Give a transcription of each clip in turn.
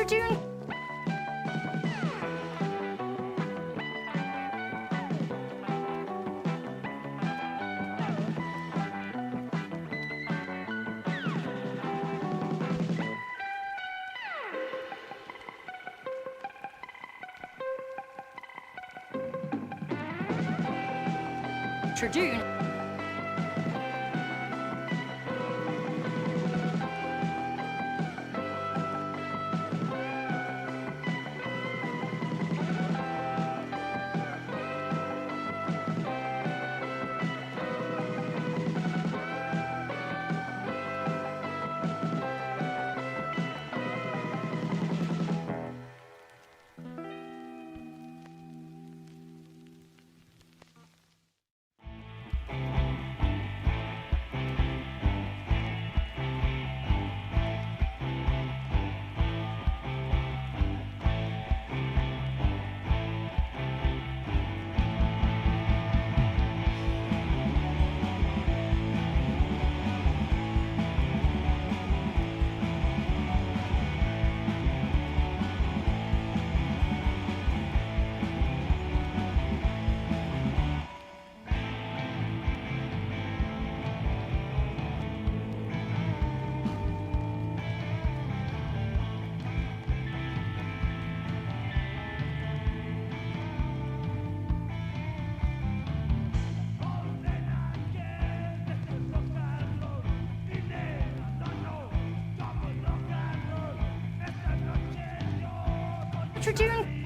you're doing? What you're doing? What you're doing?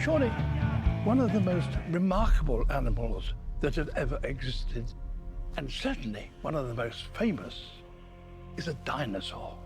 Surely one of the most remarkable animals that have ever existed, and certainly one of the most famous, is a dinosaur.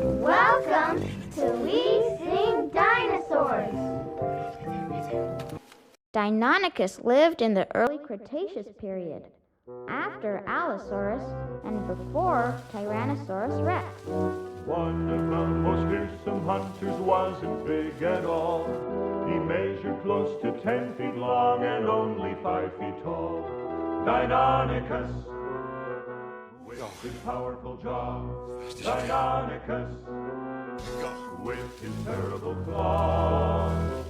Welcome to We Sing Dinosaurs. Deinonychus lived in the early Cretaceous period, after Allosaurus and before Tyrannosaurus rex. One of the most fearsome hunters wasn't big at all. He measured close to 10 feet long and only 5 feet tall. Deinonychus, with his powerful jaw. Deinonychus, with his terrible claws.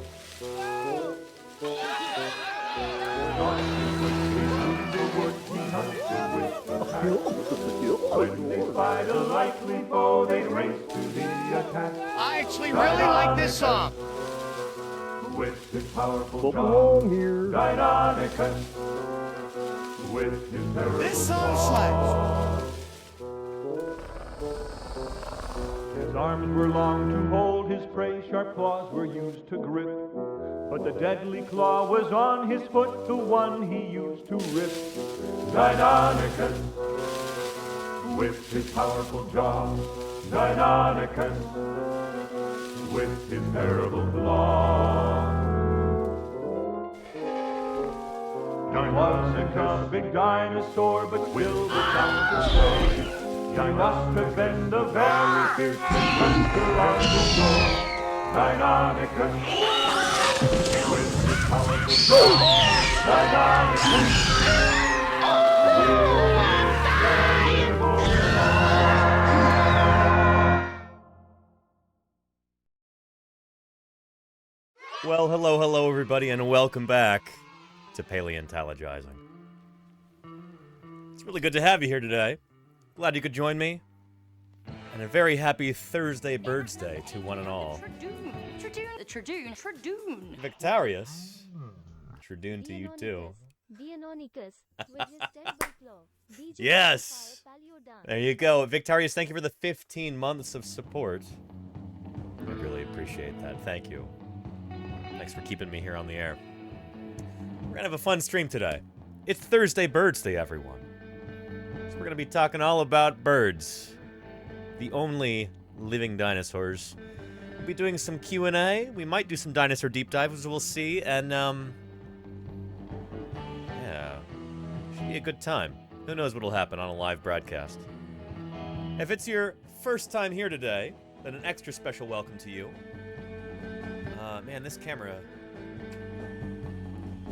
When they spied a likely foe, they'd race to the attack. I actually really like this song. With his powerful jaw, Deinonychus, with his terrible This song claws. His arms were long to hold his prey, sharp claws were used to grip. But the deadly claw was on his foot, the one he used to rip. Deinonychus, with his powerful jaw. Deinonychus, with his terrible claw. He wasn't a big dinosaur, but Will was bound to say he must have been the very fierce hunter on the shore. Deinonychus, with his powerful jaw. Deinonychus, Well, hello, everybody, and welcome back to Paleontologizing. It's really good to have you here today. Glad you could join me. And a very happy Thursday Birdsday to one and all. Tradoon. Victorious. Tradoon to you too. Deinonychus, with his terrible claw. Yes! There you go. Victorious, thank you for the 15 months of support. I really appreciate that. Thank you. Thanks for keeping me here on the air. We're gonna have a fun stream today. It's Thursday Birdsday, everyone. So we're gonna be talking all about birds. The only living dinosaurs. We'll be doing some Q&A. We might do some dinosaur deep dives, we'll see. And, yeah. Should be a good time. Who knows what'll happen on a live broadcast. If it's your first time here today, then an extra special welcome to you. Man, this camera...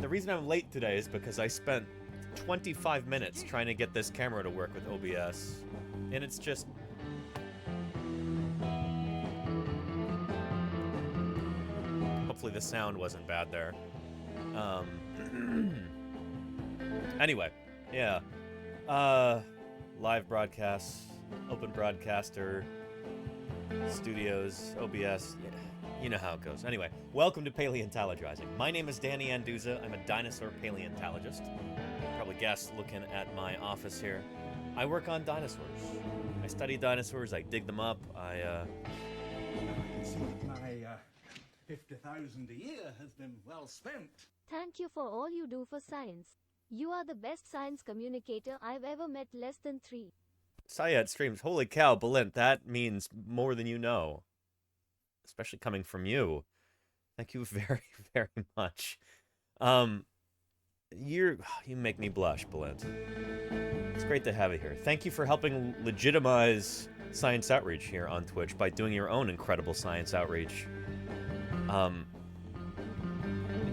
The reason I'm late today is because I spent 25 minutes trying to get this camera to work with OBS. And it's just... Hopefully the sound wasn't bad there. Anyway, yeah. Live broadcasts, open broadcaster, studios, OBS, yeah. You know how it goes. Anyway, welcome to Paleontologizing. My name is Danny Anduza. I'm a dinosaur paleontologist. You can probably guess looking at my office here. I work on dinosaurs. I study dinosaurs, I dig them up, I can see my 50,000 a year has been well spent. Thank you for all you do for science. You are the best science communicator I've ever met. Less than 3. Sayat streams. Holy cow, Balint, that means more than you know. Especially coming from you. Thank you very, very much. You make me blush, Balint. It's great to have you here. Thank you for helping legitimize science outreach here on Twitch by doing your own incredible science outreach.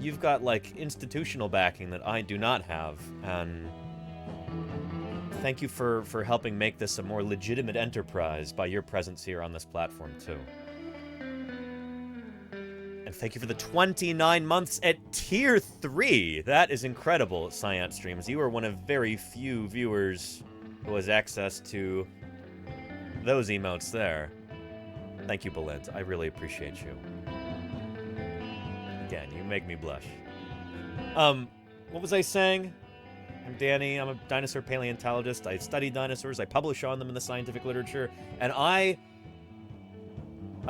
You've got, like, institutional backing that I do not have, and thank you for helping make this a more legitimate enterprise by your presence here on this platform, too. And thank you for the 29 months at Tier 3! That is incredible, Science Streams. You are one of very few viewers who has access to those emotes there. Thank you, Balint. I really appreciate you. Again, you make me blush. What was I saying? I'm Danny. I'm a dinosaur paleontologist. I study dinosaurs. I publish on them in the scientific literature. And I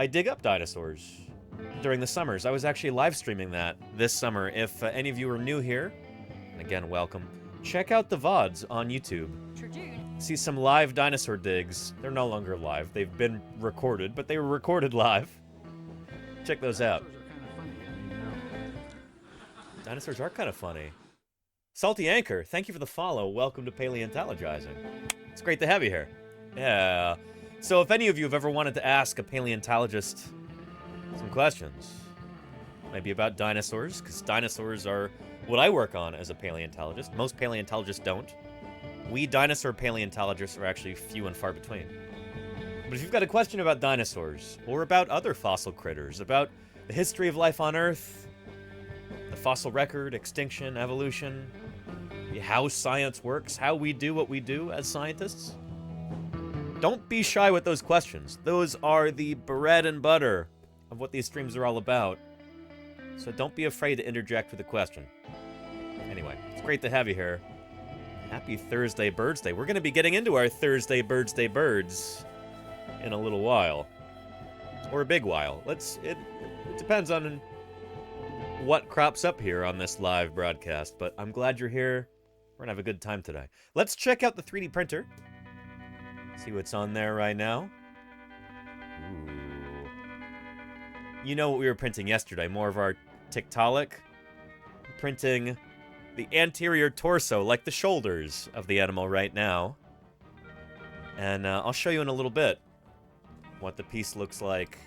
dig up dinosaurs during the summers. I was actually live streaming that this summer. If any of you are new here, and again, welcome, check out the VODs on YouTube. See some live dinosaur digs. They're no longer live. They've been recorded, but they were recorded live. Check those out. Dinosaurs are kind of funny. Salty Anchor, thank you for the follow. Welcome to Paleontologizing. It's great to have you here. Yeah. So if any of you have ever wanted to ask a paleontologist some questions, maybe about dinosaurs, because dinosaurs are what I work on as a paleontologist. Most paleontologists don't. We dinosaur paleontologists are actually few and far between. But if you've got a question about dinosaurs, or about other fossil critters, about the history of life on Earth, the fossil record, extinction, evolution, how science works, how we do what we do as scientists, don't be shy with those questions. Those are the bread and butter of what these streams are all about. So don't be afraid to interject with a question. Anyway, it's great to have you here. Happy Thursday Birdsday. We're going to be getting into our Thursday Birdsday birds in a little while. Or a big while. It depends on what crops up here on this live broadcast, but I'm glad you're here. We're going to have a good time today. Let's check out the 3D printer. See what's on there right now. Ooh. You know what we were printing yesterday, more of our Tiktaalik. Printing the anterior torso, like the shoulders of the animal right now. And I'll show you in a little bit what the piece looks like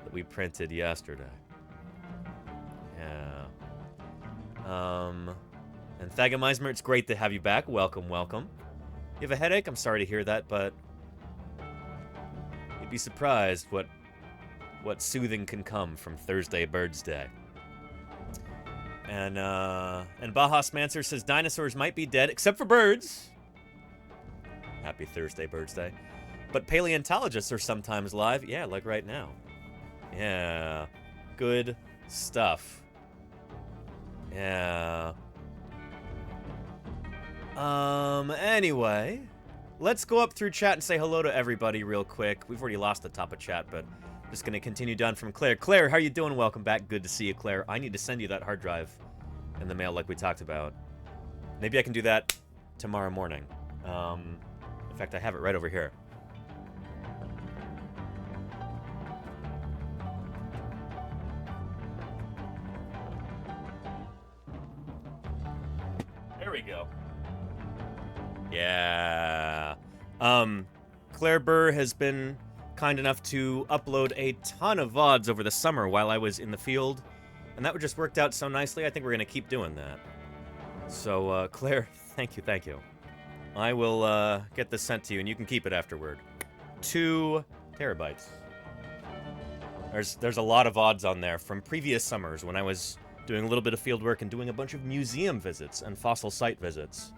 that we printed yesterday. Yeah. And Thagomismer, it's great to have you back. Welcome, welcome. You have a headache? I'm sorry to hear that, but you'd be surprised what soothing can come from Thursday Birdsday. And Baja Smancer says dinosaurs might be dead, except for birds. Happy Thursday Birdsday. But paleontologists are sometimes live. Yeah, like right now. Yeah. Good stuff. Yeah. Anyway, let's go up through chat and say hello to everybody real quick. We've already lost the top of chat, but just going to continue down from Claire. Claire, how you doing? Welcome back. Good to see you, Claire. I need to send you that hard drive in the mail like we talked about. Maybe I can do that tomorrow morning. In fact, I have it right over here. There we go. Yeah. Claire Burr has been kind enough to upload a ton of VODs over the summer while I was in the field, and that just worked out so nicely. I think we're going to keep doing that. So, Claire, thank you. I will get this sent to you, and you can keep it afterward. 2 terabytes. There's a lot of VODs on there from previous summers when I was doing a little bit of field work and doing a bunch of museum visits and fossil site visits.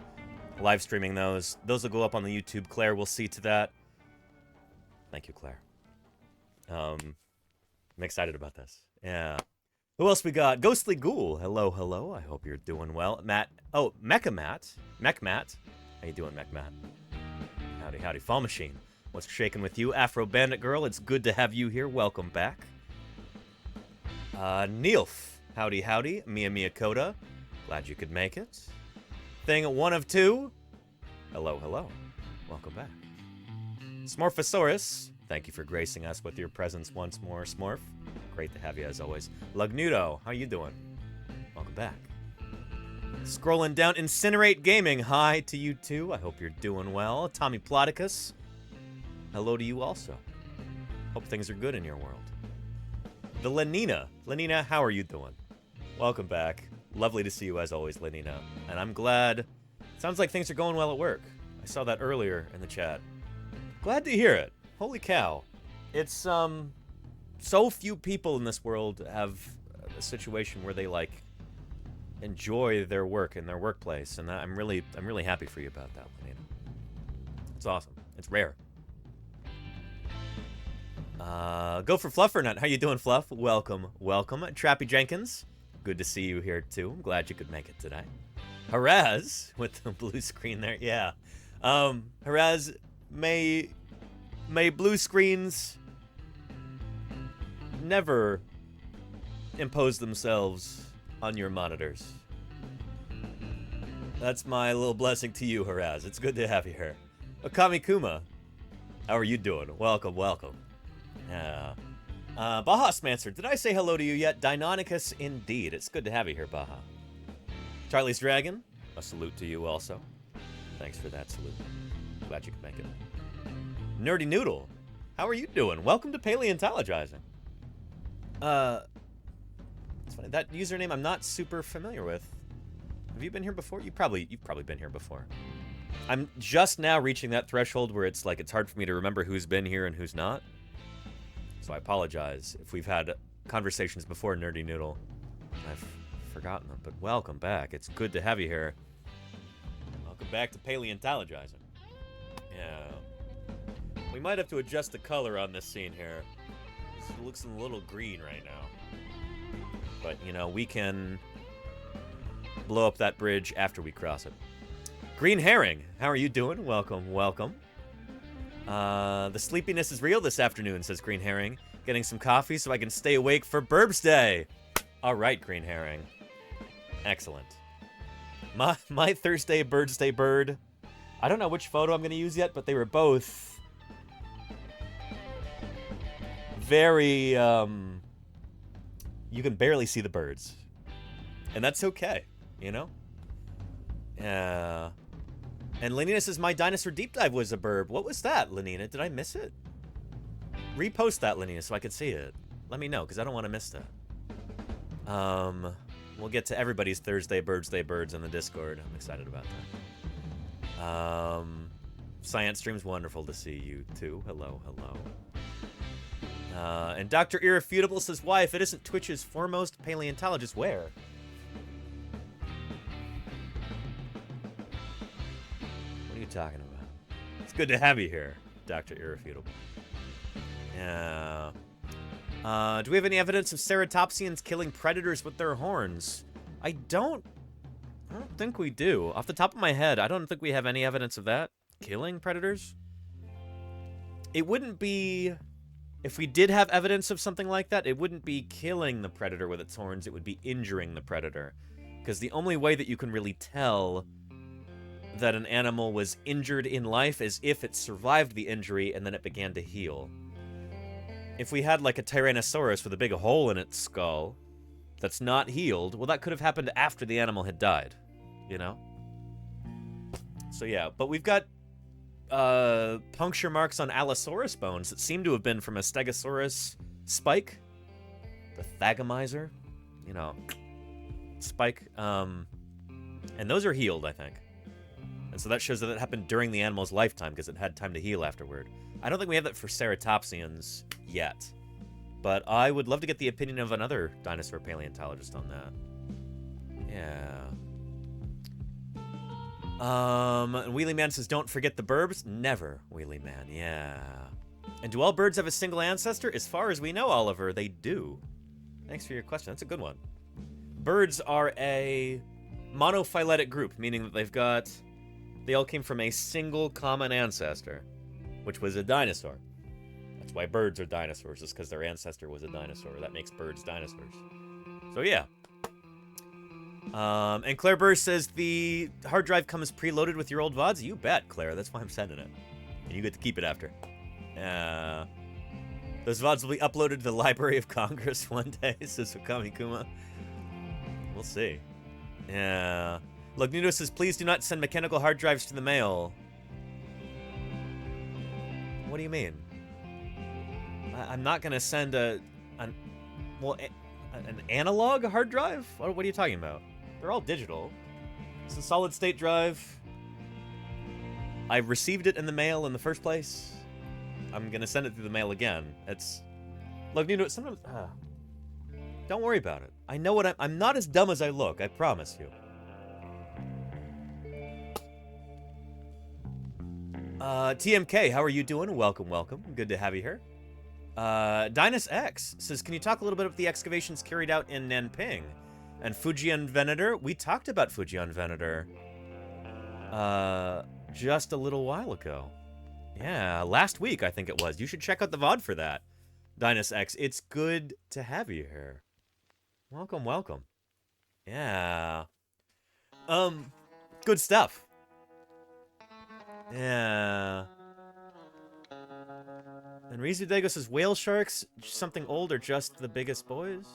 Live streaming those. Those will go up on the YouTube. Claire will see to that. Thank you, Claire. I'm excited about this. Yeah. Who else we got? Ghostly Ghoul. Hello. I hope you're doing well. Matt. Oh, Mecha Matt. Mech Matt. How you doing, Mech Matt? Howdy. Fall Machine. What's shaking with you? Afro Bandit Girl. It's good to have you here. Welcome back. Neilf. Howdy. Mia Coda. Glad you could make it. Thing 1 of 2. Hello. Welcome back. Smorphosaurus, thank you for gracing us with your presence once more, Smorf. Great to have you as always. Lugnudo, how you doing? Welcome back. Scrolling down, Incinerate Gaming, hi to you too. I hope you're doing well. Tommy Ploticus, hello to you also. Hope things are good in your world. The Lenina, how are you doing? Welcome back. Lovely to see you as always, Lenina. And I'm glad, sounds like things are going well at work. I saw that earlier in the chat. Glad to hear it. Holy cow. It's, so few people in this world have a situation where they, like, enjoy their work in their workplace, and I'm really happy for you about that, Lenina. It's awesome. It's rare. Go for Fluffernut. How you doing, Fluff? Welcome. Trappy Jenkins. Good to see you here, too. I'm glad you could make it today. Haraz, with the blue screen there. Yeah. Haraz, may blue screens never impose themselves on your monitors. That's my little blessing to you, Haraz. It's good to have you here. Okami Kuma, how are you doing? Welcome, welcome. Yeah. Baha Smancer, did I say hello to you yet? Deinonychus, indeed. It's good to have you here, Baha. Charlie's Dragon, a salute to you also. Thanks for that salute. Glad you could make it. Nerdy Noodle, how are you doing? Welcome to Paleontologizing. It's funny, that username I'm not super familiar with. Have you been here before? You've probably been here before. I'm just now reaching that threshold where it's like it's hard for me to remember who's been here and who's not. So I apologize if we've had conversations before, Nerdy Noodle. I've forgotten them, but welcome back. It's good to have you here. Welcome back to Paleontologizing. Yeah. We might have to adjust the color on this scene here. It looks a little green right now. But, you know, we can blow up that bridge after we cross it. Green Herring, how are you doing? Welcome, welcome. The sleepiness is real this afternoon, says Green Herring. Getting some coffee so I can stay awake for Birdsday. All right, Green Herring. Excellent. My Thursday Birdsday bird. I don't know which photo I'm going to use yet, but they were both very, you can barely see the birds. And that's okay, you know? Yeah. And Lenina says, my dinosaur deep dive was a burb. What was that, Lenina? Did I miss it? Repost that, Lenina, so I could see it. Let me know, because I don't want to miss that. We'll get to everybody's Thursday Birdsday birds in the Discord. I'm excited about that. Science Stream's wonderful to see you, too. Hello, hello. And Dr. Irrefutable says, why, if it isn't Twitch's foremost paleontologist, where? What are you talking about? It's good to have you here, Dr. Irrefutable. Yeah. Do we have any evidence of ceratopsians killing predators with their horns? I don't think we do. Off the top of my head, I don't think we have any evidence of that. Killing predators? It wouldn't be... If we did have evidence of something like that, it wouldn't be killing the predator with its horns, it would be injuring the predator. Because the only way that you can really tell that an animal was injured in life is if it survived the injury and then it began to heal. If we had like a Tyrannosaurus with a big hole in its skull that's not healed, well, that could have happened after the animal had died, you know? So yeah, but we've got puncture marks on Allosaurus bones that seem to have been from a Stegosaurus spike. The Thagomizer, you know, spike. And those are healed, I think. And so that shows that it happened during the animal's lifetime because it had time to heal afterward. I don't think we have that for ceratopsians yet. But I would love to get the opinion of another dinosaur paleontologist on that. Yeah. And Wheelie Man says, don't forget the burbs. Never, Wheelie Man. Yeah. And do all birds have a single ancestor? As far as we know, Oliver, they do. Thanks for your question. That's a good one. Birds are a monophyletic group, meaning that they all came from a single common ancestor, which was a dinosaur. That's why birds are dinosaurs, is because their ancestor was a dinosaur. That makes birds dinosaurs. So yeah. And Claire Burr says the hard drive comes preloaded with your old VODs. You bet, Claire. That's why I'm sending it. And you get to keep it after. Those VODs will be uploaded to the Library of Congress one day, says Okami Kuma. We'll see. Yeah. Lugnudo says, please do not send mechanical hard drives to the mail. What do you mean? I'm not going to send an analog hard drive? What are you talking about? They're all digital. It's a solid state drive. I received it in the mail in the first place. I'm going to send it through the mail again. Look, you know, sometimes... don't worry about it. I know what I'm not as dumb as I look, I promise you. TMK, how are you doing? Welcome, welcome. Good to have you here. Dinus X says, can you talk a little bit about the excavations carried out in Nanping and Fujian Venator? We talked about Fujian Venator just a little while ago. Yeah, last week I think it was. You should check out the VOD for that, Dinus X. It's good to have you here. Welcome, welcome. Yeah. Good stuff. Yeah. And Rizu Dago says, whale sharks, something old or just the biggest boys?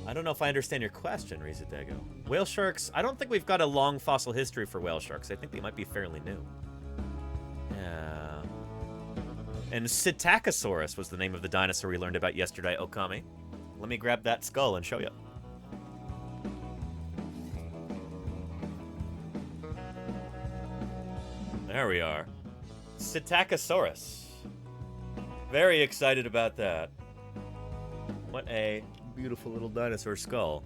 I don't know if I understand your question, Rizu Dago. Whale sharks, I don't think we've got a long fossil history for whale sharks. I think they might be fairly new. Yeah. And Psittacosaurus was the name of the dinosaur we learned about yesterday, Okami. Let me grab that skull and show you. There we are. Psittacosaurus. Very excited about that. What a beautiful little dinosaur skull.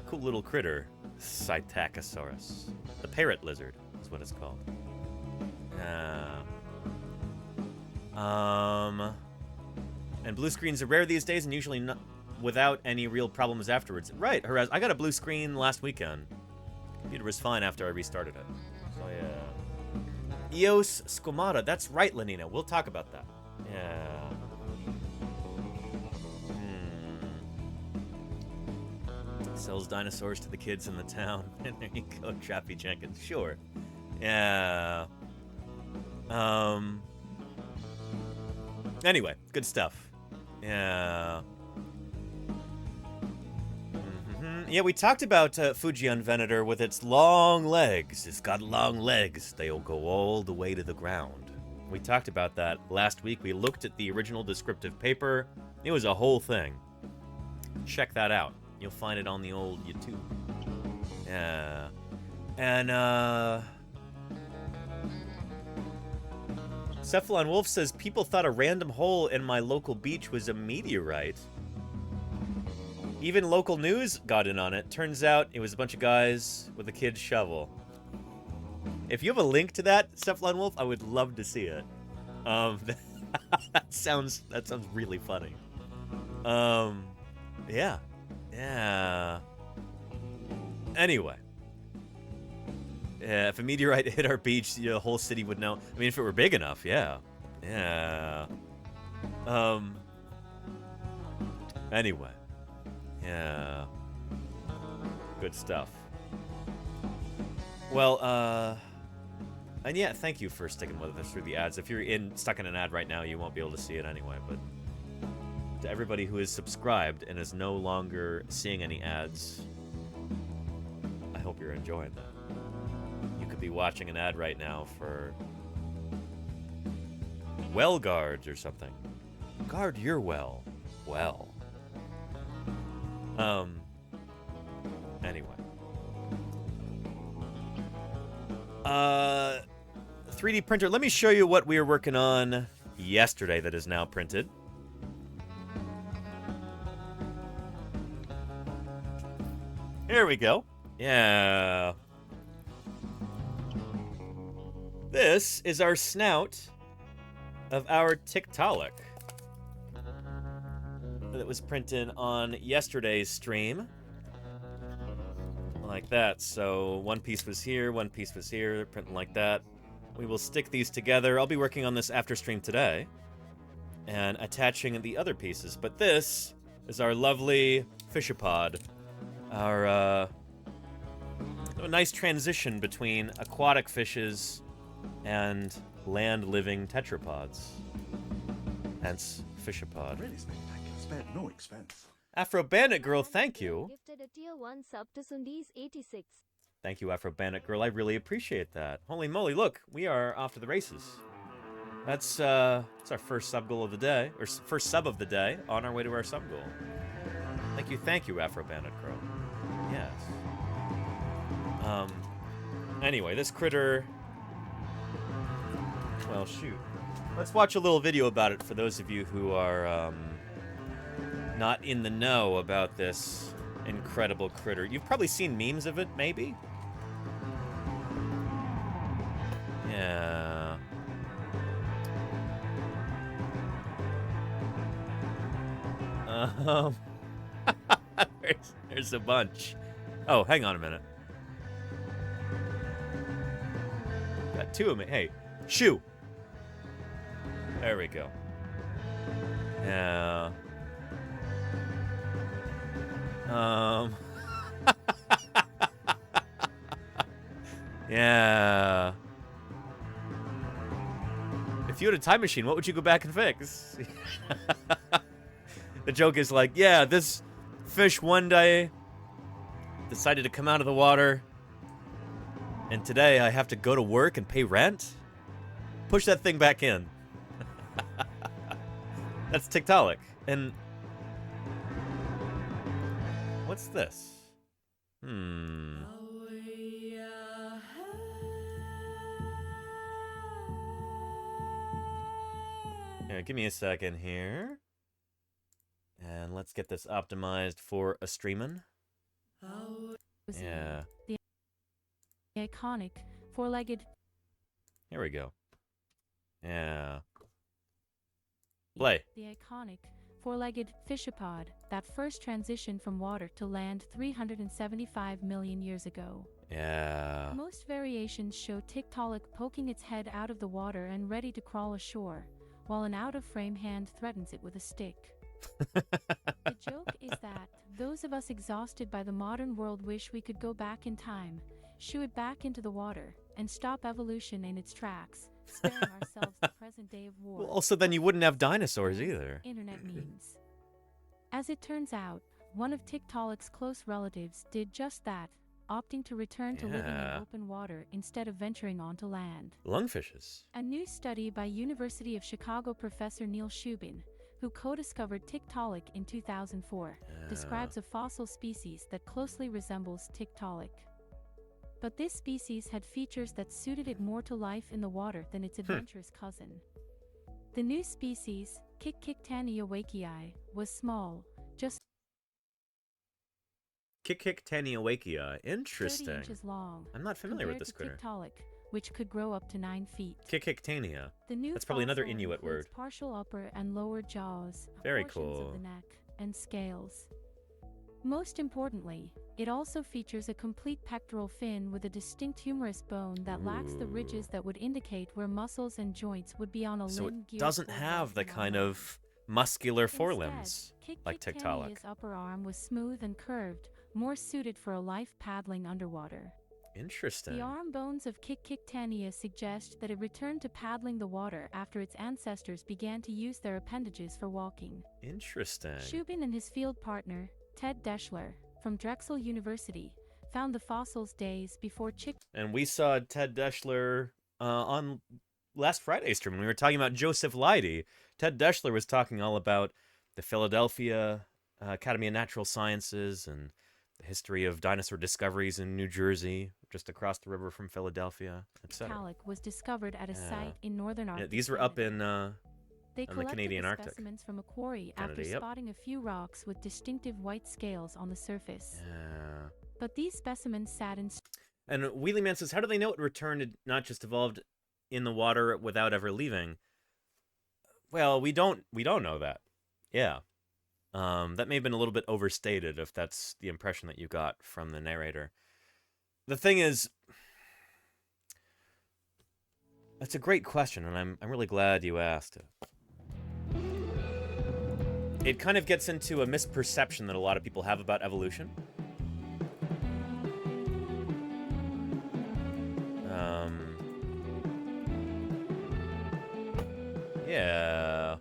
Cool little critter. Psittacosaurus. The parrot lizard is what it's called. And blue screens are rare these days and usually not without any real problems afterwards. Right, Haraz, I got a blue screen last weekend. Computer was fine after I restarted it. So yeah. Eos squamata. That's right, Lenina. We'll talk about that. Yeah. Sells dinosaurs to the kids in the town. And there you go, Trappy Jenkins. Sure. Yeah. Anyway, good stuff. Yeah. Yeah, we talked about Fujian Venator with its long legs. It's got long legs. They'll go all the way to the ground. We talked about that last week. We looked at the original descriptive paper. It was a whole thing. Check that out. You'll find it on the old YouTube. Yeah. And, Cephalon Wolf says, people thought a random hole in my local beach was a meteorite. Even local news got in on it. Turns out it was a bunch of guys with a kid's shovel. If you have a link to that, Cephalon Wolf, I would love to see it. That sounds really funny. Yeah. Yeah. Anyway. Yeah, if a meteorite hit our beach, the whole city would know. I mean, if it were big enough, yeah. Yeah. Anyway. Yeah. Good stuff. Well, and yeah, thank you for sticking with us through the ads. If you're stuck in an ad right now, you won't be able to see it anyway, but to everybody who is subscribed and is no longer seeing any ads, I hope you're enjoying that. You could be watching an ad right now for well guards or something. Guard your well. Well. Anyway. 3D printer. Let me show you what we were working on yesterday that is now printed. Here we go. Yeah. This is our snout of our Tiktaalik that was printed on yesterday's stream. Like that. So one piece was here, one piece was here, printing like that. We will stick these together. I'll be working on this after stream today and attaching the other pieces. But this is our lovely fishapod. Our a nice transition between aquatic fishes and land-living tetrapods. Hence, fishapod. Really spectacular. Spared no expense. Afro Bandit Girl, thank you. Gifted a tier 1 sub to Sundi's 86. Thank you, Afro Bandit Girl. I really appreciate that. Holy moly, look, we are off to the races. That's our first sub goal of the day, or first sub of the day, on our way to our sub goal. Thank you, Afro Bandit Girl. Yes. Anyway, this critter. Well, shoot. Let's watch a little video about it for those of you who are not in the know about this incredible critter. You've probably seen memes of it, maybe? Yeah. There's a bunch. Oh, hang on a minute. Got two of them. Hey, shoo. There we go. Yeah. Yeah. If you had a time machine, what would you go back and fix? The joke is like, yeah, this fish one day decided to come out of the water, and today I have to go to work and pay rent? Push that thing back in. That's Tiktaalik. And what's this? Yeah, give me a second here. And let's get this optimized for a streamin'. Yeah. The iconic four-legged. Here we go. Yeah. Play. The iconic four-legged fishapod that first transitioned from water to land 375 million years ago. Yeah. Most variations show Tiktaalik poking its head out of the water and ready to crawl ashore, while an out-of-frame hand threatens it with a stick. The joke is that those of us exhausted by the modern world wish we could go back in time, shoo it back into the water, and stop evolution in its tracks, sparing ourselves the present day of war. Well, also, then you wouldn't have dinosaurs either. Internet memes. As it turns out, one of Tiktaalik's close relatives did just that, opting to return to living in open water instead of venturing onto land. Lungfishes. A new study by University of Chicago professor Neil Shubin, who co-discovered Tiktaalik in 2004, describes a fossil species that closely resembles Tiktaalik. But this species had features that suited it more to life in the water than its adventurous cousin. The new species, Kikkiktaniawakii, was small, just Kikkiktaniawakii. Interesting. 30 inches long. I'm not familiar with this critter. Tiktaalik, which could grow up to 9 feet. Kikkiktania. The new That's probably another fossil Inuit includes word. Partial upper and lower jaws, Very portions cool. of the neck, and scales. Most importantly, it also features a complete pectoral fin with a distinct humerus bone that lacks the ridges that would indicate where muscles and joints would be on a So limb it geared doesn't toward have the walking on kind land. of muscular forelimbs Instead, like Tiktaalik. Kikkiktania's upper arm was smooth and curved, more suited for a life paddling underwater. Interesting. The arm bones of Kikkiktania suggest that it returned to paddling the water after its ancestors began to use their appendages for walking. Interesting. Shubin and his field partner, Ted Deschler, from Drexel University, found the fossils days before And we saw Ted Deschler on last Friday's stream when we were talking about Joseph Leidy. Ted Deschler was talking all about the Philadelphia Academy of Natural Sciences and the history of dinosaur discoveries in New Jersey, just across the river from Philadelphia, etc. Tiktaalik was discovered at a site in northern Arctic. These were up in They on the Canadian collected the Arctic. specimens from a quarry Canada, after yep. spotting a few rocks with distinctive white scales on the surface. Yeah. But these specimens sat in And Wheelie Man says, how do they know it returned and not just evolved in the water without ever leaving? Well, we don't know that. Yeah. That may have been a little bit overstated if that's the impression that you got from the narrator. The thing is, that's a great question, and I'm really glad you asked it. It kind of gets into a misperception that a lot of people have about evolution. Yeah.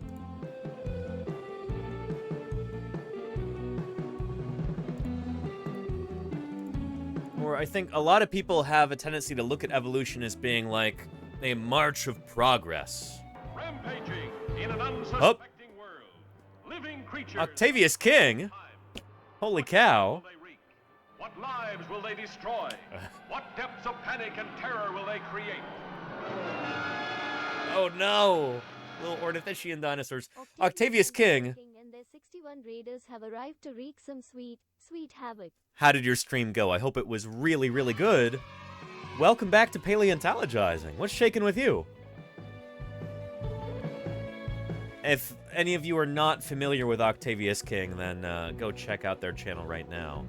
Or I think a lot of people have a tendency to look at evolution as being like a march of progress. Rampaging in an unsuspecting world. Living creatures. Octavius King? Holy cow. What lives will they destroy? What depths of panic and terror will they create? Oh no! Little ornithischian dinosaurs. Octavius King. And their 61 raiders have arrived to wreak some sweet havoc. How did your stream go? I hope it was really, really good. Welcome back to Paleontologizing. What's shaking with you? If any of you are not familiar with Octavius King, then go check out their channel right now.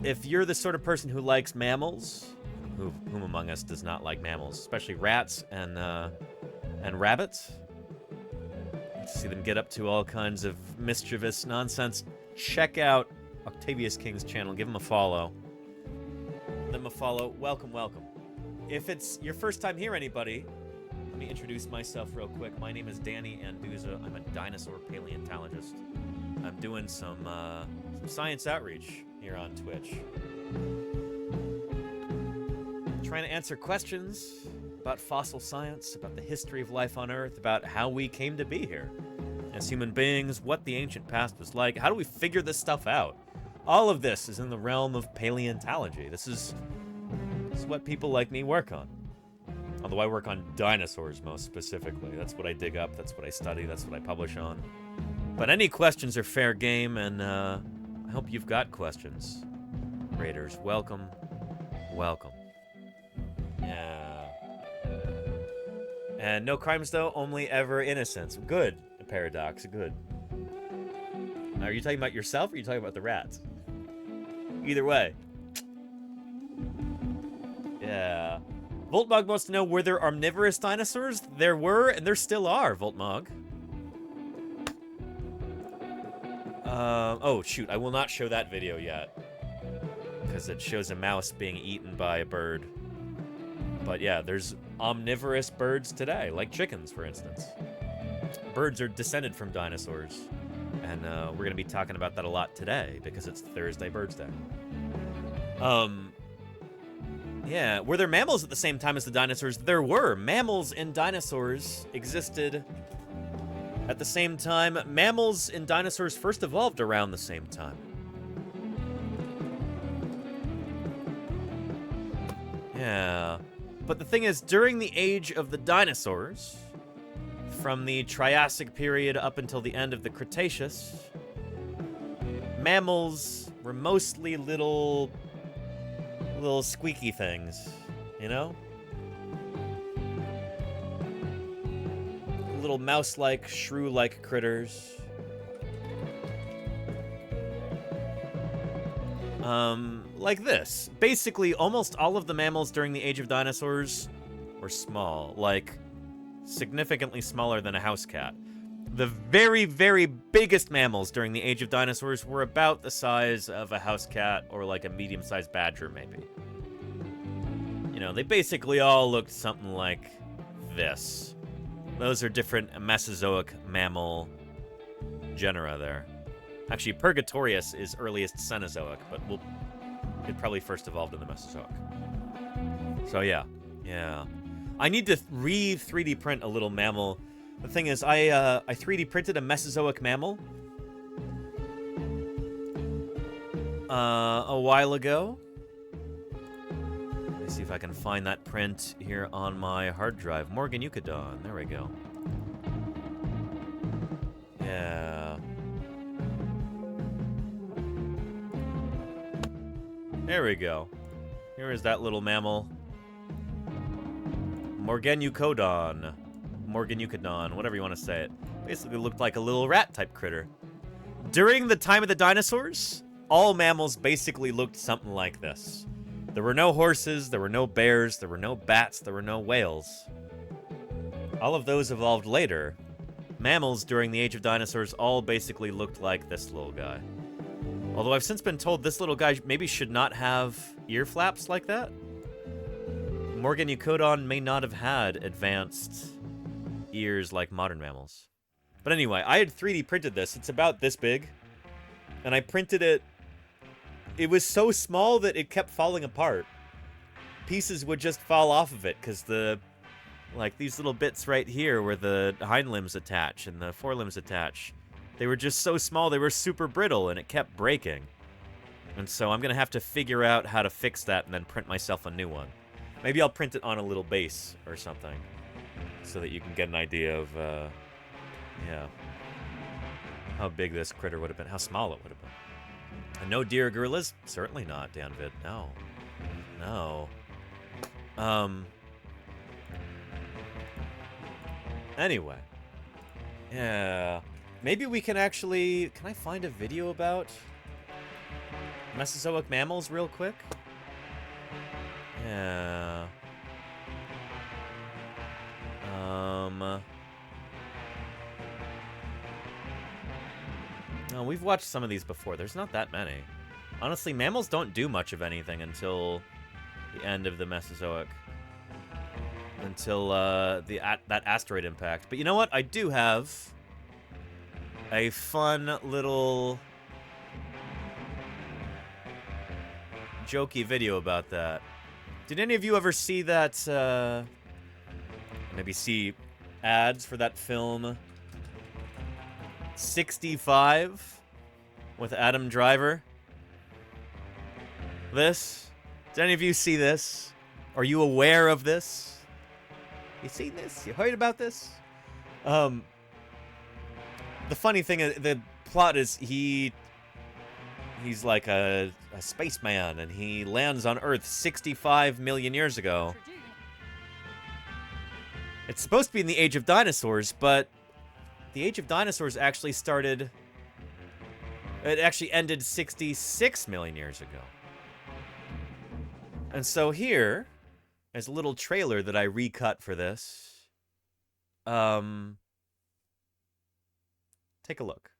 If you're the sort of person who likes mammals, whom among us does not like mammals, especially rats and rabbits, to see them get up to all kinds of mischievous nonsense, check out Octavius King's channel. Give him a follow. Give him a follow. Welcome, welcome. If it's your first time here, anybody, Let me introduce myself real quick. My name is Danny Anduza. I'm a dinosaur paleontologist. I'm doing some science outreach here on Twitch. Trying to answer questions about fossil science, about the history of life on Earth, about how we came to be here as human beings, what the ancient past was like, how do we figure this stuff out? All of this is in the realm of paleontology. This is what people like me work on. Although I work on dinosaurs most specifically. That's what I dig up, that's what I study, that's what I publish on. But any questions are fair game, and I hope you've got questions. Raiders, welcome. Welcome. Yeah. And no crimes, though, only ever innocence. Good, Paradox, good. Are you talking about yourself, or are you talking about the rats? Either way. Yeah. Voltmog wants to know, were there omnivorous dinosaurs? There were, and there still are, Voltmog. Oh, shoot, I will not show that video yet. Because it shows a mouse being eaten by a bird. But yeah, there's omnivorous birds today, like chickens, for instance. Birds are descended from dinosaurs. And we're going to be talking about that a lot today, because it's Thursday Birdsday. Yeah, were there mammals at the same time as the dinosaurs? There were. Mammals and dinosaurs existed at the same time. Mammals and dinosaurs first evolved around the same time. Yeah. But the thing is, during the age of the dinosaurs, from the Triassic period up until the end of the Cretaceous, mammals were mostly little squeaky things, you know? Little mouse-like, shrew-like critters. Like this. Basically, almost all of the mammals during the age of dinosaurs were small, like significantly smaller than a house cat. The very, very biggest mammals during the age of dinosaurs were about the size of a house cat or like a medium-sized badger, maybe. You know, they basically all looked something like this. Those are different Mesozoic mammal genera there. Actually, Purgatorius is earliest Cenozoic, but it probably first evolved in the Mesozoic. So yeah. I need to re-3D print a little mammal. The thing is, I 3D printed a Mesozoic mammal a while ago. Let me see if I can find that print here on my hard drive. Morgan Eucadon. There we go. Yeah. There we go. Here is that little mammal. Morgan Eucadon, whatever you want to say it. Basically looked like a little rat-type critter. During the time of the dinosaurs, all mammals basically looked something like this. There were no horses, there were no bears, there were no bats, there were no whales. All of those evolved later. Mammals during the age of dinosaurs all basically looked like this little guy. Although I've since been told this little guy maybe should not have ear flaps like that. Morgan Eucadon may not have had advanced ears like modern mammals. But anyway, I had 3D printed this. It's about this big. And I printed it. It was so small that it kept falling apart. Pieces would just fall off of it because these little bits right here where the hind limbs attach and the forelimbs attach, they were just so small, they were super brittle, and it kept breaking. And so I'm going to have to figure out how to fix that and then print myself a new one. Maybe I'll print it on a little base or something so that you can get an idea of, how big this critter would have been, how small it would have been. And no deer or gorillas? Certainly not, Danvid. No. Anyway. Yeah. Maybe we can actually... Can I find a video about Mesozoic mammals real quick? Yeah. No, we've watched some of these before. There's not that many. Honestly, mammals don't do much of anything until the end of the Mesozoic. until that asteroid impact. But you know what? I do have a fun little jokey video about that. Did any of you ever see that, maybe see ads for that film 65 with Adam Driver? This? Did any of you see this? Are you aware of this? You seen this? You heard about this? The funny thing is, the plot is he's like a spaceman, and he lands on Earth 65 million years ago. It's supposed to be in the Age of Dinosaurs, but the Age of Dinosaurs actually started... It actually ended 66 million years ago. And so here, as a little trailer that I recut for this, take a look.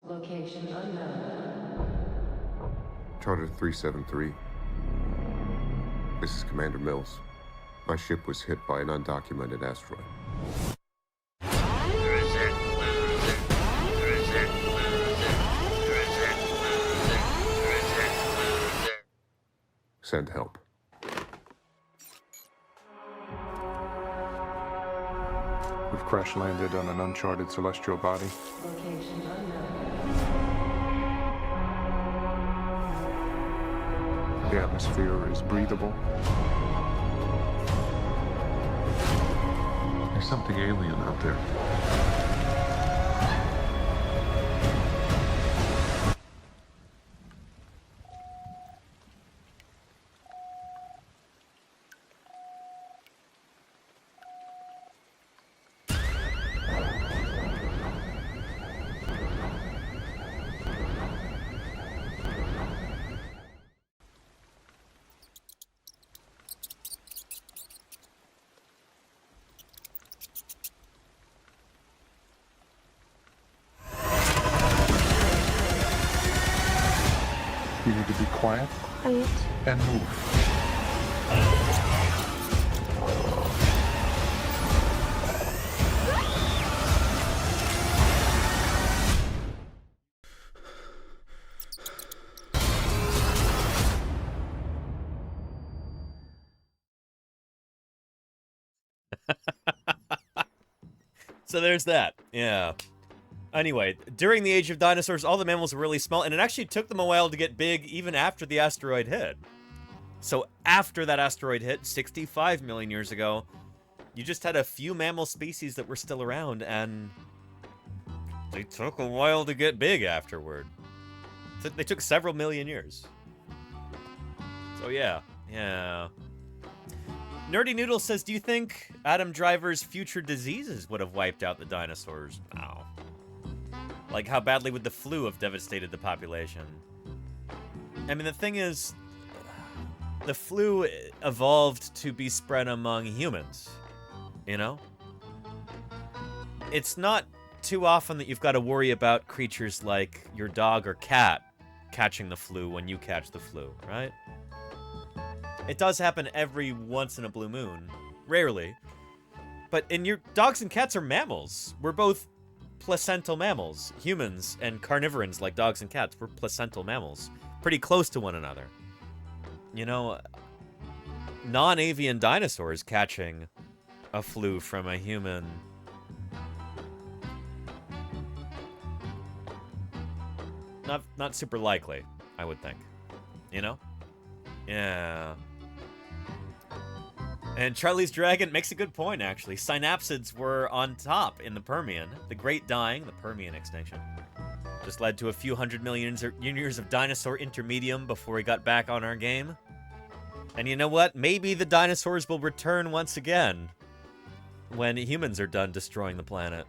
Location unknown. Charter 373. This is Commander Mills. My ship was hit by an undocumented asteroid. Send help. We've crash landed on an uncharted celestial body. Location unknown. The atmosphere is breathable. There's something alien out there. You need to be quiet. Quiet. And move. So there's that. Yeah. Anyway, during the Age of Dinosaurs, all the mammals were really small, and it actually took them a while to get big even after the asteroid hit. So after that asteroid hit, 65 million years ago, you just had a few mammal species that were still around, and they took a while to get big afterward. They took several million years. So yeah. Nerdy Noodle says, do you think Adam Driver's future diseases would have wiped out the dinosaurs? No. Like, how badly would the flu have devastated the population? I mean, the thing is, the flu evolved to be spread among humans, you know? It's not too often that you've got to worry about creatures like your dog or cat catching the flu when you catch the flu, right? It does happen every once in a blue moon. Rarely. But your dogs and cats are mammals. We're both placental mammals. Humans and carnivorans like dogs and cats, we're placental mammals. Pretty close to one another. You know, non-avian dinosaurs catching a flu from a human. Not super likely, I would think. You know? Yeah. And Charlie's Dragon makes a good point, actually. Synapsids were on top in the Permian. The Great Dying, the Permian extinction, just led to a few 100 million years of dinosaur intermedium before we got back on our game. And you know what? Maybe the dinosaurs will return once again when humans are done destroying the planet.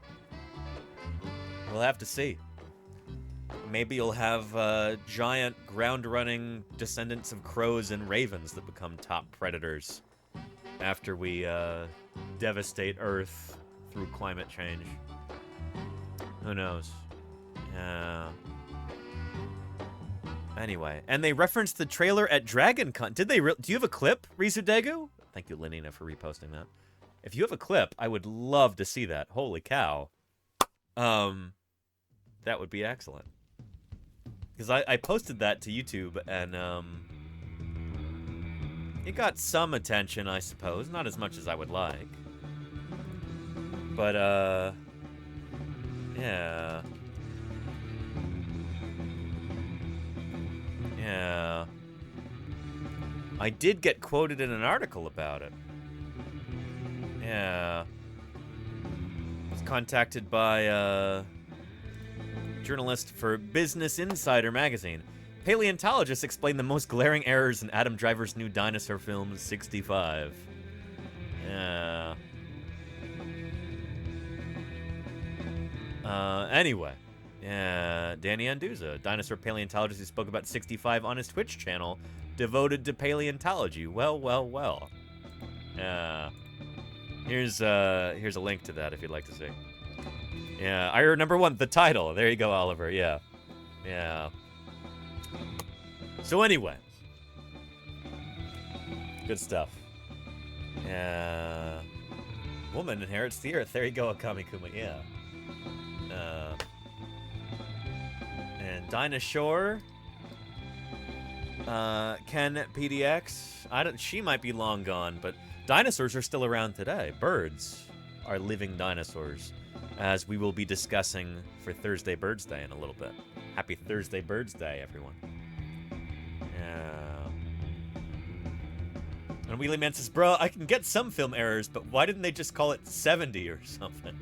We'll have to see. Maybe you'll have giant ground-running descendants of crows and ravens that become top predators after we devastate Earth through climate change. Who knows? Yeah. Anyway, and they referenced the trailer at DragonCon. Did they? Do you have a clip, Rizudegu? Thank you, Lenina, for reposting that. If you have a clip, I would love to see that. Holy cow. That would be excellent. Because I posted that to YouTube, and it got some attention, I suppose. Not as much as I would like. But, yeah. Yeah. I did get quoted in an article about it. Yeah. I was contacted by a journalist for Business Insider magazine. Paleontologists explain the most glaring errors in Adam Driver's new dinosaur film, 65. Yeah. Anyway. Yeah, Danny Anduza, dinosaur paleontologist who spoke about 65 on his Twitch channel, devoted to paleontology. Well, well, well. Here's a link to that if you'd like to see. Yeah, I heard number one, the title. There you go, Oliver. Yeah. Yeah. So anyway. Good stuff. Yeah. Woman inherits the earth. There you go, Akami Kuma. Yeah. And Dinah Shore. Ken PDX. She might be long gone, but dinosaurs are still around today. Birds are living dinosaurs, as we will be discussing for Thursday Birdsday in a little bit. Happy Thursday Birdsday, everyone. Yeah. And Wheelie Man says, bro, I can get some film errors, but why didn't they just call it 70 or something?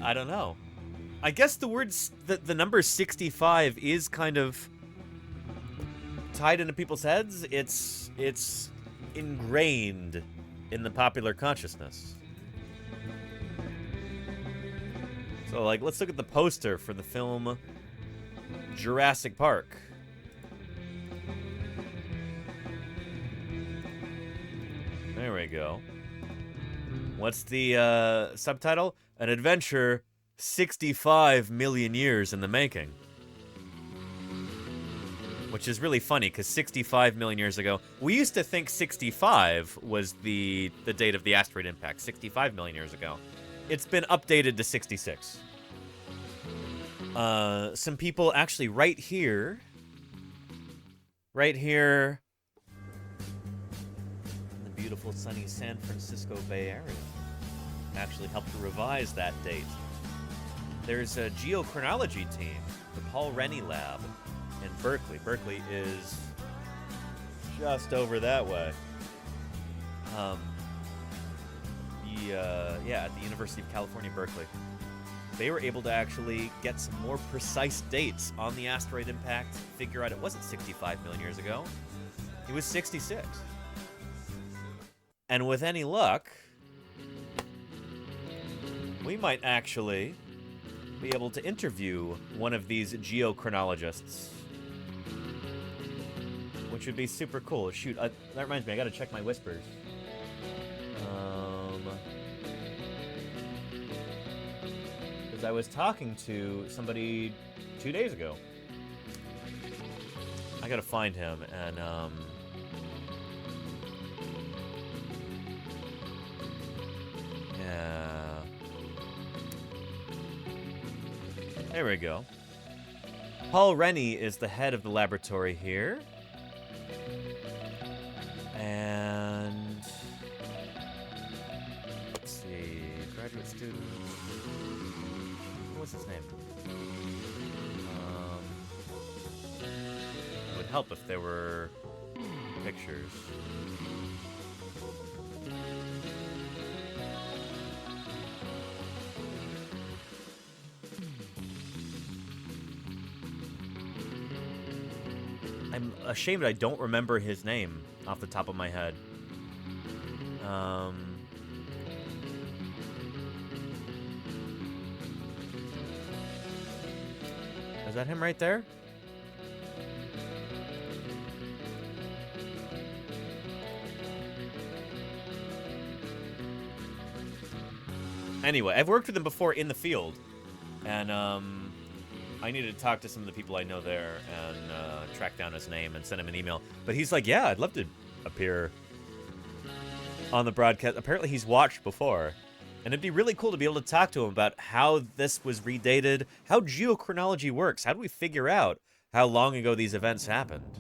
I don't know. I guess the number 65 is kind of tied into people's heads. It's ingrained in the popular consciousness. So, like, let's look at the poster for the film Jurassic Park. There we go. What's the subtitle? An adventure 65 million years in the making. Which is really funny, because 65 million years ago, we used to think 65 was the date of the asteroid impact, 65 million years ago. It's been updated to 66. Some people actually right here in the beautiful sunny San Francisco Bay Area actually helped to revise that date. There's a geochronology team, the Paul Rennie Lab in Berkeley. Berkeley is just over that way. At the University of California, Berkeley. They were able to actually get some more precise dates on the asteroid impact, figure out it wasn't 65 million years ago. It was 66. And with any luck, we might actually be able to interview one of these geochronologists, which would be super cool. Shoot, that reminds me, I gotta check my whispers. Because I was talking to somebody 2 days ago. I gotta find him, and yeah. There we go. Paul Rennie is the head of the laboratory here. And let's see, graduate student. What's his name? It would help if there were pictures. I'm ashamed I don't remember his name off the top of my head. Is that him right there? Anyway, I've worked with him before in the field, and I needed to talk to some of the people I know there and track down his name and send him an email. But he's like, yeah, I'd love to appear on the broadcast. Apparently he's watched before. And it'd be really cool to be able to talk to him about how this was redated, how geochronology works. How do we figure out how long ago these events happened?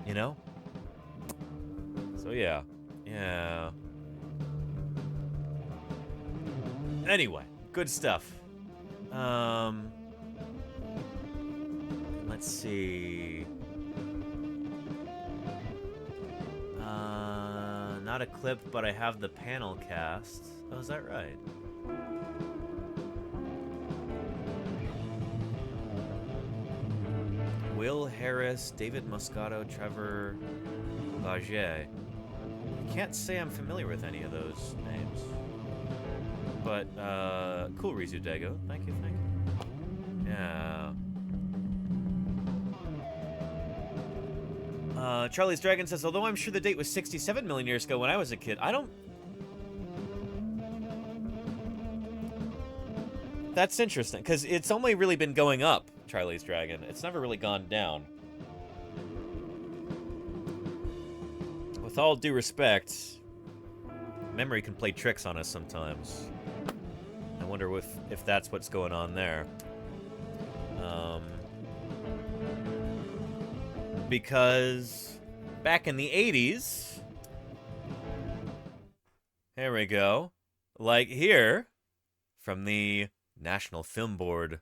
You know? So yeah. Yeah. Anyway, good stuff. Let's see. Not a clip, but I have the panel cast. Oh, is that right? Will Harris, David Moscato, Trevor Baget. I can't say I'm familiar with any of those names. But, cool, Rizu Dago. Thank you, thank you. Yeah. Charlie's Dragon says, although I'm sure the date was 67 million years ago when I was a kid, I don't... That's interesting, because it's only really been going up, Charlie's Dragon. It's never really gone down. With all due respect, memory can play tricks on us sometimes. I wonder if that's what's going on there. Because back in the 80s, here we go, like here, from the National Film Board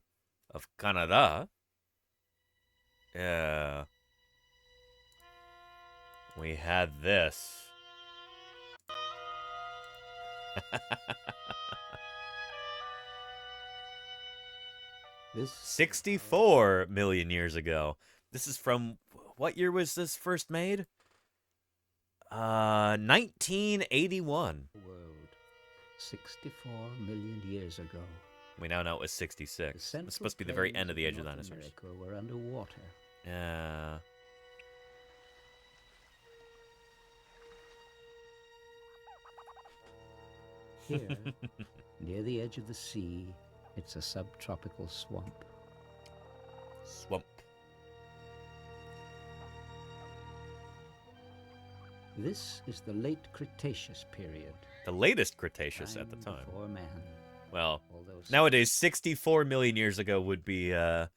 of Canada, yeah, we had this. This 64 million years ago. This is from, what year was this first made? 1981. World, 64 million years ago. We now know it was 66. It's supposed to be the very end of the Age of Dinosaurs. America were underwater. Yeah. Here, near the edge of the sea, it's a subtropical swamp. Swamp. This is the late Cretaceous period. The latest Cretaceous at the time. Before man. Well, nowadays, 64 million years ago would be the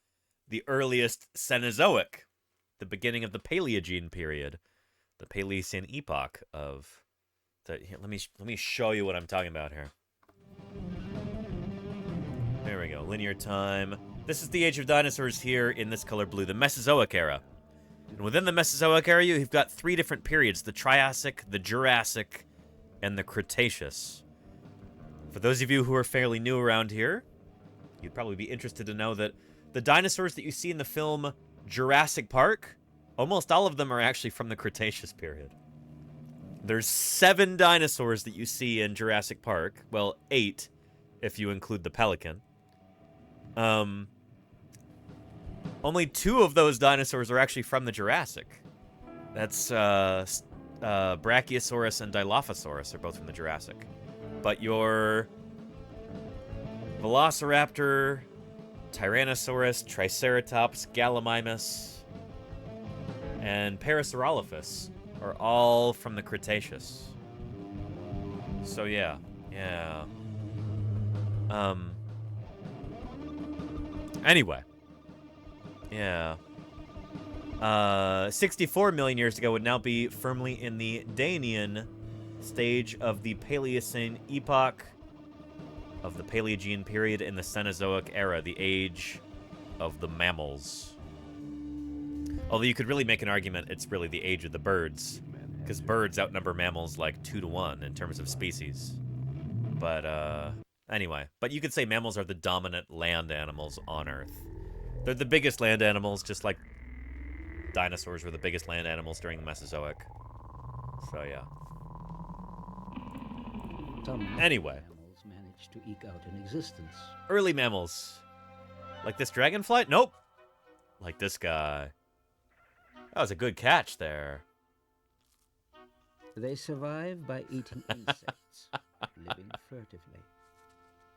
earliest Cenozoic, the beginning of the Paleogene period, the Paleocene epoch of. Here, let me show you what I'm talking about here. There we go, linear time. This is the Age of Dinosaurs here in this color blue, the Mesozoic era. And within the Mesozoic era, you've got three different periods: the Triassic, the Jurassic, and the Cretaceous. For those of you who are fairly new around here, you'd probably be interested to know that the dinosaurs that you see in the film Jurassic Park, almost all of them are actually from the Cretaceous period. There's 7 dinosaurs that you see in Jurassic Park. Well, 8, if you include the pelican. Only 2 of those dinosaurs are actually from the Jurassic. That's Brachiosaurus and Dilophosaurus are both from the Jurassic. But your Velociraptor, Tyrannosaurus, Triceratops, Gallimimus, and Parasaurolophus are all from the Cretaceous. So yeah. Anyway. Yeah. 64 million years ago would now be firmly in the Dainian stage of the Paleocene epoch of the Paleogene period in the Cenozoic era, the age of the mammals. Although you could really make an argument it's really the age of the birds, because birds outnumber mammals like 2 to 1 in terms of species. But, anyway. But you could say mammals are the dominant land animals on Earth. They're the biggest land animals, just like dinosaurs were the biggest land animals during the Mesozoic. So, yeah. Anyway. Mammals managed to eke out an existence. Early mammals. Like this dragonfly? Nope. Like this guy. That was a good catch there. They survive by eating insects, living furtively,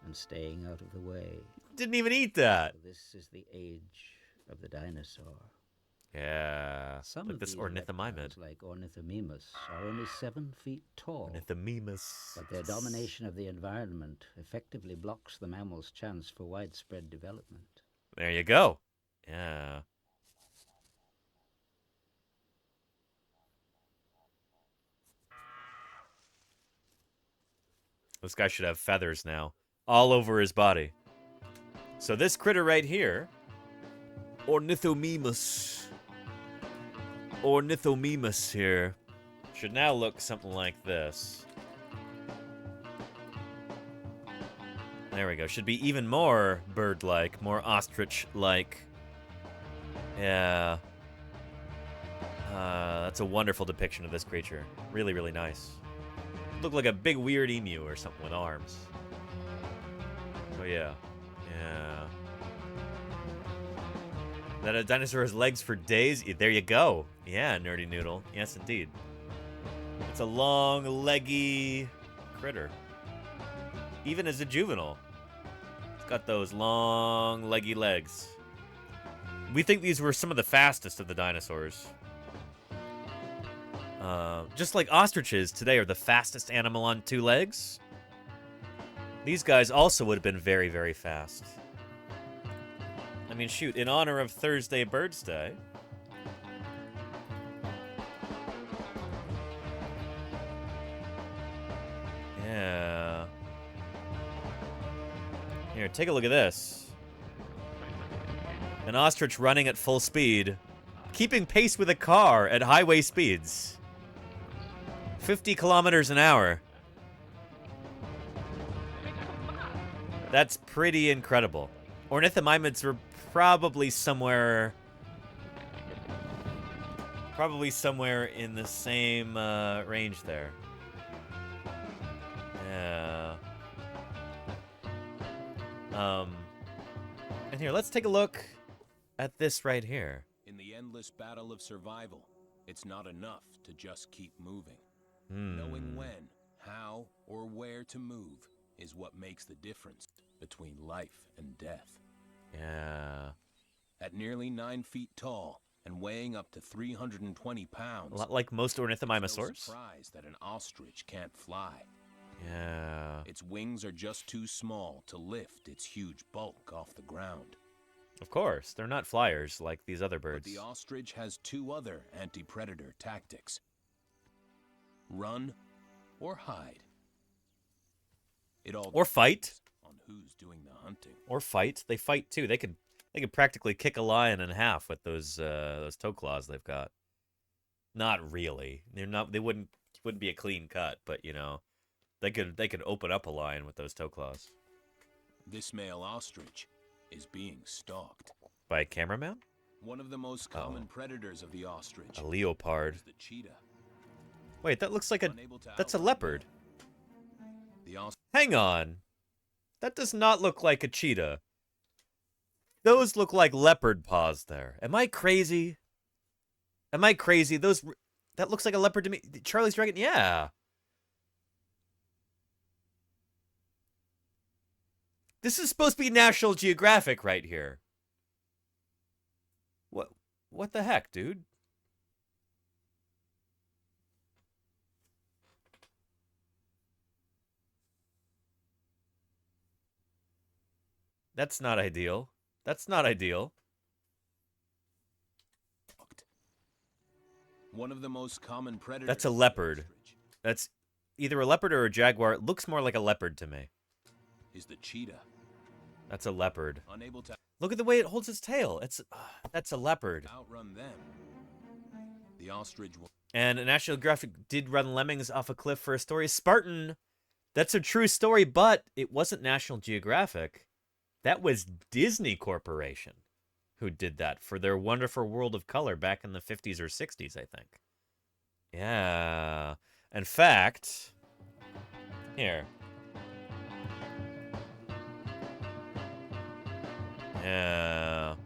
and staying out of the way. Didn't even eat that. So this is the age of the dinosaur. Yeah. Some like of this these ornithomimus. reptiles, like Ornithomimus, are only 7 feet tall. Ornithomimus. But their domination of the environment effectively blocks the mammal's chance for widespread development. There you go. Yeah. This guy should have feathers now. All over his body. So this critter right here, Ornithomimus. Ornithomimus here, should now look something like this. There we go. Should be even more bird-like, more ostrich-like. Yeah. That's a wonderful depiction of this creature. Really, really nice. Look like a big weird emu or something with arms. Oh yeah. Yeah. That a dinosaur has legs for days? There you go. Yeah, Nerdy Noodle. Yes, indeed. It's a long, leggy critter. Even as a juvenile. It's got those long, leggy legs. We think these were some of the fastest of the dinosaurs. Just like ostriches today are the fastest animal on 2 legs. These guys also would have been very, very fast. I mean, shoot, in honor of Thursday Birdsday. Yeah. Here, take a look at this. An ostrich running at full speed, keeping pace with a car at highway speeds. 50 kilometers an hour. That's pretty incredible. Ornithomimids were probably somewhere in the same range there. Yeah. And here, let's take a look at this right here. In the endless battle of survival, it's not enough to just keep moving. Knowing when, how, or where to move is what makes the difference between life and death. Yeah. At nearly 9 feet tall and weighing up to 320 pounds. A lot like most ornithomimosaurs. No surprise that an ostrich can't fly. Yeah. Its wings are just too small to lift its huge bulk off the ground. Of course, they're not flyers like these other birds. But the ostrich has 2 other anti-predator tactics. Run or hide. It all or fight. On who's doing the hunting. Or fight. They fight too. They could practically kick a lion in half with those toe claws they've got. Not really. They wouldn't be a clean cut, but you know, they could open up a lion with those toe claws. This male ostrich is being stalked by a cameraman? One of the most common predators of the ostrich. A leopard. Is the cheetah. Wait, that looks like that's a leopard. Hang on. That does not look like a cheetah. Those look like leopard paws there. Am I crazy? Am I crazy? That looks like a leopard to me. Charlie's Dragon, yeah. This is supposed to be National Geographic right here. What the heck, dude? That's not ideal. That's not ideal. One of the most common predators. That's a leopard. That's either a leopard or a jaguar. It looks more like a leopard to me. Is the cheetah. That's a leopard. Unable to Look at the way it holds its tail. That's a leopard. outrun them, the ostrich will... And National Geographic did run lemmings off a cliff for a story. Spartan, that's a true story, but it wasn't National Geographic. That was Disney Corporation who did that for their Wonderful World of Color back in the 50s or 60s, I think. Yeah. In fact, here. Yeah.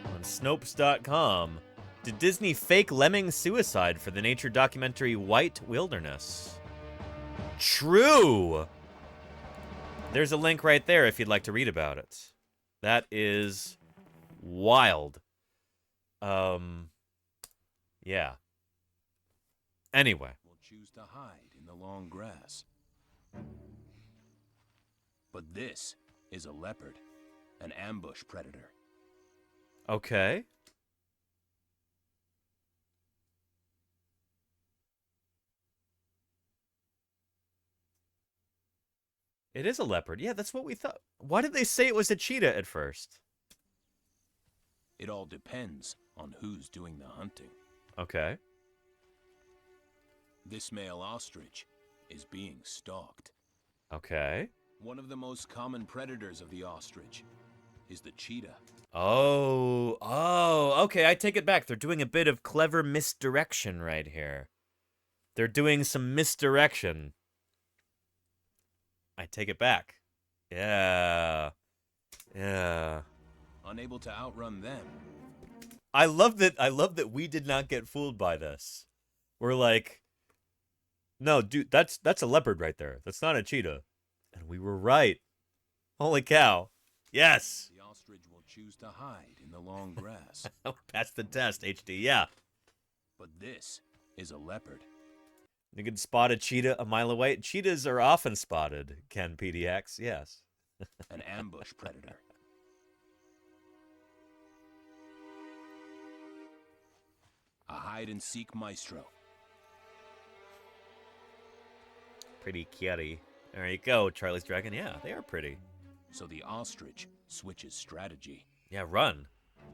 On Snopes.com, did Disney fake lemming suicide for the nature documentary White Wilderness? True! There's a link right there if you'd like to read about it. That is wild. Yeah. Anyway. will choose to hide in the long grass. But this is a leopard, an ambush predator. Okay. It is a leopard. Yeah, that's what we thought. Why did they say it was a cheetah at first? It all depends on who's doing the hunting. Okay. This male ostrich is being stalked. Okay. One of the most common predators of the ostrich is the cheetah. Oh, okay, I take it back. They're doing a bit of clever misdirection right here. They're doing some misdirection. I take it back. Yeah. Yeah. Unable to outrun them. I love that we did not get fooled by this. We're like, no, dude, that's a leopard right there. That's not a cheetah. And we were right. Holy cow. Yes. The ostrich will choose to hide in the long grass. That's the test, HD, yeah. But this is a leopard. You can spot a cheetah a mile away. Cheetahs are often spotted, Ken PDX, yes. An ambush predator. A hide-and-seek maestro. Pretty kitty. There you go, Charlie's Dragon. Yeah, they are pretty. So the ostrich switches strategy. Yeah, run.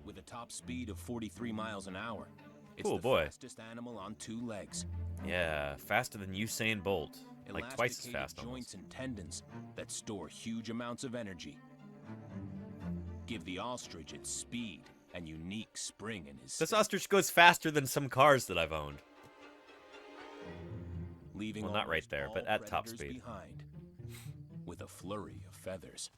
With a top speed of 43 miles an hour. It's Cool the boy. fastest animal on two legs. Yeah, faster than Usain Bolt. Like twice as Elasticated fast joints almost. and tendons that store huge amounts of energy. Give the ostrich its speed and unique spring in his This ostrich goes faster than some cars that I've owned. leaving Well, not right almost there, all but at top predators speed. behind, with a flurry of feathers.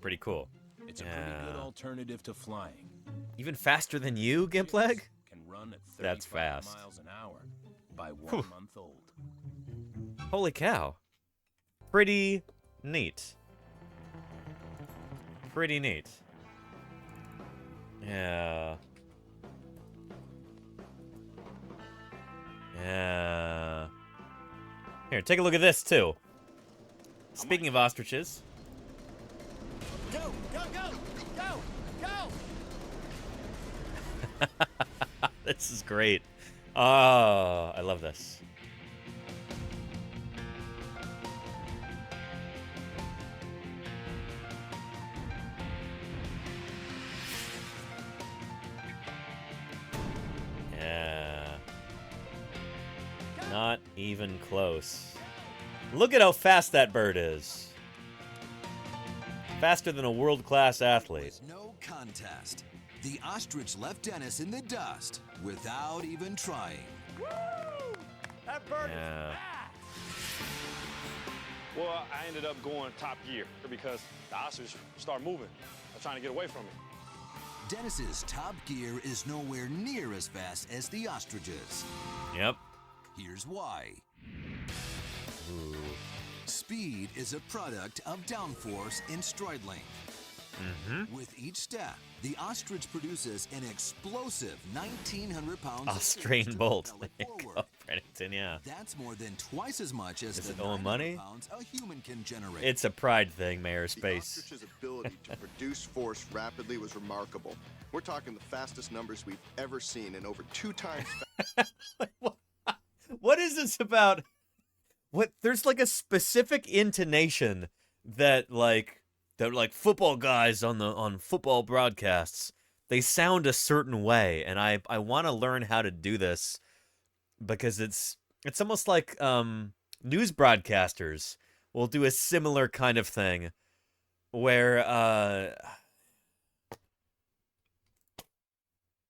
Pretty cool. It's a pretty good alternative to flying. Even faster than you, Gimpleg? Can run at 35 That's fast. miles an hour by 1 Whew. month old. Holy cow. Pretty neat. Pretty neat. Yeah. Yeah. Here, take a look at this, too. Speaking of ostriches. Go, go, go, go, go! This is great. Oh, I love this. Yeah. Not even close. Look at how fast that bird is. Faster than a world-class athlete. No contest. The ostrich left Dennis in the dust without even trying. That bird Yeah. Well, I ended up going top gear because the ostrich started moving. I was trying to get away from it. Dennis's top gear is nowhere near as fast as the ostrich's. Yep. Here's why. Ooh. Speed is a product of downforce in stride length. Mm-hmm. With each step, the ostrich produces an explosive 1,900 pounds of Australian force to bolt. propel There it you forward. go, Bennington, yeah. That's more than twice as much as Is the it owing 900 money? pounds a human can generate. It's a pride thing, Mayor Space. The ostrich's ability to produce force rapidly was remarkable. We're talking the fastest numbers we've ever seen, and over 2 times What is this about? What? There's like a specific intonation that like football guys on football broadcasts, they sound a certain way, and I want to learn how to do this because it's almost like news broadcasters will do a similar kind of thing where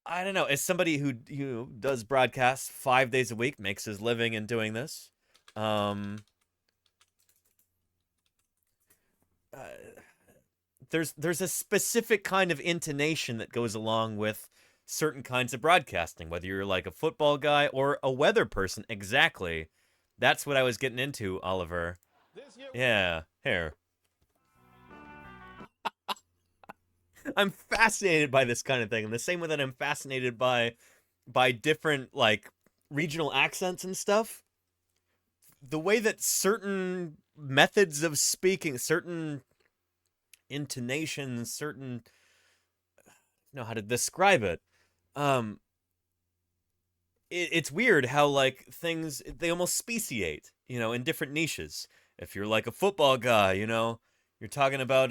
I don't know, as somebody who does broadcasts 5 days a week, makes his living in doing this, there's a specific kind of intonation that goes along with certain kinds of broadcasting, whether you're like a football guy or a weather person. Exactly. That's what I was getting into, Oliver. Yeah, here. I'm fascinated by this kind of thing, in the same way that I'm fascinated by different like regional accents and stuff. The way that certain methods of speaking, certain intonations, certain, I don't know how to describe it. It's weird how like things, they almost speciate, you know, in different niches. If you're like a football guy, you know, you're talking about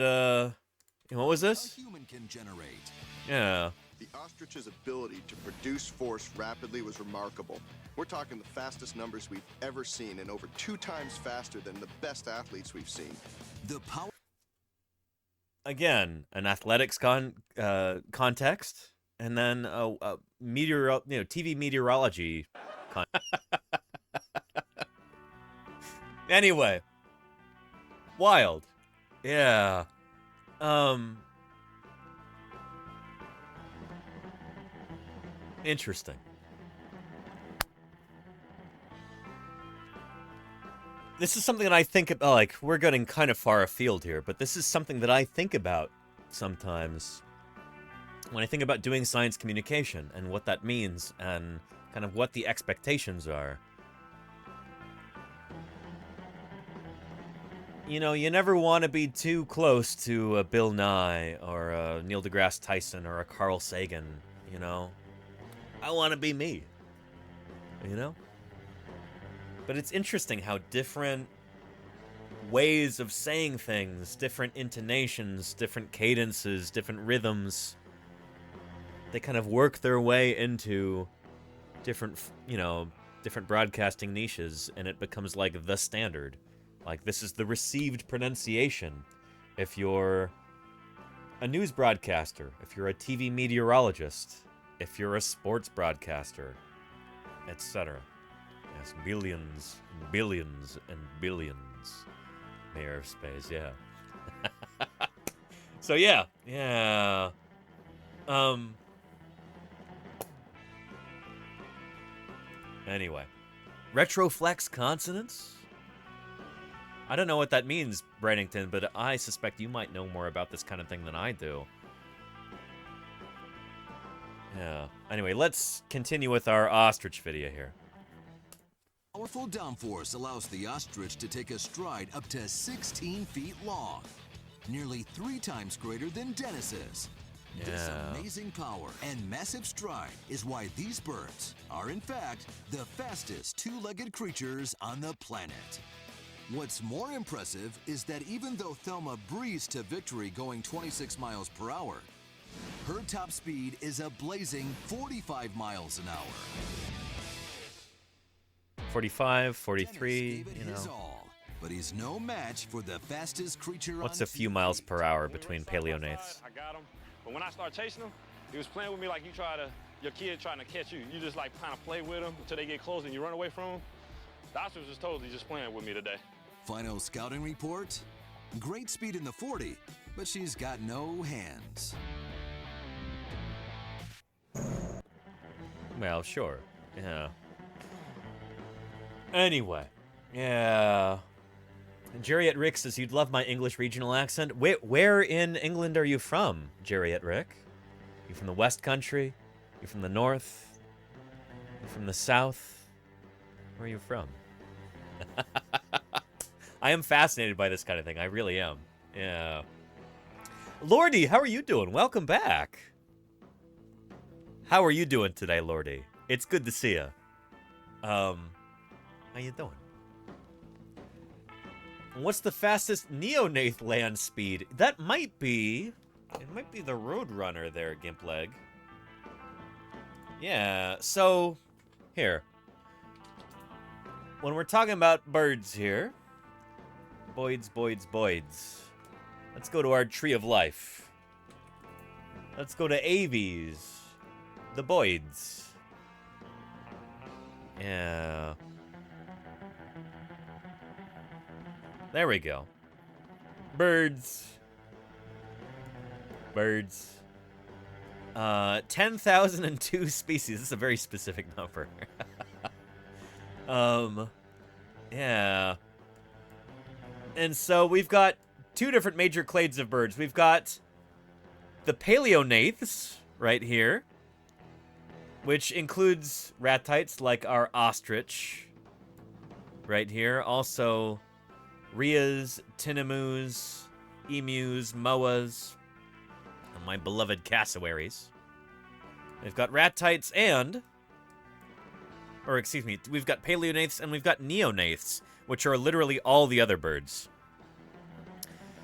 what was this? A human can generate. Yeah. The ostrich's ability to produce force rapidly was remarkable. We're talking the fastest numbers we've ever seen, and over 2 times faster than the best athletes we've seen. The power. Again, an athletics context, and then a TV meteorology. Anyway, wild, yeah. Interesting. This is something that I think about, like, we're getting kind of far afield here, but this is something that I think about sometimes when I think about doing science communication and what that means and kind of what the expectations are. You know, you never want to be too close to a Bill Nye or a Neil deGrasse Tyson or a Carl Sagan, you know? I want to be me, you know? But it's interesting how different ways of saying things, different intonations, different cadences, different rhythms, they kind of work their way into different, you know, different broadcasting niches, and it becomes like the standard. Like, this is the received pronunciation if you're a news broadcaster, if you're a TV meteorologist, if you're a sports broadcaster, etc. Yes, billions and billions and billions. Mayor of Space, yeah. So yeah. Anyway. Retroflex consonants? I don't know what that means, Brennington, but I suspect you might know more about this kind of thing than I do. Yeah. Anyway, let's continue with our ostrich video here. Powerful downforce allows the ostrich to take a stride up to 16 feet long, nearly 3 times greater than Dennis's. Yeah. This amazing power and massive stride is why these birds are, in fact, the fastest 2-legged creatures on the planet. What's more impressive is that even though Thelma breezed to victory going 26 miles per hour, her top speed is a blazing 45 miles an hour. 45, 43, you know. All, but he's no match for the fastest creature. What's a few miles per hour between paleonaths? I got him, but when I started chasing him, he was playing with me like your kid trying to catch you. You just like kind of play with him until they get close and you run away from him. The ostrich was totally just playing with me today. Final scouting report: great speed in the 40, but she's got no hands. Well, sure. Yeah. Anyway. Yeah. Jerry at Rick says, you'd love my English regional accent. Where in England are you from, Jerry at Rick? You from the West Country? You from the North? You from the South? Where are you from? I am fascinated by this kind of thing. I really am. Yeah. Lordy, how are you doing? Welcome back. How are you doing today, Lordy? It's good to see you. How you doing? What's the fastest neonath land speed? That might be... It might be the Roadrunner there, Gimpleg. Yeah, so... Here. When we're talking about birds here... Boyds. Let's go to our tree of life. Let's go to aves. The Boyds. Yeah. There we go. Birds. 10,002 species. This is a very specific number. Yeah. And so we've got two different major clades of birds. We've got the paleonaths right here, which includes ratites like our ostrich right here. Also, rheas, tinamous, emus, moas, and my beloved cassowaries. We've got ratites and... Or, excuse me, we've got paleonaths and we've got neonaths, which are literally all the other birds.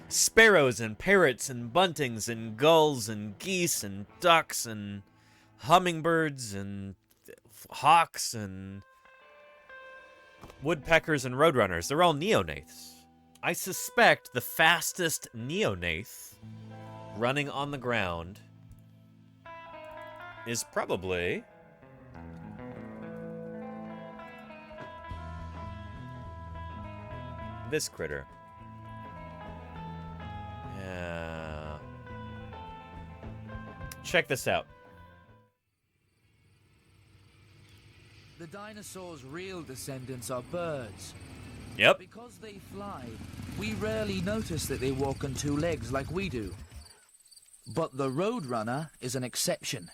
Sparrows and parrots and buntings and gulls and geese and ducks and hummingbirds and hawks and woodpeckers and roadrunners. They're all neonaths. I suspect the fastest neonath running on the ground is probably... this critter. Yeah. Check this out. The dinosaurs' real descendants are birds. Yep. Because they fly, we rarely notice that they walk on two legs like we do. But the Roadrunner is an exception.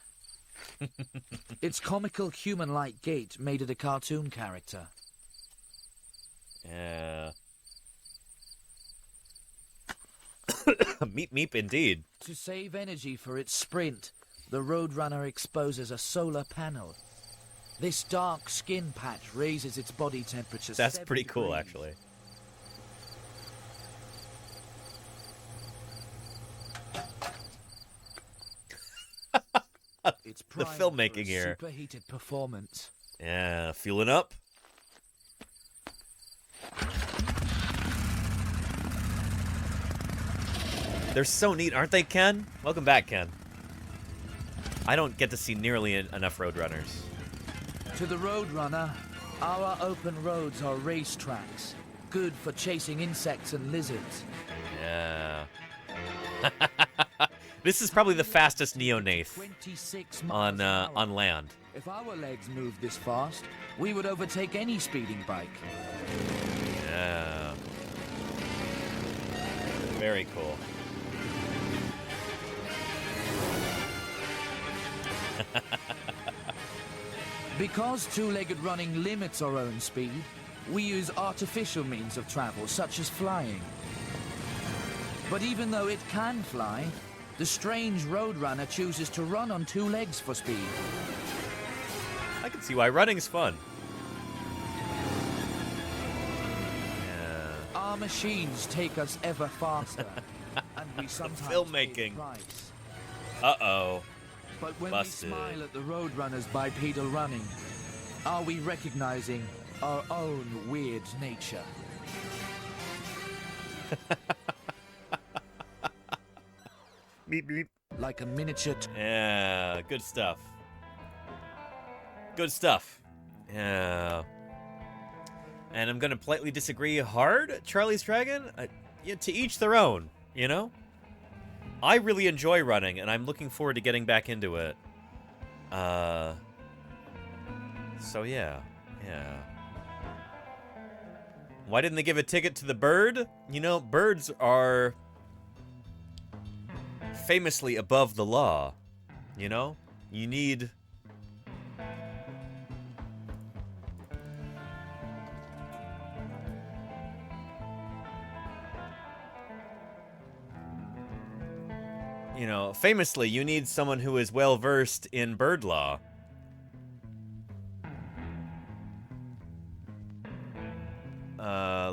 Its comical human-like gait made it a cartoon character. Yeah. Meep meep indeed. To save energy for its sprint, the Roadrunner exposes a solar panel. This dark skin patch raises its body temperature. That's pretty cool, actually. The filmmaking here. Superheated performance. Yeah, fueling up. They're so neat, aren't they, Ken? Welcome back, Ken. I don't get to see nearly enough Roadrunners. To the Roadrunner, our open roads are racetracks, good for chasing insects and lizards. Yeah. This is probably the fastest neonath on land. If our legs moved this fast, we would overtake any speeding bike. Yeah. Very cool. Because two-legged running limits our own speed, we use artificial means of travel, such as flying. But even though it can fly, the strange Roadrunner chooses to run on two legs for speed. I can see why running's fun. Yeah. Our machines take us ever faster, and we sometimes filmmaking. pay the price. Uh-oh. But when Busted. we smile at the Roadrunner's bipedal running, are we recognizing our own weird nature? Beep beep. Like a miniature... Yeah, good stuff. Good stuff. Yeah. And I'm gonna politely disagree hard, Charlie's Dragon. Yeah, to each their own, you know? I really enjoy running, and I'm looking forward to getting back into it. So yeah. Why didn't they give a ticket to the bird? You know, birds are famously above the law, you know? You need... You know, famously, you need someone who is well-versed in bird law.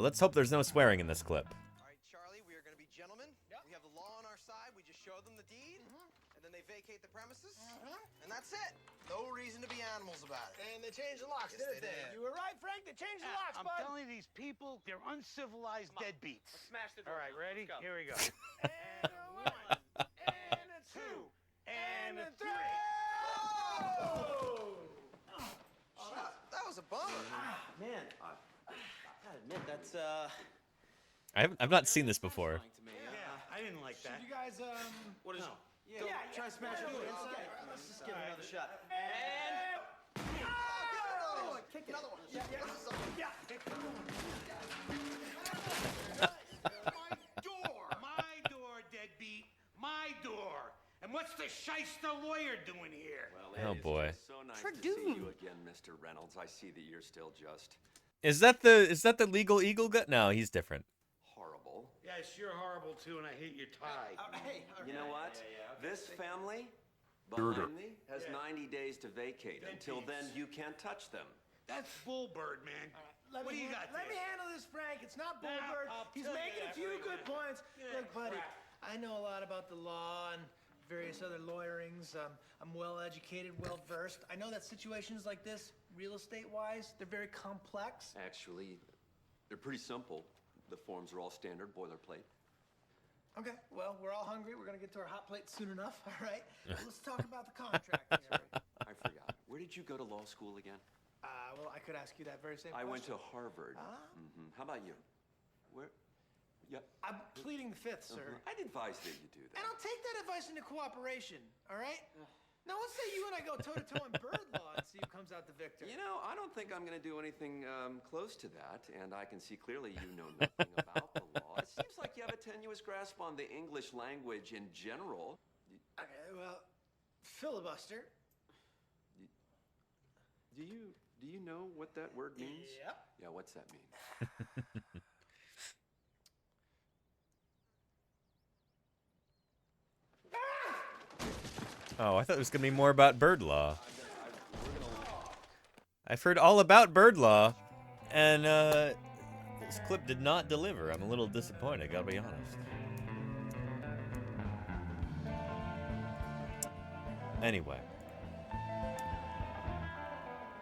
let's hope there's no swearing in this clip. All right, Charlie, we are going to be gentlemen. We have the law on our side. We just show them the deed, and then they vacate the premises, and that's it. No reason to be animals about it. And they changed the locks, didn't they? You were right, Frank. They changed the locks, I'm telling you, these people, they're uncivilized deadbeats. Let's smash the All door. right, ready? Let's go. Here we go. And a one, and a two, and a three. That was a bummer. Man, I gotta admit, that's, I've not seen this before. Yeah, I didn't like that. you guys, what is it? Yeah, try to smash it inside. Let's just give it another shot. And... Kick another one. My door, deadbeat. My door. And what's the shyster lawyer doing here? Oh boy. So nice to see you again, Mr. Reynolds. I see that you're still just Is that the legal eagle guy? No, he's different. horrible. Yes, you're horrible too, and I hate your tie. Hey, You know what? This family Murder. behind me has 90 days to vacate. Until then, you can't touch them. That's bullbird, man. What do you got Let me there? handle this, Frank. It's not Nah, Bullbird. I'll He's tell you making a that few right good now. points. Yeah, Look, buddy, crap. I know a lot about the law and various other lawyerings. I'm well educated, well versed. I know that situations like this, real estate wise, they're very complex. Actually, they're pretty simple. The forms are all standard boilerplate. Okay, well, we're all hungry. We're gonna get to our hot plate soon enough. All right, let's talk about the contract here. I forgot. Where did you go to law school again? Well, I could ask you that very same I question. went to Harvard. Ah. How about you? Where? Yep. I'm pleading the fifth, sir. I'd advise that you do that. And I'll take that advice into cooperation, all right? Now, let's say you and I go toe-to-toe in bird law and see who comes out the victor. You know, I don't think I'm going to do anything close to that, and I can see clearly you know nothing about the law. It seems like you have a tenuous grasp on the English language in general. Okay, well, filibuster. Do you know what that word means? Yep. Yeah, what's that mean? Oh, I thought it was gonna be more about bird law. I've heard all about bird law, and this clip did not deliver. I'm a little disappointed, gotta be honest. Anyway.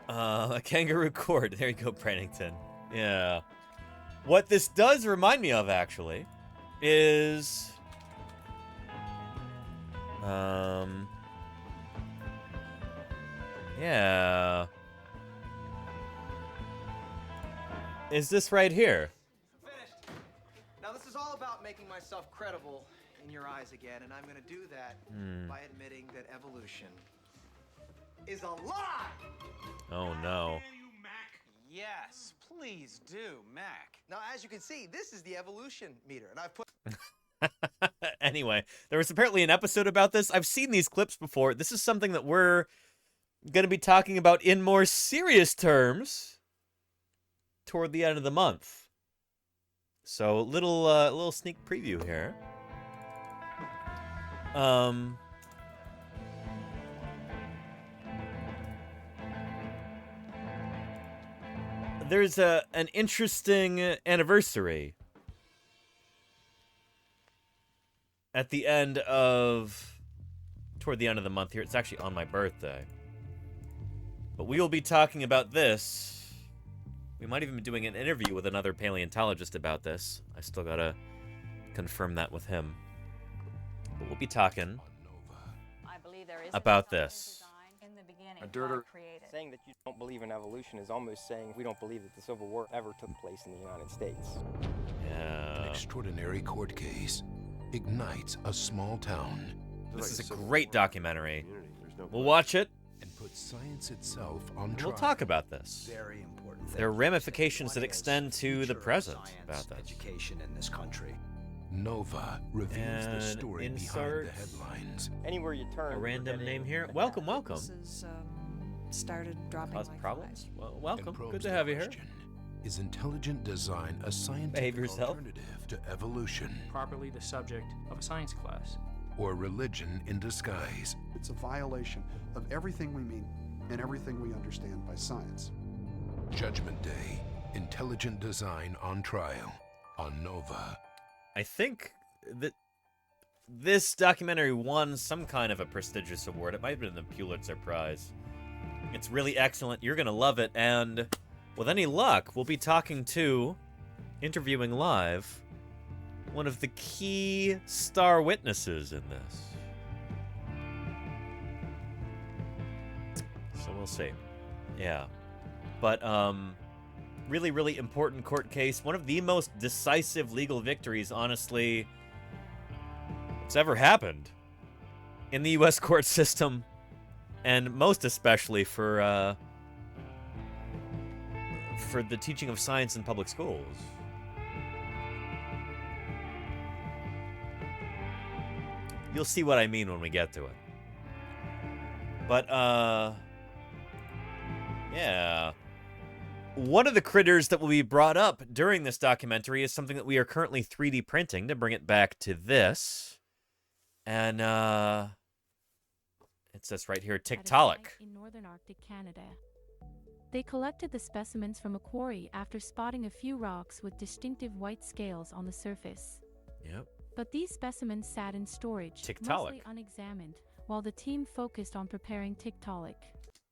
A kangaroo court. There you go, Brannington. Yeah. What this does remind me of, actually, is... Yeah. Is this right here? Finished. Now, this is all about making myself credible in your eyes again, and I'm going to do that by admitting that evolution is a lie! Oh, no. Yes, please do, Mac. Now, as you can see, this is the evolution meter, and I've put... Anyway, there was apparently an episode about this. I've seen these clips before. This is something that we're going to be talking about in more serious terms toward the end of the month. So, little sneak preview here. There's an interesting anniversary at the end of, toward the end of the month here. It's actually on my birthday. But we will be talking about this. We might even be doing an interview with another paleontologist about this. I still gotta confirm that with him. But we'll be talking about this. A dirter. Saying that you don't believe in evolution is almost saying we don't believe that the Civil War ever took place in the United States. Yeah. An extraordinary court case ignites a small town. This is a great documentary. We'll watch it. And put science itself on And trial. we'll talk about this. Very important. There are ramifications that extend to the present about this. Education in this country. Nova reveals the And story behind insert the headlines. Anywhere you turn. A random name here. Welcome, welcome. Started dropping Cause like problems? flies. Well, welcome. And probes Good to the have you here. question, Is intelligent design a scientific Behave yourself. alternative to evolution? Properly the subject of a science class. Or religion in disguise? It's a violation of everything we mean and everything we understand by science. Judgment Day, Intelligent design on trial on Nova. I think that this documentary won some kind of a prestigious award. It might have been the Pulitzer Prize. It's really excellent. You're going to love it. And with any luck, we'll be interviewing live, one of the key star witnesses in this. So we'll see. Yeah. But, really, really important court case. One of the most decisive legal victories, honestly, that's ever happened in the U.S. court system, and most especially for the teaching of science in public schools. You'll see what I mean when we get to it. But, yeah. One of the critters that will be brought up during this documentary is something that we are currently 3D printing to bring it back to this. And, it says right here, Tiktaalik. In northern Arctic Canada. They collected the specimens from a quarry after spotting a few rocks with distinctive white scales on the surface. Yep. But these specimens sat in storage, Tiktaalik. mostly unexamined, while the team focused on preparing Tiktaalik.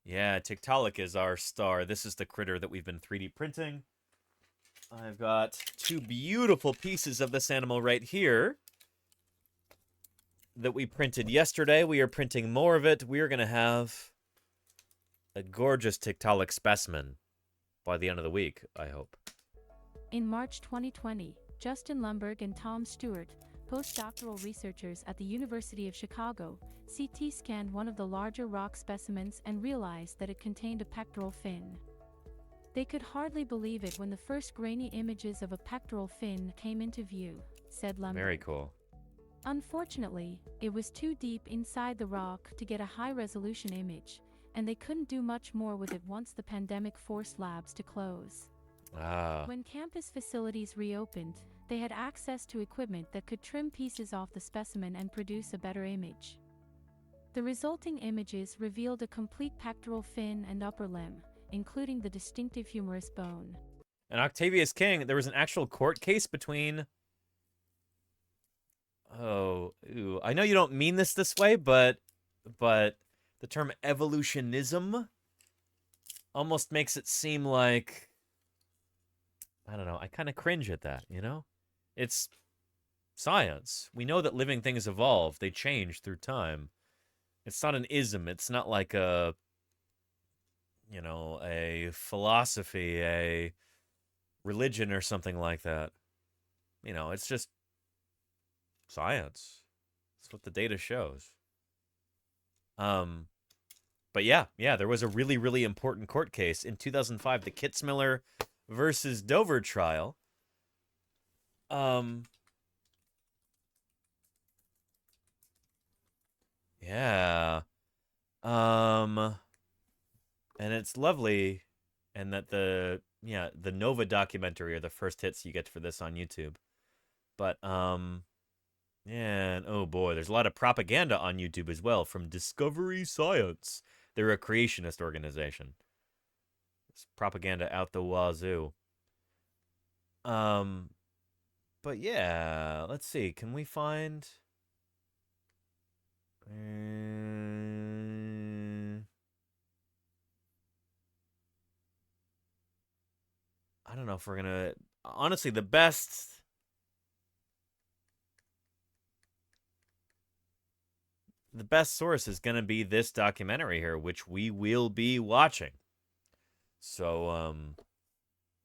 Yeah, Tiktaalik is our star. This is the critter that we've been 3D printing. I've got two beautiful pieces of this animal right here that we printed yesterday. We are printing more of it. We are going to have a gorgeous Tiktaalik specimen by the end of the week, I hope. In March 2020, Justin Lumberg and Tom Stewart, postdoctoral researchers at the University of Chicago, CT scanned one of the larger rock specimens and realized that it contained a pectoral fin. They could hardly believe it when the first grainy images of a pectoral fin came into view, said Lumberg. Very cool. Unfortunately, it was too deep inside the rock to get a high-resolution image, and they couldn't do much more with it once the pandemic forced labs to close. When campus facilities reopened, they had access to equipment that could trim pieces off the specimen and produce a better image. The resulting images revealed a complete pectoral fin and upper limb, including the distinctive humerus bone. And Octavius King, there was an actual court case between... I know you don't mean this way, but the term evolutionism almost makes it seem like... I don't know, I kind of cringe at that, you know? It's science. We know that living things evolve. They change through time. It's not an ism. It's not like a philosophy, a religion or something like that. You know, it's just science. It's what the data shows. But yeah, there was a really, really important court case in 2005, the Kitzmiller versus Dover trial. Yeah. And it's lovely, and that the Nova documentary are the first hits you get for this on YouTube. But, and oh boy, there's a lot of propaganda on YouTube as well from Discovery Science. They're a creationist organization. It's propaganda out the wazoo. But yeah, let's see. Can we find... I don't know if we're gonna... Honestly, the best source is gonna be this documentary here, which we will be watching. So,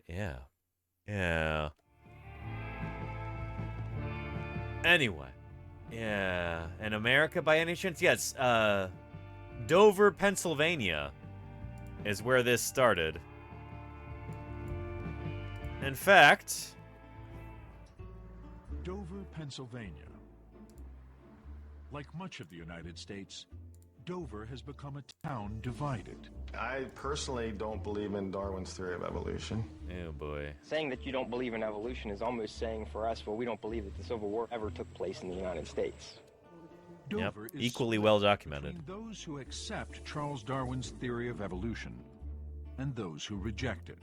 yeah. Anyway. Yeah. In America, by any chance? Yes. Dover, Pennsylvania is where this started. In fact... Dover, Pennsylvania. Like much of the United States, Dover has become a town divided. I personally don't believe in Darwin's theory of evolution. Oh boy. Saying that you don't believe in evolution is almost saying for us, well, we don't believe that the Civil War ever took place in the United States. Dover is equally well documented. Between those who accept Charles Darwin's theory of evolution and those who reject it.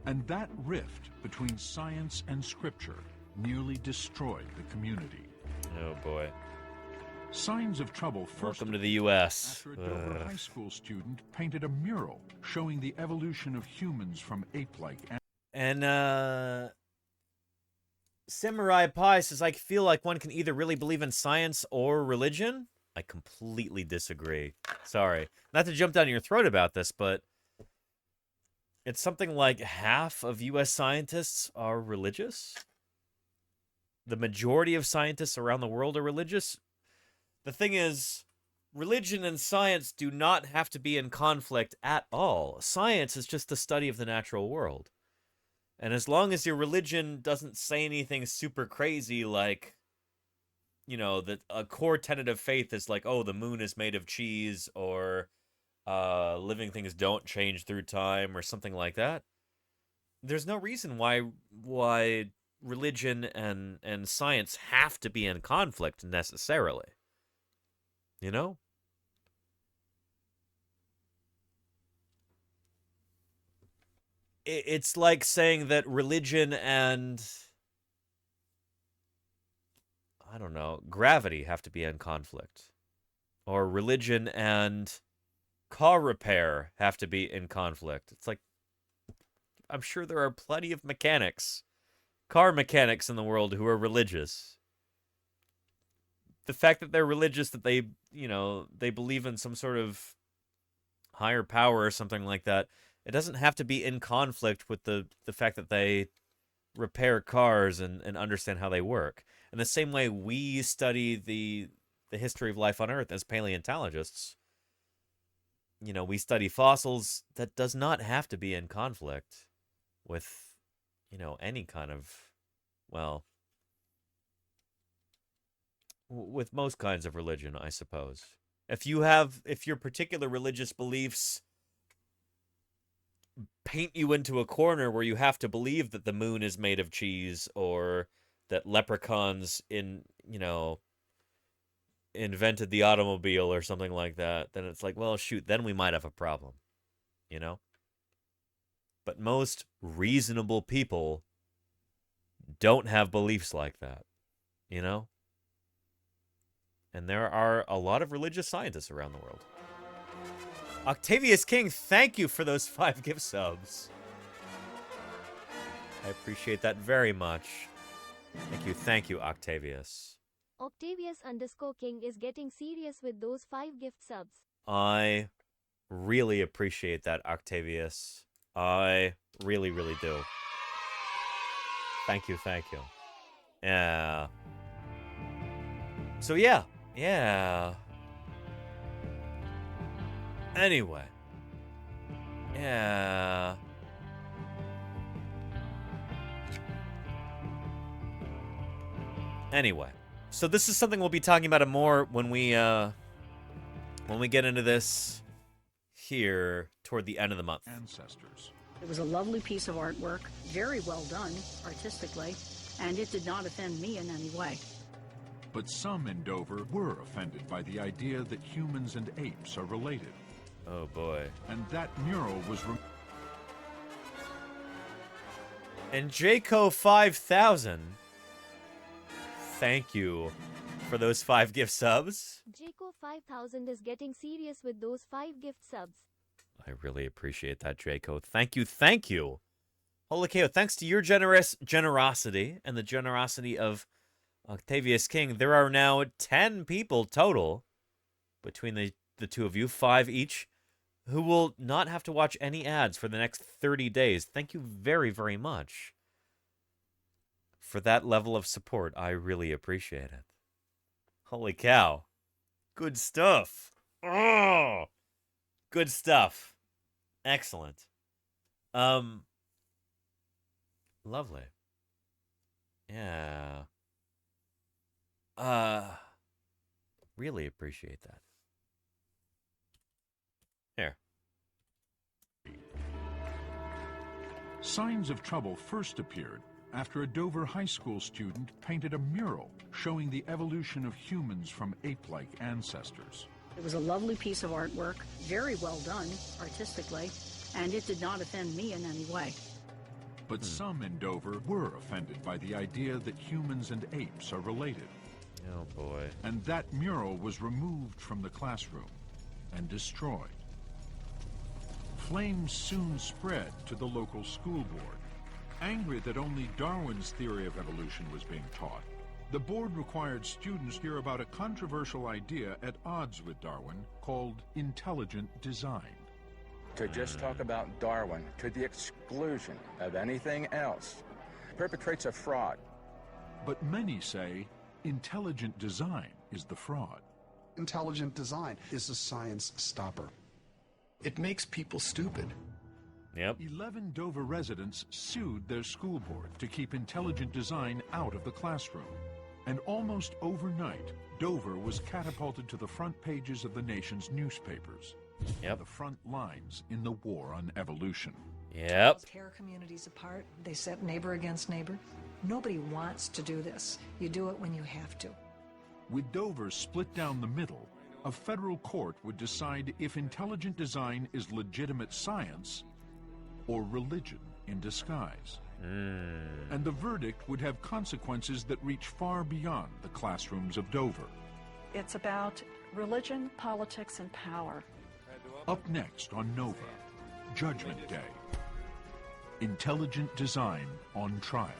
And that rift between science and scripture nearly destroyed the community. Oh boy. Signs of trouble first. Welcome to the U.S. After a Dover high school student painted a mural showing the evolution of humans from ape-like. And Samurai Pie says, I feel like one can either really believe in science or religion. I completely disagree. Sorry. Not to jump down your throat about this, but it's something like half of U.S. scientists are religious. The majority of scientists around the world are religious. The thing is, religion and science do not have to be in conflict at all. Science is just the study of the natural world. And as long as your religion doesn't say anything super crazy like, you know, that a core tenet of faith is like, oh, the moon is made of cheese, or living things don't change through time, or something like that, there's no reason why religion and science have to be in conflict necessarily. You know? It's like saying that religion and, I don't know, gravity have to be in conflict. Or religion and car repair have to be in conflict. It's like, I'm sure there are plenty of mechanics, car mechanics in the world who are religious. The fact that they're religious, that they, you know, they believe in some sort of higher power or something like that, it doesn't have to be in conflict with the fact that they repair cars and understand how they work. In the same way we study the history of life on Earth as paleontologists, you know, we study fossils. That does not have to be in conflict with, you know, any kind of, well, with most kinds of religion, I suppose. If your particular religious beliefs paint you into a corner where you have to believe that the moon is made of cheese, or that leprechauns invented the automobile or something like that, then it's like, well, shoot, then we might have a problem, you know? But most reasonable people don't have beliefs like that, you know? And there are a lot of religious scientists around the world. Octavius King, thank you for those 5 gift subs. I appreciate that very much. Thank you, Octavius. Octavius_King is getting serious with those 5 gift subs. I really appreciate that, Octavius. I really, really do. Thank you. Yeah. So, yeah. Anyway. Yeah. Anyway. So this is something we'll be talking about more when we get into this here toward the end of the month. Ancestors. It was a lovely piece of artwork, very well done artistically, and it did not offend me in any way. But some in Dover were offended by the idea that humans and apes are related. Oh boy. And that mural was and Jayco 5000, thank you for those 5 gift subs. Jayco 5000 is getting serious with those 5 gift subs. I really appreciate that, Jayco. Thank you. Holy cow, thanks to your generosity and the generosity of Octavius King, there are now 10 people total between the two of you, 5 each, who will not have to watch any ads for the next 30 days. Thank you very, very much for that level of support. I really appreciate it. Holy cow. Good stuff. Oh, good stuff. Excellent. Lovely. Yeah. Really appreciate that. Here. Signs of trouble first appeared after a Dover high school student painted a mural showing the evolution of humans from ape-like ancestors. It was a lovely piece of artwork, very well done artistically, and it did not offend me in any way. But some in Dover were offended by the idea that humans and apes are related. Oh boy. And that mural was removed from the classroom and destroyed. Flames soon spread to the local school board. Angry that only Darwin's theory of evolution was being taught, the board required students hear about a controversial idea at odds with Darwin called intelligent design. To just talk about Darwin to the exclusion of anything else perpetrates a fraud. But many say intelligent design is the fraud. Intelligent design is a science stopper. It makes people stupid. Yep. 11 Dover residents sued their school board to keep intelligent design out of the classroom. And almost overnight, Dover was catapulted to the front pages of the nation's newspapers. Yep. The front lines in the war on evolution. Yep. Tear communities apart. They set neighbor against neighbor. Nobody wants to do this. You do it when you have to. With Dover split down the middle, a federal court would decide if intelligent design is legitimate science or religion in disguise. And the verdict would have consequences that reach far beyond the classrooms of Dover. It's about religion, politics, and power. Up next on Nova, Judgment Day. Intelligent design on trial.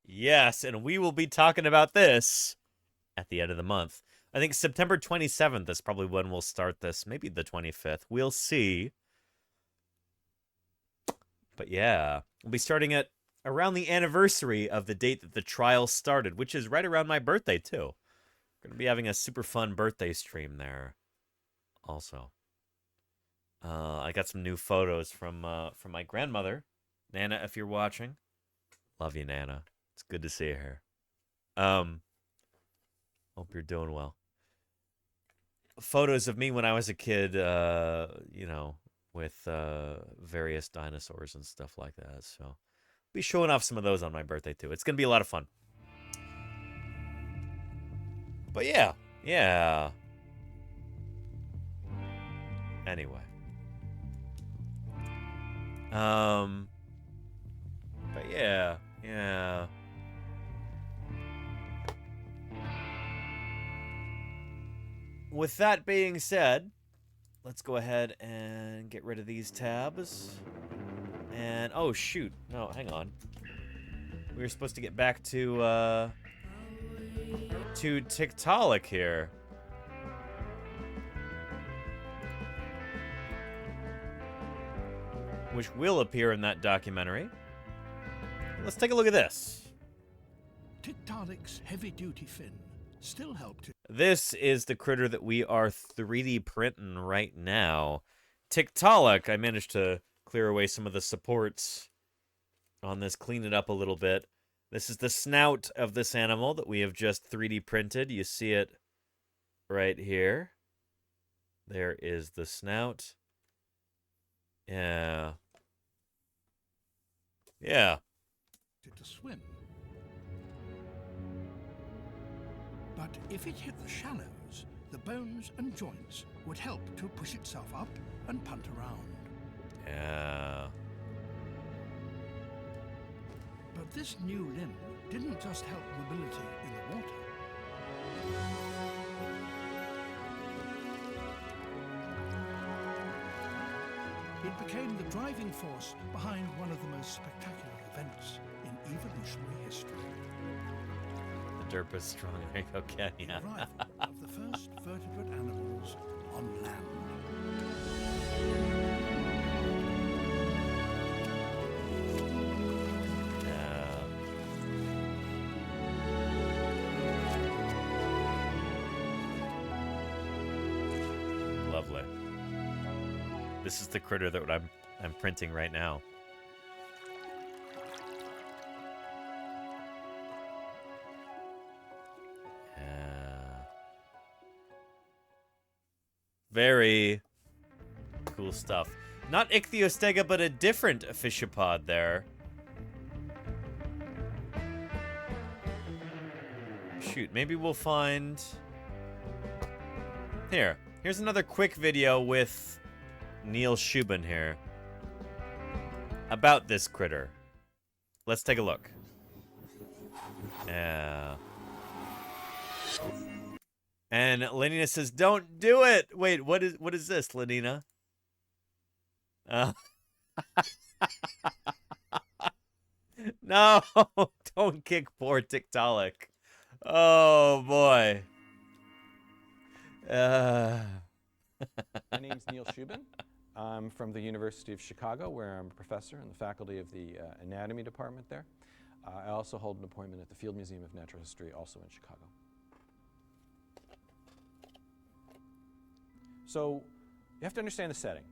Yes, and we will be talking about this at the end of the month. I think September 27th is probably when we'll start this. Maybe the 25th. We'll see. But yeah, we'll be starting it around the anniversary of the date that the trial started, which is right around my birthday, too. We're going to be having a super fun birthday stream there also. I got some new photos from my grandmother. Nana, if you're watching. Love you, Nana. It's good to see you here. Hope you're doing well. Photos of me when I was a kid, you know, with various dinosaurs and stuff like that. So I'll be showing off some of those on my birthday, too. It's going to be a lot of fun. But yeah. Anyway. But yeah. With that being said, let's go ahead and get rid of these tabs. And, oh shoot, no, hang on. We were supposed to get back to Tiktaalik here. Which will appear in that documentary. Let's take a look at this. Tiktaalik's heavy-duty fin still help to... This is the critter that we are 3D printing right now. Tiktaalik, I managed to clear away some of the supports on this, clean it up a little bit. This is the snout of this animal that we have just 3D printed. You see it right here. There is the snout. Yeah. To swim. But if it hit the shallows, the bones and joints would help to push itself up and punt around. Yeah. But this new limb didn't just help mobility in the water. It became the driving force behind one of the most spectacular events in evolutionary history. The derp is strong. There you go, Ken. Yeah. The arrival of the first vertebrate animals on land. Lovely. This is the critter that I'm printing right now. Very cool stuff. Not Ichthyostega, but a different fischipod there. Shoot, maybe we'll find... Here's another quick video with Neil Shubin here about this critter. let's take a look. Yeah. And Lenina says, "Don't do it." Wait, what is this, Lenina? No, don't kick poor Tiktaalik. Oh boy. My name's Neil Shubin. I'm from the University of Chicago, where I'm a professor in the faculty of the anatomy department there. I also hold an appointment at the Field Museum of Natural History, also in Chicago. So you have to understand the setting.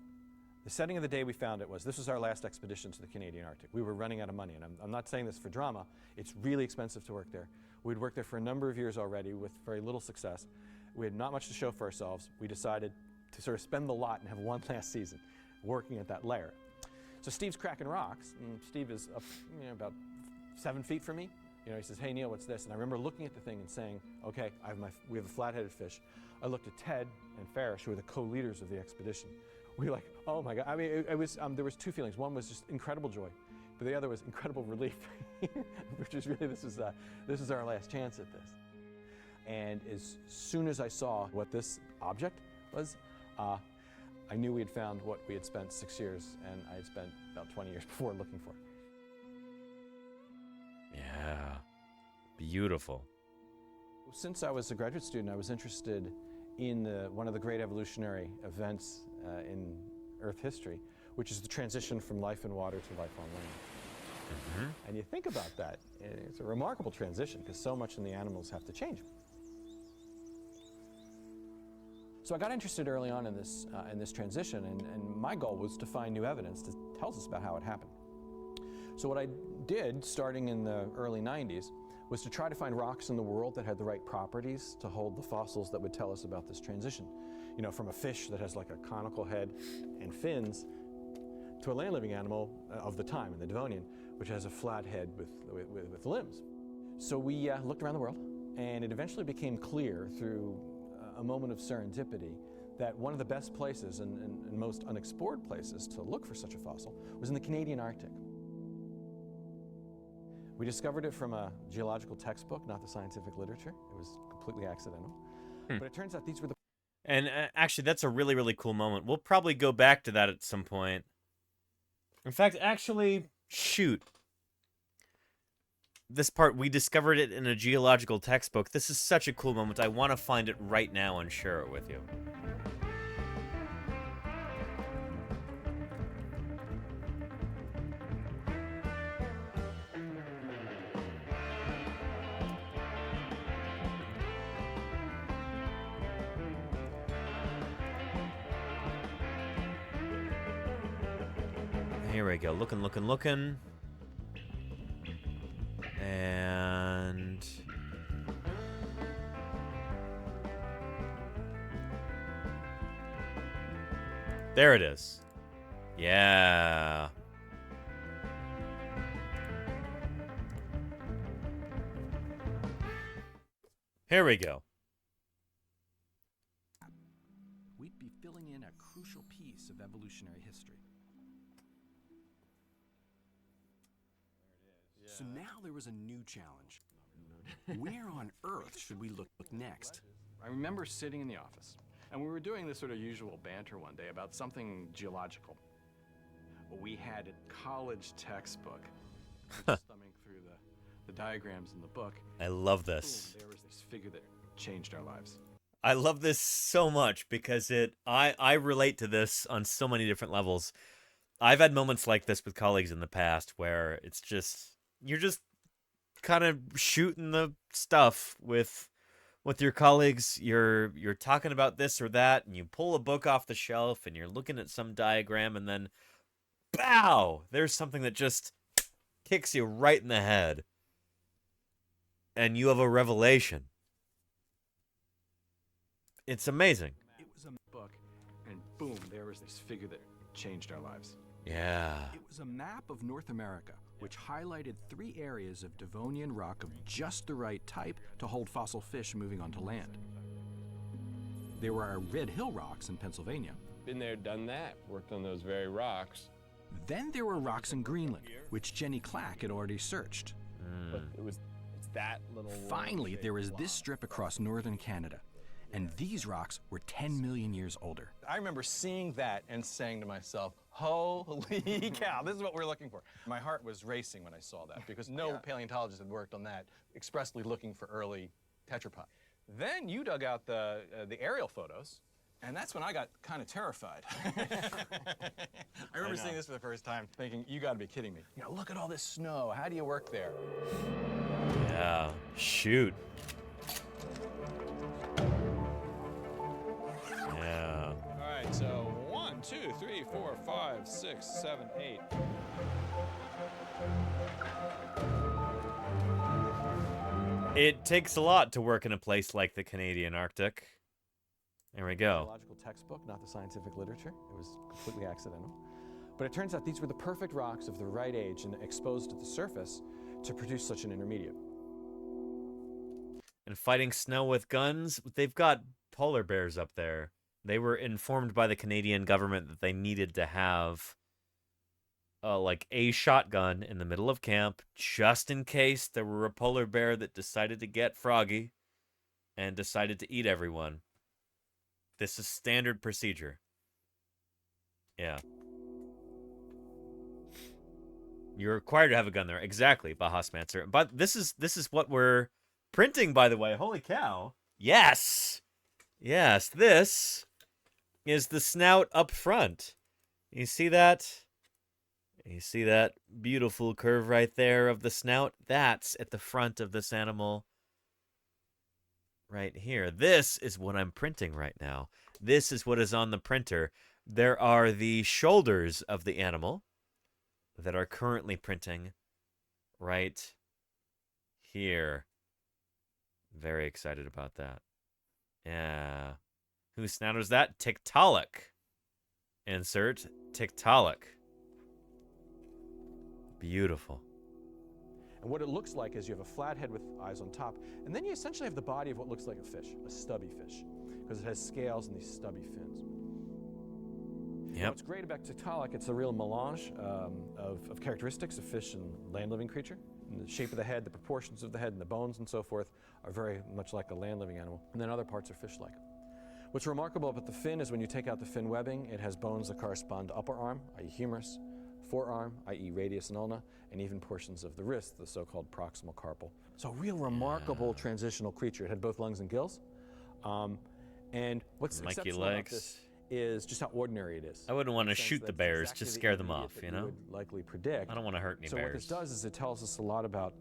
The setting of the day we found it was, this was our last expedition to the Canadian Arctic. We were running out of money, and I'm not saying this for drama. It's really expensive to work there. We'd worked there for a number of years already with very little success. We had not much to show for ourselves. We decided to sort of spend the lot and have one last season working at that layer. So Steve's cracking rocks, and Steve is up, about 7 feet from me. He says, "Hey Neil, what's this?" And I remember looking at the thing and saying, "Okay, we have a flat-headed fish." I looked at Ted and Farish, who were the co-leaders of the expedition. We were like, "Oh my God!" I mean, it was there was two feelings. One was just incredible joy, but the other was incredible relief, which is really this is our last chance at this. And as soon as I saw what this object was, I knew we had found what we had spent 6 years, and I had spent about 20 years before looking for. Yeah, beautiful. Since I was a graduate student, I was interested in one of the great evolutionary events in Earth history, which is the transition from life in water to life on land. And you think about that, it's a remarkable transition because so much in the animals have to change. So I got interested early on in this transition, and my goal was to find new evidence that tells us about how it happened. So what I did, starting in the early 90s, was to try to find rocks in the world that had the right properties to hold the fossils that would tell us about this transition. From a fish that has like a conical head and fins, to a land-living animal of the time, in the Devonian, which has a flat head with limbs. So we looked around the world, and it eventually became clear through a moment of serendipity that one of the best places and most unexplored places to look for such a fossil was in the Canadian Arctic. We discovered it from a geological textbook, not the scientific literature. It was completely accidental. But it turns out these were the... And actually, that's a really, really cool moment. We'll probably go back to that at some point. In fact, actually, shoot. This part, we discovered it in a geological textbook. This is such a cool moment. I want to find it right now and share it with you. Here we go. Looking. And... there it is. Yeah. Here we go. We'd be filling in a crucial piece of evolutionary history. So now there was a new challenge. Where on earth should we look next? I remember sitting in the office, and we were doing this sort of usual banter one day about something geological. We had a college textbook, thumbing through the diagrams in the book. I love this. Boom, there was this figure that changed our lives. I love this so much because I relate to this on so many different levels. I've had moments like this with colleagues in the past where it's just... you're just kind of shooting the stuff with your colleagues. You're talking about this or that, and you pull a book off the shelf, and you're looking at some diagram, and then, bow! There's something that just kicks you right in the head, and you have a revelation. It's amazing. It was a book, and boom, there was this figure that changed our lives. Yeah. It was a map of North America, which highlighted 3 areas of Devonian rock of just the right type to hold fossil fish moving onto land. There were our Red Hill rocks in Pennsylvania. Been there, done that, worked on those very rocks. Then there were rocks in Greenland, which Jenny Clack had already searched. But it's that little. Finally, there was this strip across northern Canada, and these rocks were 10 million years older. I remember seeing that and saying to myself, holy cow, this is what we're looking for. My heart was racing when I saw that because no paleontologist had worked on that, expressly looking for early tetrapod. Then you dug out the aerial photos, and that's when I got kind of terrified. I remember seeing this for the first time thinking, you gotta be kidding me. You know, look at all this snow. How do you work there? Yeah, shoot. Yeah. All right, so 1, 2, 3, 4, 5, 6, 7, 8. It takes a lot to work in a place like the Canadian Arctic. There we go. Biological textbook, not the scientific literature. It was completely accidental. But it turns out these were the perfect rocks of the right age and exposed at the surface to produce such an intermediate. And fighting snow with guns, they've got polar bears up there. They were informed by the Canadian government that they needed to have like a shotgun in the middle of camp just in case there were a polar bear that decided to get froggy and decided to eat everyone. This is standard procedure. Yeah. You're required to have a gun there. Exactly, Baja Smancer. But this is what we're printing, by the way. Holy cow. Yes. Yes, this is the snout up front. You see that? You see that beautiful curve right there of the snout? That's at the front of this animal right here. This is what I'm printing right now. This is what is on the printer. There are the shoulders of the animal that are currently printing right here. Very excited about that. Yeah. Whose snout was that? Tiktaalik. Insert Tiktaalik. Beautiful. And what it looks like is you have a flat head with eyes on top, and then you essentially have the body of what looks like a fish, a stubby fish, because it has scales and these stubby fins. Yep. What's great about Tiktaalik, it's a real melange of characteristics of fish and land-living creature. And the shape of the head, the proportions of the head, and the bones and so forth are very much like a land-living animal. And then other parts are fish-like. What's remarkable about the fin is when you take out the fin webbing, it has bones that correspond to upper arm, i.e. humerus, forearm, i.e. radius and ulna, and even portions of the wrist, the so-called proximal carpal. So a real remarkable transitional creature. It had both lungs and gills. And what's exceptional about this is just how ordinary it is. I wouldn't want to shoot the bears, just scare them off, you know? Would likely predict. I don't want to hurt any bears. So what this does is it tells us a lot about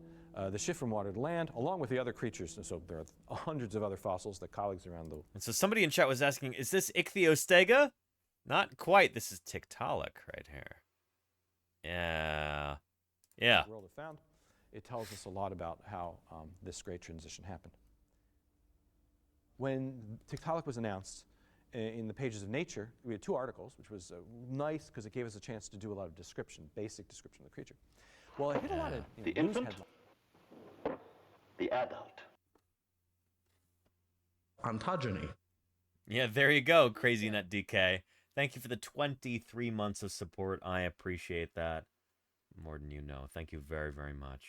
the shift from water to land, along with the other creatures. And so there are hundreds of other fossils that colleagues around the... And so somebody in chat was asking, is this Ichthyostega? Not quite. This is Tiktaalik right here. Yeah. Yeah. The world have found. It tells us a lot about how this great transition happened. When Tiktaalik was announced in the pages of Nature, we had 2 articles, which was nice because it gave us a chance to do a lot of description, basic description of the creature. Well, it hit a lot of the infant, the adult. Ontogeny. Yeah, there you go, Crazy Nut DK. Thank you for the 23 months of support. I appreciate that more than you know. Thank you very, very much.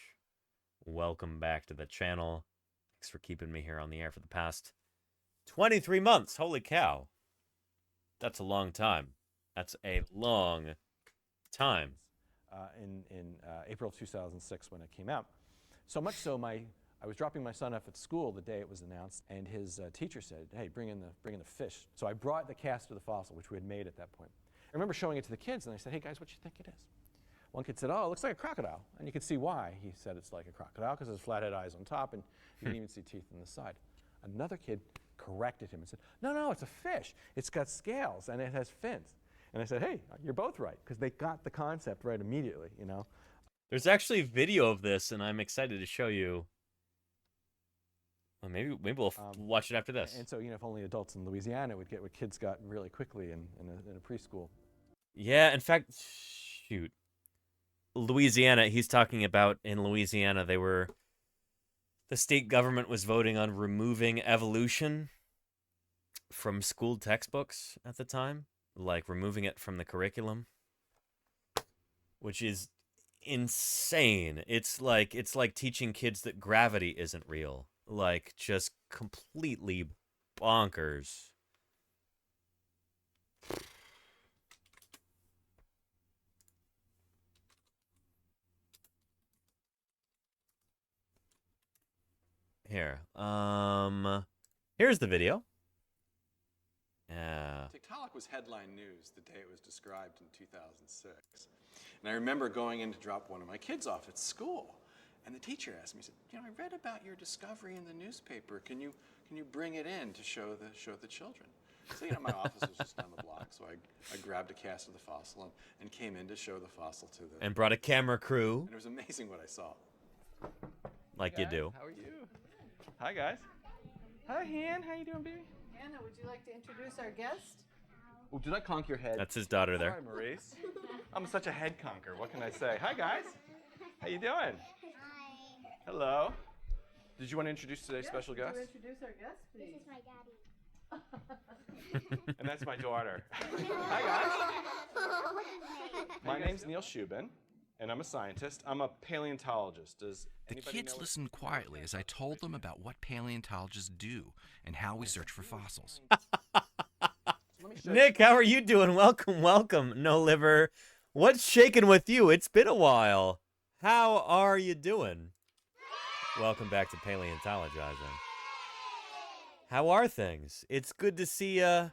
Welcome back to the channel. Thanks for keeping me here on the air for the past 23 months. Holy cow. That's a long time. That's a long time. In April of 2006 when it came out. So much so, I was dropping my son off at school the day it was announced, and his teacher said, hey, bring in the fish. So I brought the cast of the fossil, which we had made at that point. I remember showing it to the kids, and I said, hey, guys, what do you think it is? One kid said, oh, it looks like a crocodile. And you could see why he said it's like a crocodile, because it has flathead eyes on top, and you can even see teeth on the side. Another kid corrected him and said, no, it's a fish. It's got scales, and it has fins. And I said, hey, you're both right, because they got the concept right immediately, you know. There's actually video of this, and I'm excited to show you. Well, maybe we'll watch it after this. And so, you know, if only adults in Louisiana would get what kids got really quickly in a preschool. Yeah, in fact, shoot. Louisiana, he's talking about in Louisiana, the state government was voting on removing evolution from school textbooks at the time, like removing it from the curriculum. which is insane. It's like teaching kids that gravity isn't real. Like, just completely bonkers. Here. Here's the video. Yeah. Tiktaalik was headline news the day it was described in 2006. And I remember going in to drop one of my kids off at school. And the teacher asked me, he said, you know, I read about your discovery in the newspaper. Can you bring it in to show the children? So, you know, my office was just down the block. So I grabbed a cast of the fossil and came in to show the fossil to them. And brought a camera crew. And it was amazing what I saw. Like Hey you do. How are you? Hi, guys. Hi, Han. How you doing, baby? Anna, would you like to introduce our guest? Oh, did I conk your head? That's his daughter there. Hi, Maurice. I'm such a head conker. What can I say? Hi, guys. How you doing? Hi. Hello. Did you want to introduce today's special guest? Would you introduce our guest, please? This is my daddy. And that's my daughter. Hi, guys. My name's Neil Shubin, and I'm a scientist. I'm a paleontologist. Does The anybody kids know listened quietly as I told them about what paleontologists do and how we search for fossils. Nick, how are you doing? Welcome, welcome. No liver. What's shaking with you? It's been a while. How are you doing? Welcome back to Paleontologizing. How are things? It's good to see you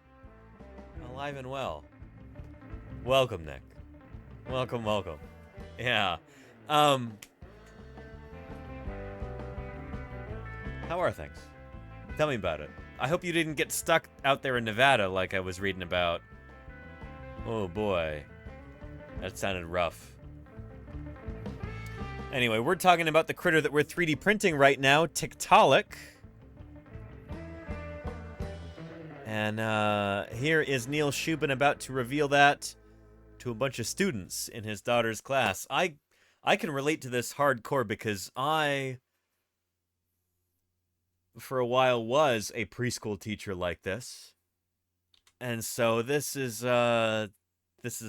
alive and well. Welcome, Nick. Welcome, welcome. Yeah. How are things? Tell me about it. I hope you didn't get stuck out there in Nevada like I was reading about. Oh boy. That sounded rough. Anyway, we're talking about the critter that we're 3D printing right now, Tiktaalik. And here is Neil Shubin about to reveal that to a bunch of students in his daughter's class. I can relate to this hardcore because I, for a while, was a preschool teacher like this. And so this is an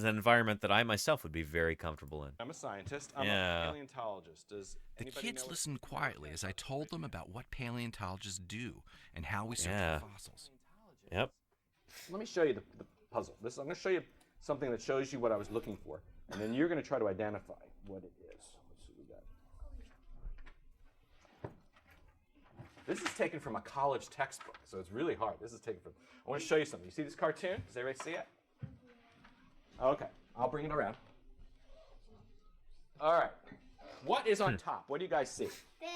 environment that I myself would be very comfortable in. I'm a scientist. I'm a paleontologist. Does The anybody kids know listened quietly as I told them about what paleontologists do and how we search Yeah. for fossils. Yep. Let me show you the puzzle. I'm going to show you something that shows you what I was looking for, and then you're going to try to identify what it is. Let's see what we got. This is taken from a college textbook, so it's really hard. This is taken from. I want to show you something. You see this cartoon? Does everybody see it? Okay, I'll bring it around. All right. What is on top? What do you guys see? Fish.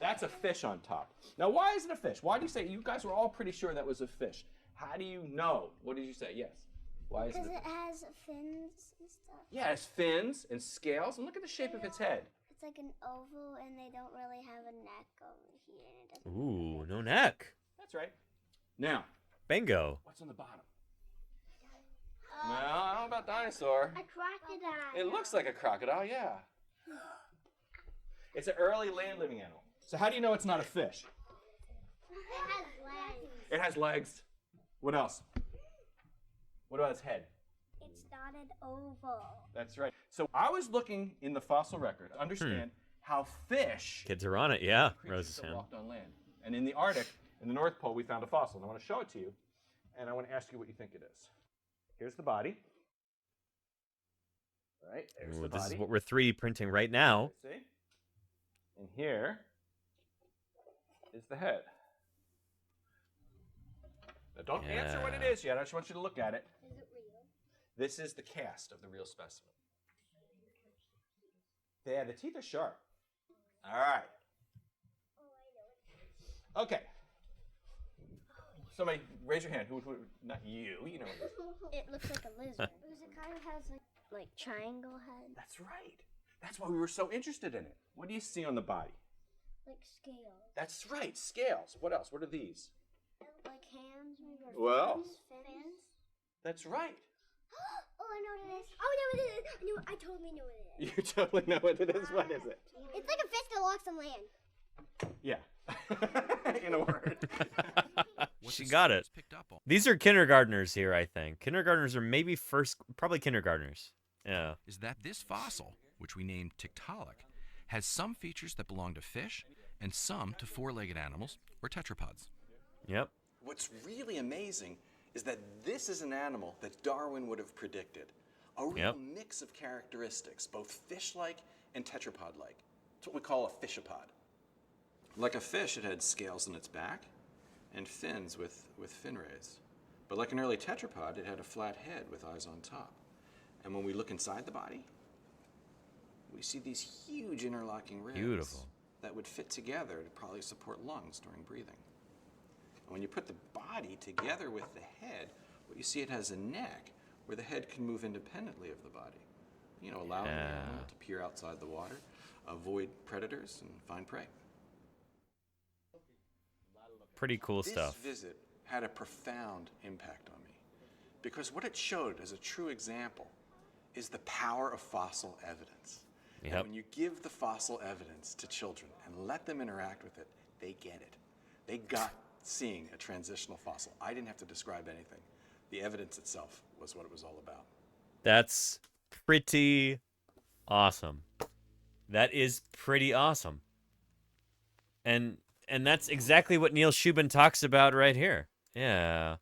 That's a fish on top. Now, why is it a fish? Why do you say, you guys were all pretty sure that was a fish. How do you know? What did you say? Yes. Why is it? Because it has fins and stuff. Yeah, it has fins and scales, and look at the shape of its head. It's like an oval, and they don't really have a neck over here. And it doesn't Ooh, no neck. That's right. Now, Bingo. what's on the bottom? No, I don't know about dinosaur. A crocodile. It looks like a crocodile, yeah. It's an early land-living animal. So how do you know it's not a fish? It has legs. It has legs. What else? What about its head? It's dotted oval. That's right. So I was looking in the fossil record to understand how fish Kids are on it, yeah. creatures Rose's that hand. walked on land. And in the Arctic, in the North Pole, we found a fossil. And I want to show it to you, and I want to ask you what you think it is. Here's the body. All right, there's Ooh, the this body. is what we're 3D printing right now. See? And here is the head. Now don't answer what it is yet. I just want you to look at it. Is it real? This is the cast of the real specimen. Yeah, the teeth are sharp. All right. Okay. Somebody raise your hand. Who not you. You know what it is. It looks like a lizard. Because it kind of has like triangle head. That's right. That's why we were so interested in it. What do you see on the body? Like scales. That's right, scales. What else? What are these? Like hands, maybe. Or Well. fins. That's right. Oh, I know what it is. Oh, I know what it is. I totally know what it is. You totally know what it is. What is it? It's like a fish that walks on land. Yeah. In a word. She got it. These are kindergartners here, I think. Kindergartners are maybe probably kindergartners. Yeah. is that this fossil, which we named Tiktaalik, has some features that belong to fish and some to four-legged animals or tetrapods. Yep. What's really amazing is that this is an animal that Darwin would have predicted. A real mix of characteristics, both fish-like and tetrapod-like. It's what we call a fishapod. Like a fish, it had scales on its back and fins with fin rays. But like an early tetrapod, it had a flat head with eyes on top. And when we look inside the body, we see these huge interlocking ribs that would fit together to probably support lungs during breathing. And when you put the body together with the head, what you see, it has a neck where the head can move independently of the body, you know, allowing the animal to peer outside the water, avoid predators, and find prey. Pretty cool stuff. This visit had a profound impact on me because what it showed as a true example is the power of fossil evidence. And when you give the fossil evidence to children and let them interact with it, they get it. They got seeing a transitional fossil. I didn't have to describe anything. The evidence itself was what it was all about. That's pretty awesome. That is pretty awesome. And that's exactly what Neil Shubin talks about right here. Yeah.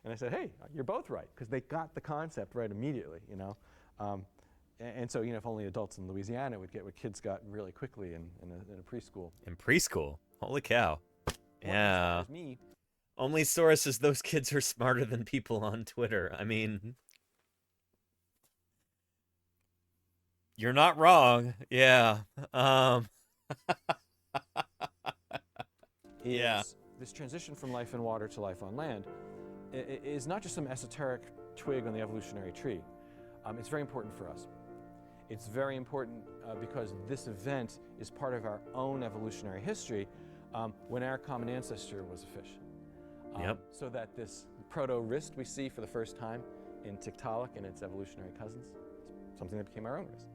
And I said, hey, you're both right, because they got the concept right immediately, you know. And so, you know, if only adults in Louisiana would get what kids got really quickly in a preschool. In preschool? Holy cow. Yeah. Well, me. Only source is those kids are smarter than people on Twitter. I mean, you're not wrong. Yeah. Yeah. This transition from life in water to life on land is not just some esoteric twig on the evolutionary tree. It's very important for us. It's very important because this event is part of our own evolutionary history when our common ancestor was a fish. So that this proto-wrist we see for the first time in Tiktaalik and its evolutionary cousins, something that became our own wrist.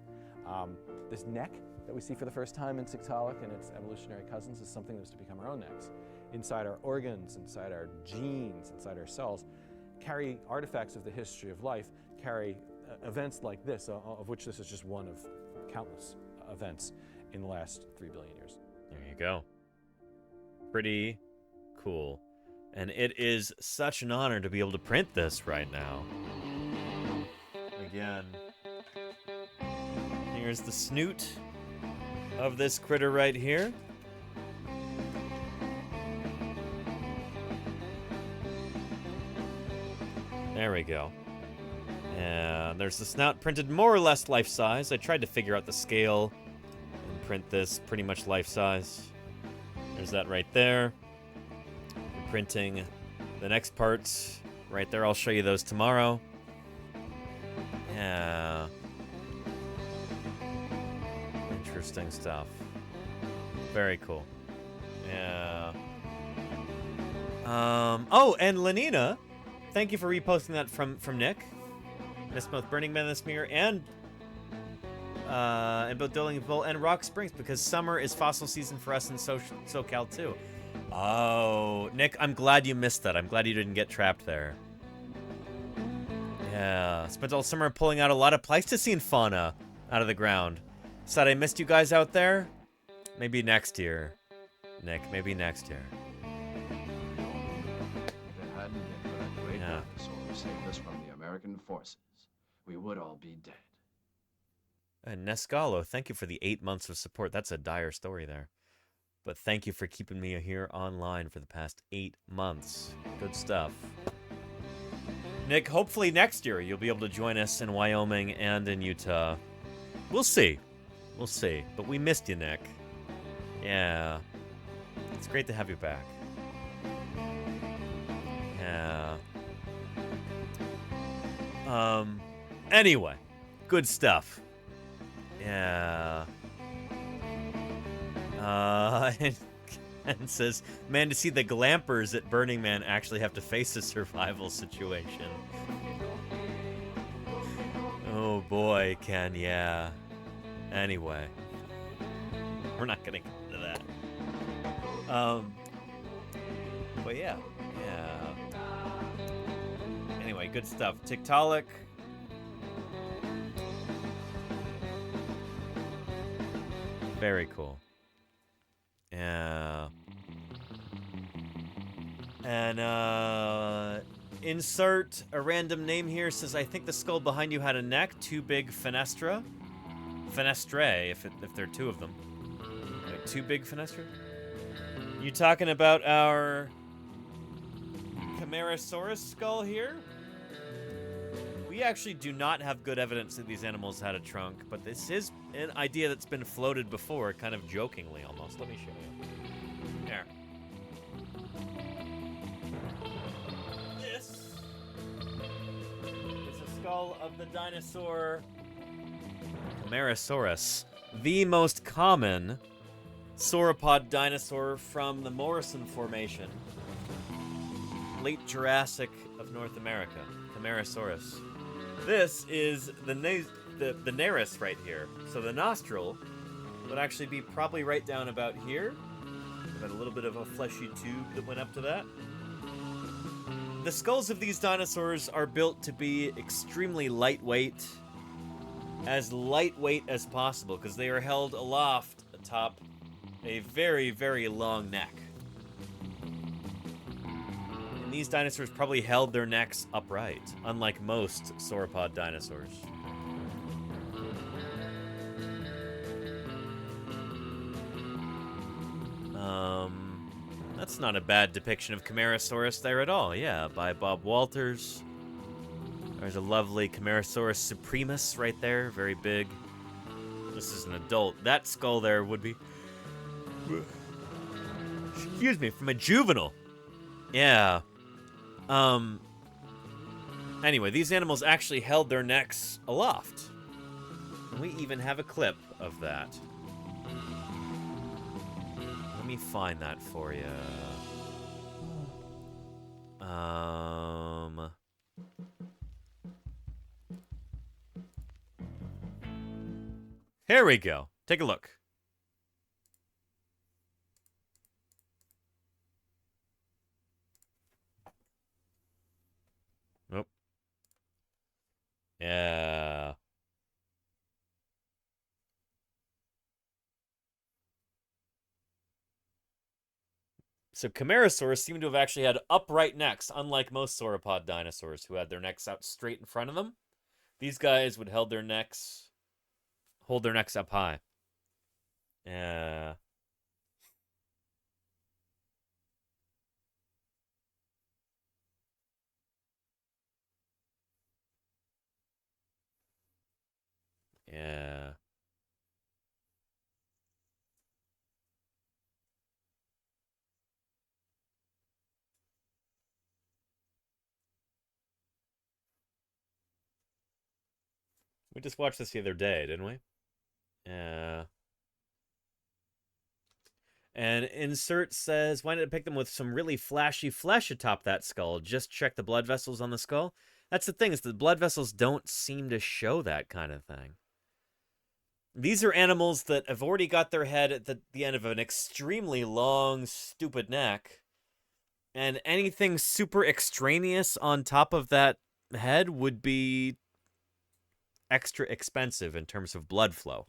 This neck that we see for the first time in Tiktaalik and its evolutionary cousins is something that was to become our own necks. Inside our organs, inside our genes, inside our cells, carry artifacts of the history of life, carry events like this, of which this is just one of countless events in the last 3 billion years. There you go. Pretty cool. And it is such an honor to be able to print this right now. Again, here's the snoot of this critter right here. There we go. And there's the snout printed more or less life-size. I tried to figure out the scale and print this pretty much life-size. There's that right there. I'm printing the next parts right there. I'll show you those tomorrow. Yeah. Interesting stuff. Very cool. Yeah. Oh, and Lenina, thank you for reposting that from Nick. Miss both Burning Man this mirror and both Dillingville and Rock Springs because summer is fossil season for us in SoCal too. Oh, Nick, I'm glad you missed that. I'm glad you didn't get trapped there. Yeah, spent all summer pulling out a lot of Pleistocene fauna out of the ground. Sad I missed you guys out there. Maybe next year, Nick. Maybe next year. If it hadn't been for that great dinosaur who saved us from the American forces, we would all be dead. And Nescalo, thank you for the 8 months of support. That's a dire story there. But thank you for keeping me here online for the past 8 months. Good stuff. Nick, hopefully next year you'll be able to join us in Wyoming and in Utah. We'll see. We'll see. But we missed you, Nick. Yeah. It's great to have you back. Yeah. Anyway, good stuff. Yeah. And says, man, to see the glampers at Burning Man actually have to face a survival situation. Oh boy, Ken, yeah. Anyway. We're not gonna get into that. But yeah. Anyway, good stuff. Tiktaalik. Very cool. Yeah. And, insert a random name here. Says, I think the skull behind you had a neck. Too big fenestra. Fenestrae, if there are two of them. Like, too big fenestra? You talking about our Camarasaurus skull here? We actually do not have good evidence that these animals had a trunk, but this is an idea that's been floated before, kind of jokingly almost. Let me show you. Here. This is a skull of the dinosaur Camarasaurus, the most common sauropod dinosaur from the Morrison Formation, late Jurassic of North America, Camarasaurus. This is the nares right here. So the nostril would actually be probably right down about here. Got a little bit of a fleshy tube that went up to that. The skulls of these dinosaurs are built to be extremely lightweight as possible, because they are held aloft atop a very, very long neck. And these dinosaurs probably held their necks upright, unlike most sauropod dinosaurs. That's not a bad depiction of Camarasaurus there at all. Yeah, by Bob Walters. There's a lovely Camarasaurus supremus right there, very big. This is an adult. That skull there would be, excuse me, from a juvenile. Yeah. Anyway, these animals actually held their necks aloft. And we even have a clip of that. Let me find that for you. Here we go. Take a look. Nope. Yeah. So Camarasaurs seem to have actually had upright necks, unlike most sauropod dinosaurs who had their necks out straight in front of them. These guys would hold their necks up high. Yeah. Yeah. We just watched this the other day, didn't we? Yeah. And insert says, why did it pick them with some really flashy flesh atop that skull? Just check the blood vessels on the skull? That's the thing, is the blood vessels don't seem to show that kind of thing. These are animals that have already got their head at the end of an extremely long, stupid neck. And anything super extraneous on top of that head would be extra expensive in terms of blood flow.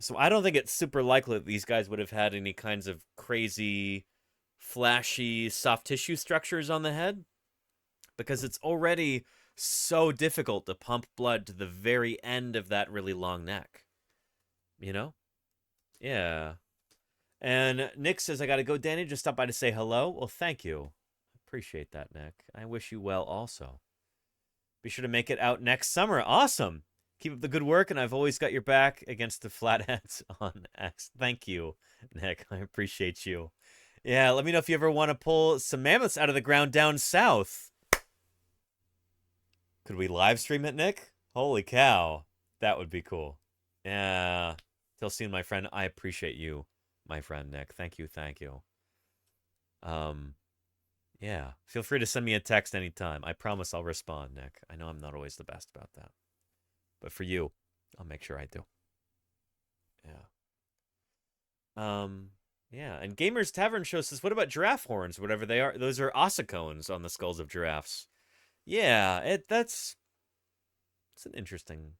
So I don't think it's super likely that these guys would have had any kinds of crazy, flashy, soft tissue structures on the head, because it's already so difficult to pump blood to the very end of that really long neck. You know? Yeah. And Nick says, I gotta go, Danny. Just stop by to say hello. Well, thank you. Appreciate that, Nick. I wish you well also. Be sure to make it out next summer. Awesome. Keep up the good work, and I've always got your back against the flatheads on X. Thank you, Nick. I appreciate you. Yeah, let me know if you ever want to pull some mammoths out of the ground down south. Could we live stream it, Nick? Holy cow. That would be cool. Yeah. Till soon, my friend. I appreciate you, my friend, Nick. Thank you, thank you. Yeah. Feel free to send me a text anytime. I promise I'll respond, Nick. I know I'm not always the best about that. But for you, I'll make sure I do. Yeah. Yeah. And Gamers Tavern Show says, what about giraffe horns, whatever they are? Those are ossicones on the skulls of giraffes. Yeah, that's an interesting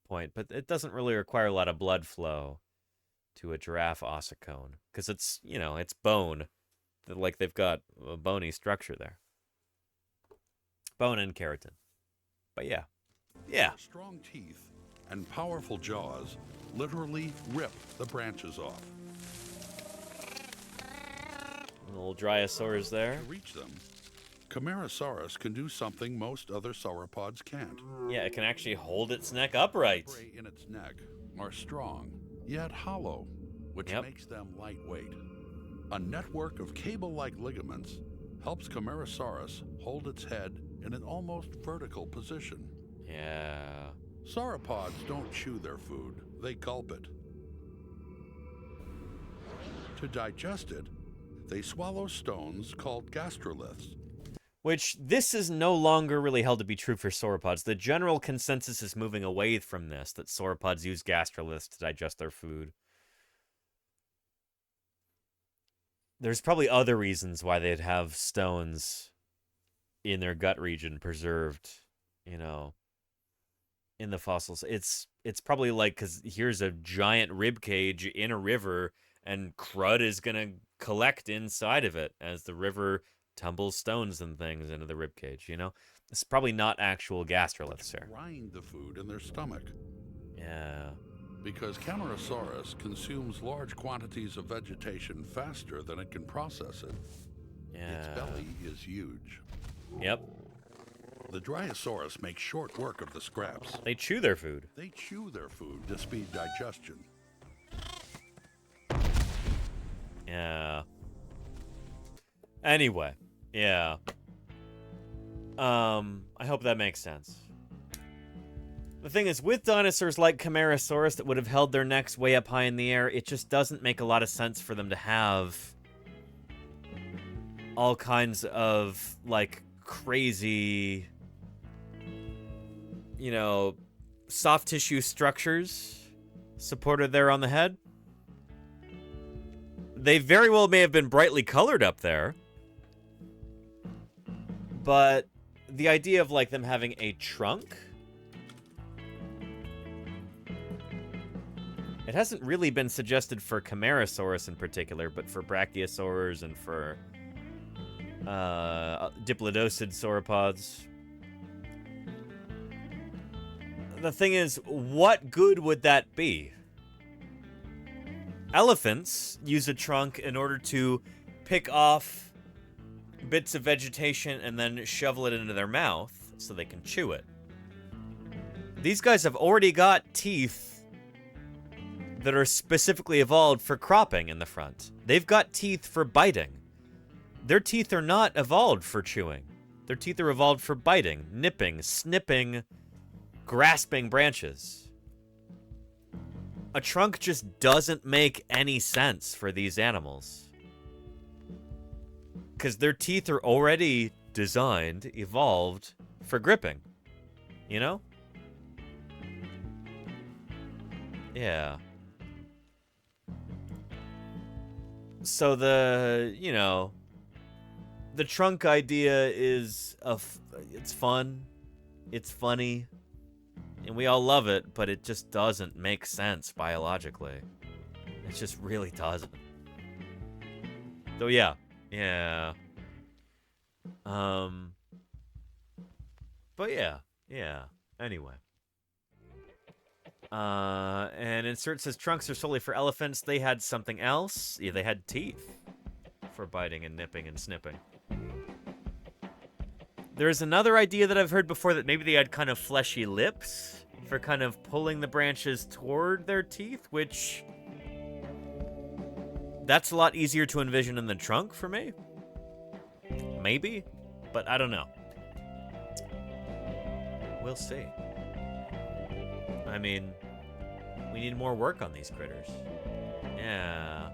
point, but it doesn't really require a lot of blood flow. to a giraffe ossicone. Because it's, you know, it's bone. Like they've got a bony structure there. Bone and keratin. But yeah. Yeah. Strong teeth and powerful jaws literally rip the branches off. Little dryosaurs there. To reach them, Camarasaurus can do something most other sauropods can't. Yeah, it can actually hold its neck upright. Prey in its neck are strong, yet hollow, which makes them lightweight. A network of cable-like ligaments helps Camarasaurus hold its head in an almost vertical position. Yeah. Sauropods don't chew their food, they gulp it. To digest it, they swallow stones called gastroliths. Which, this is no longer really held to be true for sauropods. The general consensus is moving away from this, that sauropods use gastroliths to digest their food. There's probably other reasons why they'd have stones in their gut region preserved, you know, in the fossils. It's probably like, because here's a giant rib cage in a river, and crud is going to collect inside of it as the river tumbles stones and things into the rib cage, you know? It's probably not actual gastroliths here. Grind the food in their stomach. Yeah. Because Camarasaurus consumes large quantities of vegetation faster than it can process it. Yeah. Its belly is huge. Yep. The Dryosaurus makes short work of the scraps. They chew their food. They chew their food to speed digestion. Yeah. Anyway, yeah. I hope that makes sense. The thing is, with dinosaurs like Camarasaurus that would have held their necks way up high in the air, it just doesn't make a lot of sense for them to have all kinds of, like, crazy, you know, soft tissue structures supported there on the head. They very well may have been brightly colored up there. But the idea of, like, them having a trunk, it hasn't really been suggested for Camarasaurus in particular, but for brachiosaurs and for diplodocid sauropods. The thing is, what good would that be? Elephants use a trunk in order to pick off bits of vegetation and then shovel it into their mouth so they can chew it. These guys have already got teeth that are specifically evolved for cropping in the front. They've got teeth for biting. Their teeth are not evolved for chewing. Their teeth are evolved for biting, nipping, snipping, grasping branches. A trunk just doesn't make any sense for these animals. Because their teeth are already designed, evolved for gripping. You know? Yeah. So you know, the trunk idea is, it's fun, it's funny, and we all love it, but it just doesn't make sense biologically. It just really doesn't. So yeah. Yeah. But yeah. Anyway. And insert says trunks are solely for elephants. They had something else. Yeah, they had teeth for biting and nipping and snipping. There's another idea that I've heard before that maybe they had kind of fleshy lips for kind of pulling the branches toward their teeth, which that's a lot easier to envision in the trunk for me. Maybe, but I don't know. We'll see. I mean, we need more work on these critters. Yeah.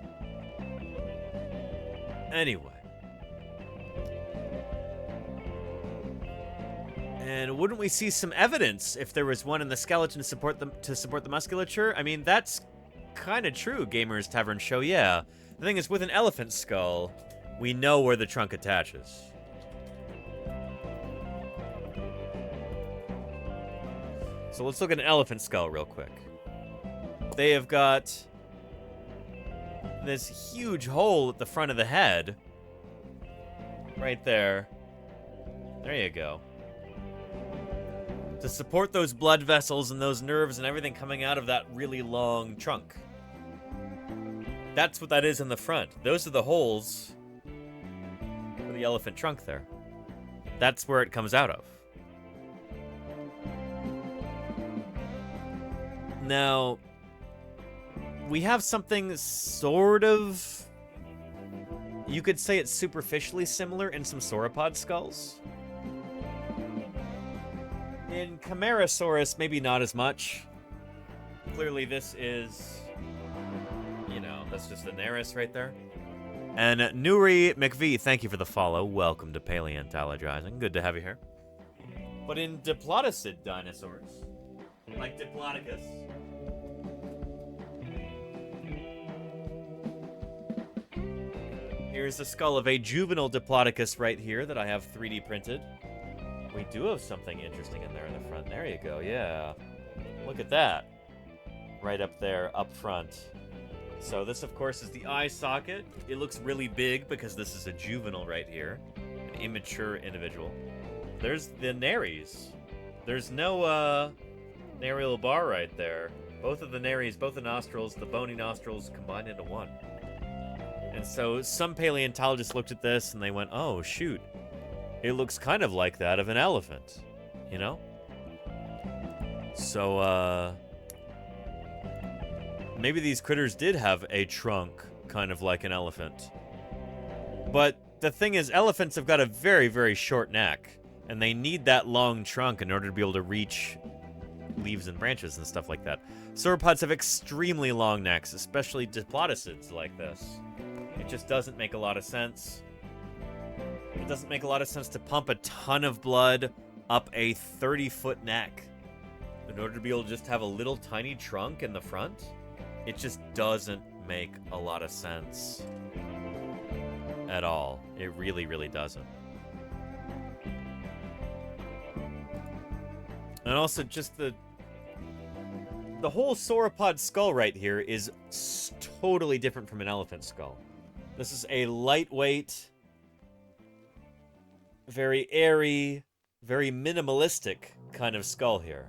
Anyway. And wouldn't we see some evidence if there was one in the skeleton to support the musculature? I mean, that's kind of true, Gamers Tavern Show, yeah. The thing is, with an elephant skull, we know where the trunk attaches. So let's look at an elephant skull real quick. They have got this huge hole at the front of the head. Right there. There you go. To support those blood vessels and those nerves and everything coming out of that really long trunk. That's what that is in the front. Those are the holes for the elephant trunk there. That's where it comes out of. Now, we have something sort of... You could say it's superficially similar in some sauropod skulls. In Camarasaurus, maybe not as much. Clearly this is, you know, that's just a Naris right there. And Nuri McVie, thank you for the follow. Welcome to Paleontologizing. Good to have you here. But in diplodocid dinosaurs, like Diplodocus, here's the skull of a juvenile Diplodocus right here that I have 3D printed. We do have something interesting in there in the front. There you go, yeah. Look at that. Right up there, up front. So this, of course, is the eye socket. It looks really big because this is a juvenile right here. An immature individual. There's the nares. There's no narial bar right there. Both of the nares, both the nostrils, the bony nostrils combined into one. And so some paleontologists looked at this and they went, oh, shoot. It looks kind of like that of an elephant, you know? So, maybe these critters did have a trunk, kind of like an elephant. But the thing is, elephants have got a very, very short neck, and they need that long trunk in order to be able to reach leaves and branches and stuff like that. Sauropods have extremely long necks, especially diplodocids like this. It just doesn't make a lot of sense. It doesn't make a lot of sense to pump a ton of blood up a 30-foot neck in order to be able to just have a little tiny trunk in the front. It just doesn't make a lot of sense at all. It really, really doesn't. And also just the whole sauropod skull right here is totally different from an elephant skull. This is a lightweight, very airy, very minimalistic kind of skull here.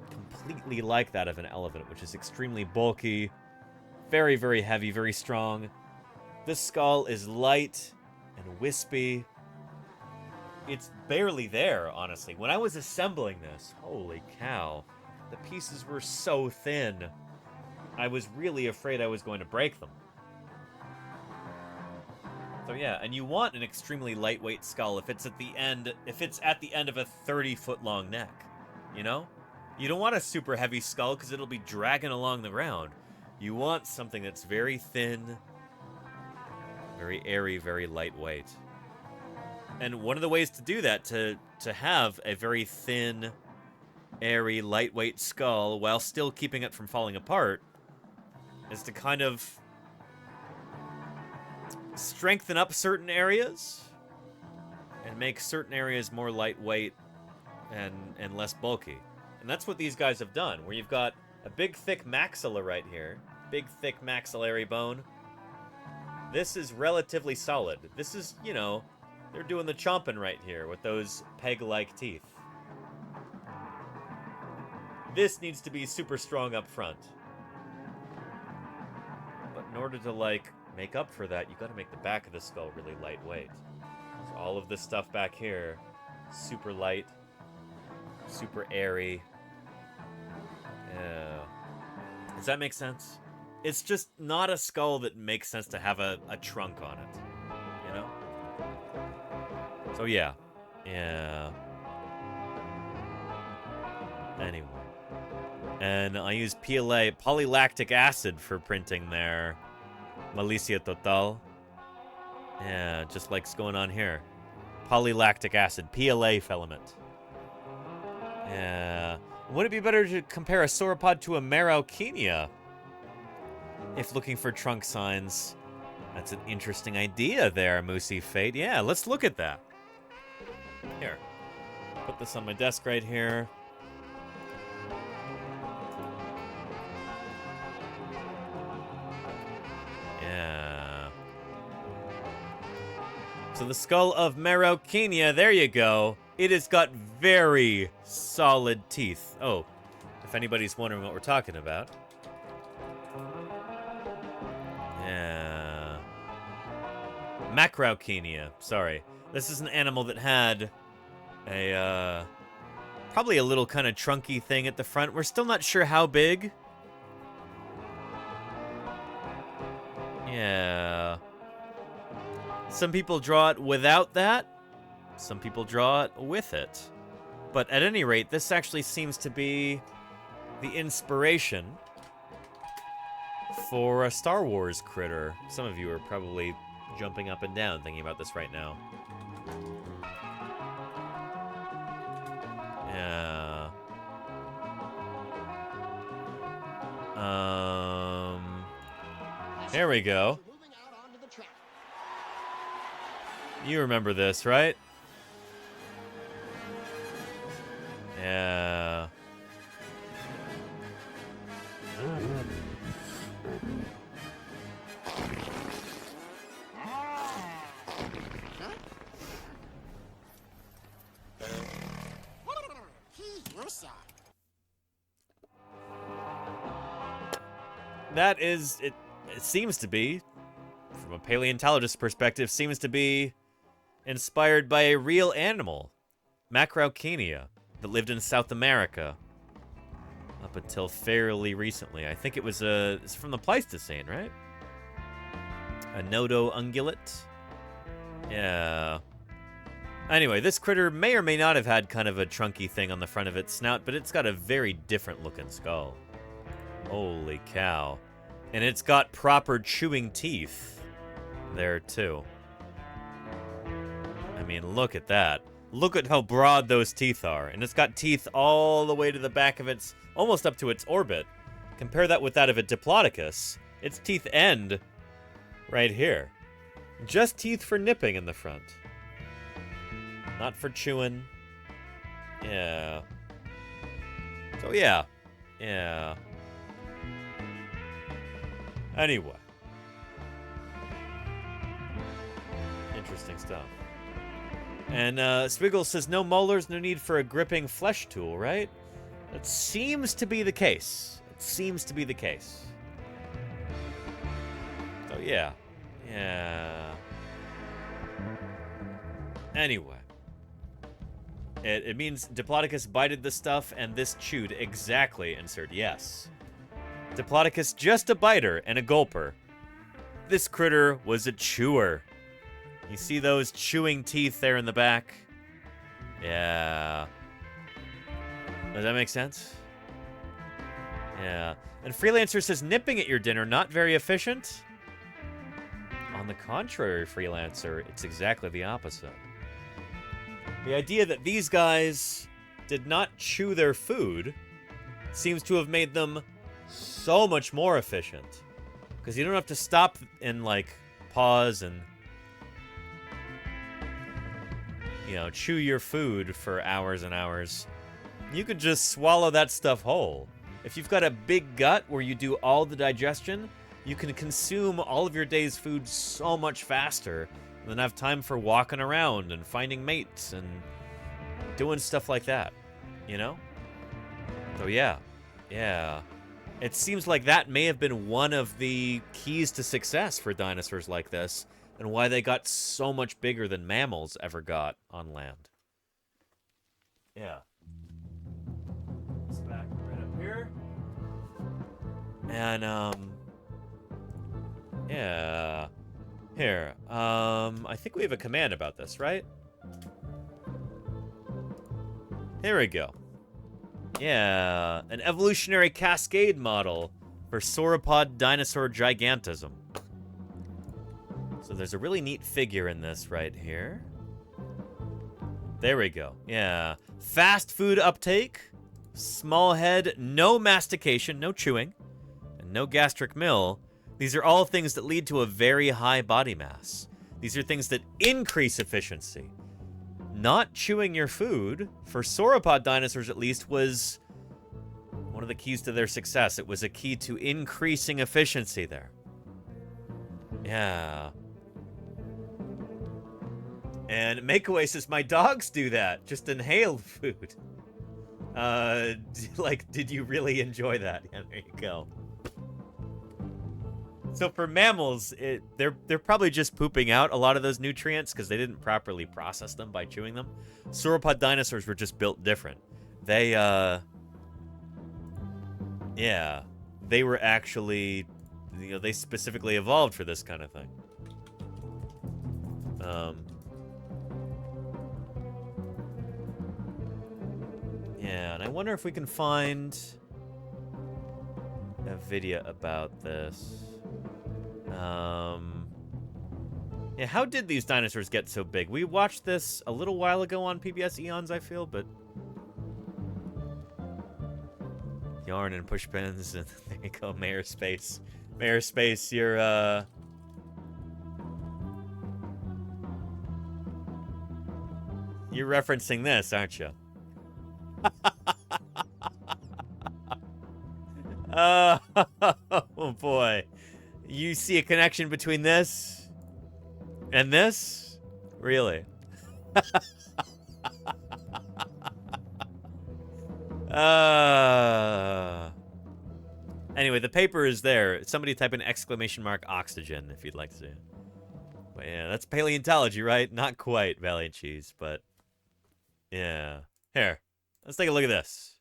Completely like that of an elephant, which is extremely bulky, very, very heavy, very strong. This skull is light and wispy. It's barely there, honestly. When I was assembling this, holy cow, the pieces were so thin. I was really afraid I was going to break them. So yeah, and you want an extremely lightweight skull if it's at the end of a 30-foot long neck, you know? You don't want a super heavy skull because it'll be dragging along the ground. You want something that's very thin, very airy, very lightweight. And one of the ways to do that, to have a very thin, airy, lightweight skull while still keeping it from falling apart, is to kind of strengthen up certain areas and make certain areas more lightweight and less bulky. And that's what these guys have done, where you've got a big thick maxilla right here, big thick maxillary bone. This is relatively solid. This is, you know, they're doing the chomping right here with those peg-like teeth. This needs to be super strong up front. But in order to, like, make up for that, you got to make the back of the skull really lightweight. So all of this stuff back here, super light, super airy. Yeah. Does that make sense? It's just not a skull that makes sense to have a trunk on it, you know? So yeah. Yeah. Anyway. And I use PLA, polylactic acid, for printing there. Malicia Total. Yeah, just like what's going on here. Polylactic acid, PLA filament. Yeah. Would it be better to compare a sauropod to a Maraukinia? If looking for trunk signs. That's an interesting idea there, Moosey Fate. Yeah, let's look at that. Here. Put this on my desk right here. Yeah. So the skull of Marocchinia, there you go. It has got very solid teeth. Oh, if anybody's wondering what we're talking about. Yeah. Macrauchenia, sorry. This is an animal that had a, probably a little kind of trunky thing at the front. We're still not sure how big. Yeah. Some people draw it without that. Some people draw it with it. But at any rate, this actually seems to be the inspiration for a Star Wars critter. Some of you are probably jumping up and down thinking about this right now. Yeah. Here we go. You remember this, right? Yeah. That is, it seems to be, from a paleontologist's perspective, seems to be inspired by a real animal, Macrauchenia, that lived in South America up until fairly recently. I think it was it's from the Pleistocene, right? A nodo ungulate. Yeah. Anyway, this critter may or may not have had kind of a trunky thing on the front of its snout, but it's got a very different looking skull. Holy cow. And it's got proper chewing teeth there, too. I mean, look at that. Look at how broad those teeth are. And it's got teeth all the way to the back of its, almost up to its orbit. Compare that with that of a Diplodocus. Its teeth end right here. Just teeth for nipping in the front. Not for chewing. Yeah. So, yeah. Yeah. Anyway. Interesting stuff. And Swiggle says, no molars, no need for a gripping flesh tool, right? That seems to be the case. It seems to be the case. So, yeah. Yeah. Anyway. It means Diplodocus bited the stuff and this chewed exactly, insert yes. Diplodocus just a biter and a gulper. This critter was a chewer. You see those chewing teeth there in the back? Yeah. Does that make sense? Yeah. And Freelancer says, nipping at your dinner, not very efficient? On the contrary, Freelancer, it's exactly the opposite. The idea that these guys did not chew their food seems to have made them so much more efficient. Because you don't have to stop and, like, pause and, you know, chew your food for hours and hours. You could just swallow that stuff whole. If you've got a big gut where you do all the digestion, you can consume all of your day's food so much faster and then have time for walking around and finding mates and doing stuff like that, you know? So yeah, yeah. It seems like that may have been one of the keys to success for dinosaurs like this and why they got so much bigger than mammals ever got on land. Yeah. It's back right up here. And, yeah. Here, I think we have a command about this, right? Here we go. Yeah, an evolutionary cascade model for sauropod dinosaur gigantism. So there's a really neat figure in this right here. There we go. Yeah. Fast food uptake, small head, no mastication, no chewing, and no gastric mill. These are all things that lead to a very high body mass. These are things that increase efficiency. Not chewing your food, for sauropod dinosaurs at least, was one of the keys to their success. It was a key to increasing efficiency there. Yeah. And Makeaway says, my dogs do that. Just inhale food. Like, did you really enjoy that? Yeah, there you go. So for mammals, they're probably just pooping out a lot of those nutrients because they didn't properly process them by chewing them. Sauropod dinosaurs were just built different. They, yeah, they were actually, they specifically evolved for this kind of thing. Yeah, and I wonder if we can find a video about this. Yeah, how did these dinosaurs get so big? We watched this a little while ago on PBS Eons, I feel, but... Yarn and pushpins, and there you go, Mayor Space. Mayor Space, you're, you're referencing this, aren't you? Oh boy. You see a connection between this and this? Really? Anyway, the paper is there. Somebody type in ! oxygen if you'd like to see it. But yeah, that's paleontology, right? Not quite Valiant Cheese, but yeah. Here, let's take a look at this.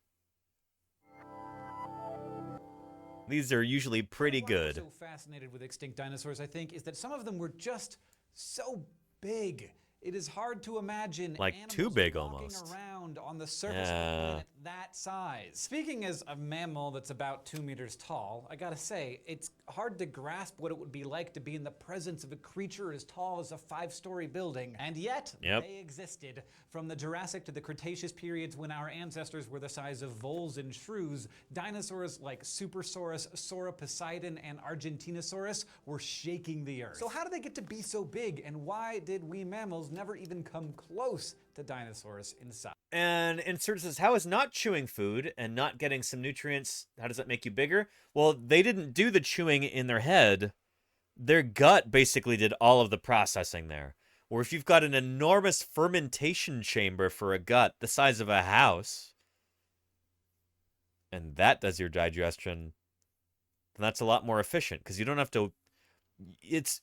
These are usually pretty good. What I'm so fascinated with extinct dinosaurs, I think, is that some of them were just so big. It is hard to imagine like too big almost around on the surface of the planet that size. Speaking as a mammal that's about 2 meters tall, I gotta say, it's hard to grasp what it would be like to be in the presence of a creature as tall as a 5-story building. And yet, they existed. From the Jurassic to the Cretaceous periods when our ancestors were the size of voles and shrews, dinosaurs like Supersaurus, Sauroposeidon, and Argentinosaurus were shaking the earth. So how did they get to be so big, and why did we mammals never even come close to dinosaurs in size? And Insert says, how is not chewing food and not getting some nutrients, how does that make you bigger? Well, they didn't do the chewing in their head. Their gut basically did all of the processing there. Or if you've got an enormous fermentation chamber for a gut the size of a house, and that does your digestion, then that's a lot more efficient because you don't have to... It's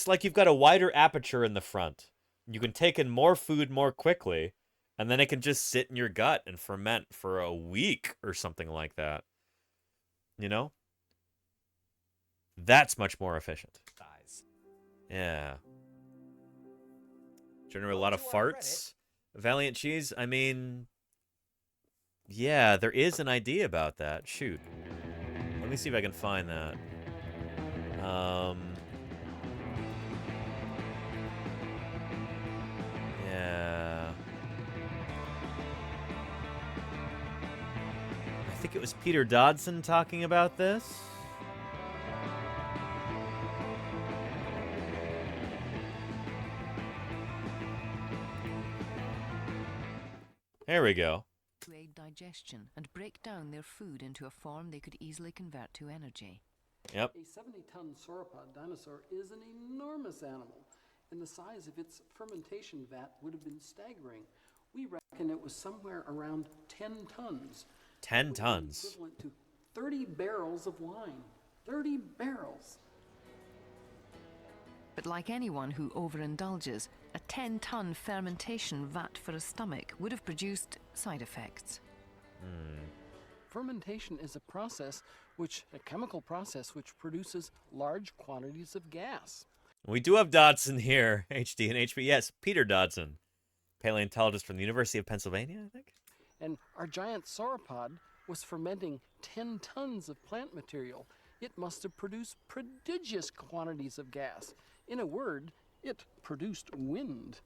like you've got a wider aperture in the front. You can take in more food more quickly, and then it can just sit in your gut and ferment for a week or something like that. You know? That's much more efficient. Yeah. Generate a lot of farts. Valiant Cheese, I mean... Yeah, there is an idea about that. Shoot. Let me see if I can find that. Yeah. I think it was Peter Dodson talking about this. There we go. To aid digestion and break down their food into a form they could easily convert to energy. Yep. A 70-ton sauropod dinosaur is an enormous animal, and the size of its fermentation vat would have been staggering. We reckon it was somewhere around 10 tons. 10 tons. Equivalent to 30 barrels of wine. 30 barrels. But like anyone who overindulges, a 10-ton fermentation vat for a stomach would have produced side effects. Fermentation is a chemical process which produces large quantities of gas. We do have Dodson here, HD and HB. Yes, Peter Dodson, paleontologist from the University of Pennsylvania, I think. And our giant sauropod was fermenting 10 tons of plant material. It must have produced prodigious quantities of gas. In a word, it produced wind.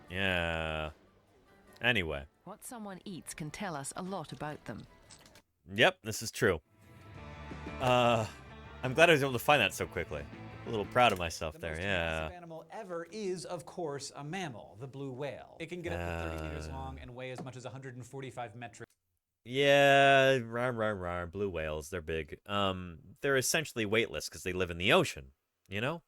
Yeah. Anyway. What someone eats can tell us a lot about them. Yep, this is true. I'm glad I was able to find that so quickly. A little proud of myself there, yeah. The most animal ever is, of course, a mammal, the blue whale. It can get up to 30 meters long and weigh as much as 145 metric. Yeah, blue whales, they're big. They're essentially weightless because they live in the ocean, you know?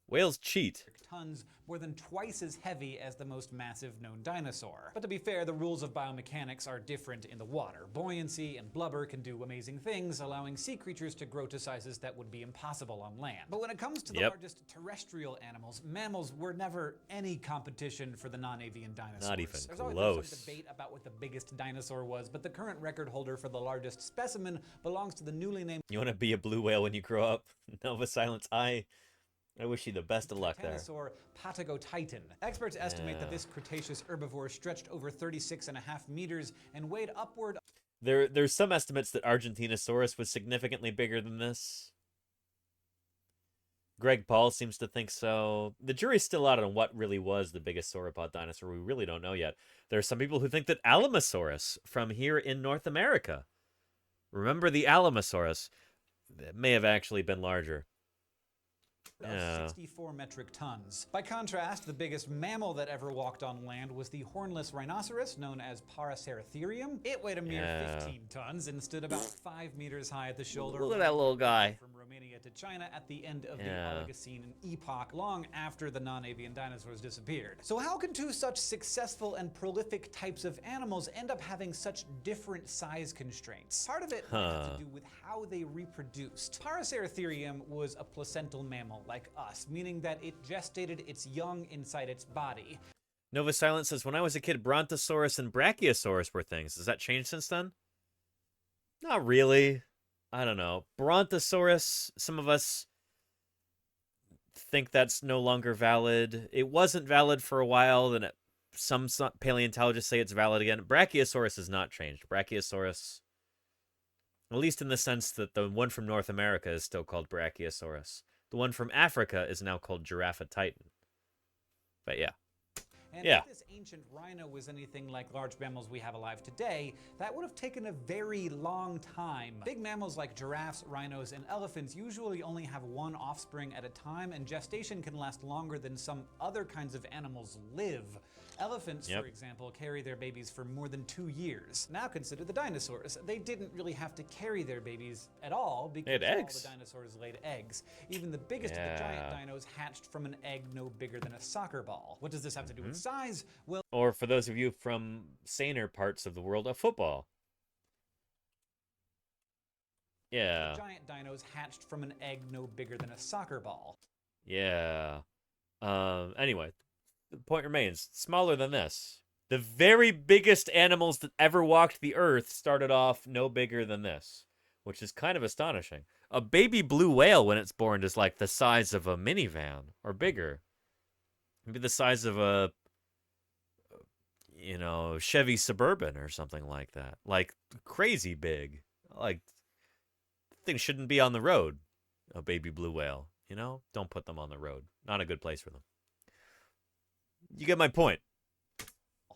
Whales cheat. Tons, more than twice as heavy as the most massive known dinosaur. But to be fair, the rules of biomechanics are different in the water. Buoyancy and blubber can do amazing things, allowing sea creatures to grow to sizes that would be impossible on land. But when it comes to the largest terrestrial animals, mammals were never any competition for the non-avian dinosaurs. Not even There's always close. been some debate about what the biggest dinosaur was, but the current record holder for the largest specimen belongs to the newly named You want to be a blue whale when you grow up? Nova Silence, I wish you the best of luck there. Titanosaur patagotitan. Experts estimate that this Cretaceous herbivore stretched over 36.5 meters and weighed upward. There's some estimates that Argentinosaurus was significantly bigger than this. Greg Paul seems to think so. The jury's still out on what really was the biggest sauropod dinosaur. We really don't know yet. There are some people who think that Alamosaurus from here in North America, remember the Alamosaurus, that may have actually been larger. Of 64 metric tons. By contrast, the biggest mammal that ever walked on land was the hornless rhinoceros, known as Paraceratherium. It weighed a mere 15 tons and stood about 5 meters high at the shoulder. Look at that little guy. From Romania to China at the end of the Oligocene epoch, long after the non-avian dinosaurs disappeared. So how can two such successful and prolific types of animals end up having such different size constraints? Part of it has to do with how they reproduced. Paraceratherium was a placental mammal like us, meaning that it gestated its young inside its body. Nova Silence says, when I was a kid, Brontosaurus and Brachiosaurus were things. Has that changed since then? Not really. I don't know. Brontosaurus, some of us think that's no longer valid. It wasn't valid for a while, then some paleontologists say it's valid again. Brachiosaurus has not changed. Brachiosaurus, at least in the sense that the one from North America is still called Brachiosaurus. The one from Africa is now called Giraffatitan. But yeah. And if this ancient rhino was anything like large mammals we have alive today, that would have taken a very long time. Big mammals like giraffes, rhinos, and elephants usually only have one offspring at a time, and gestation can last longer than some other kinds of animals live. Elephants, for example, carry their babies for more than 2 years. Now consider the dinosaurs. They didn't really have to carry their babies at all because all the dinosaurs laid eggs. Even the biggest of the giant dinos hatched from an egg no bigger than a soccer ball. What does this have to do with size? Well, or for those of you from saner parts of the world, of football. Yeah. Giant dinos hatched from an egg no bigger than a soccer ball. Yeah. Anyway, the point remains, smaller than this. The very biggest animals that ever walked the earth started off no bigger than this, which is kind of astonishing. A baby blue whale, when it's born, is like the size of a minivan or bigger. Maybe the size of a, you know, Chevy Suburban or something like that. Like, crazy big. Like, things shouldn't be on the road, a baby blue whale. You know? Don't put them on the road. Not a good place for them. You get my point.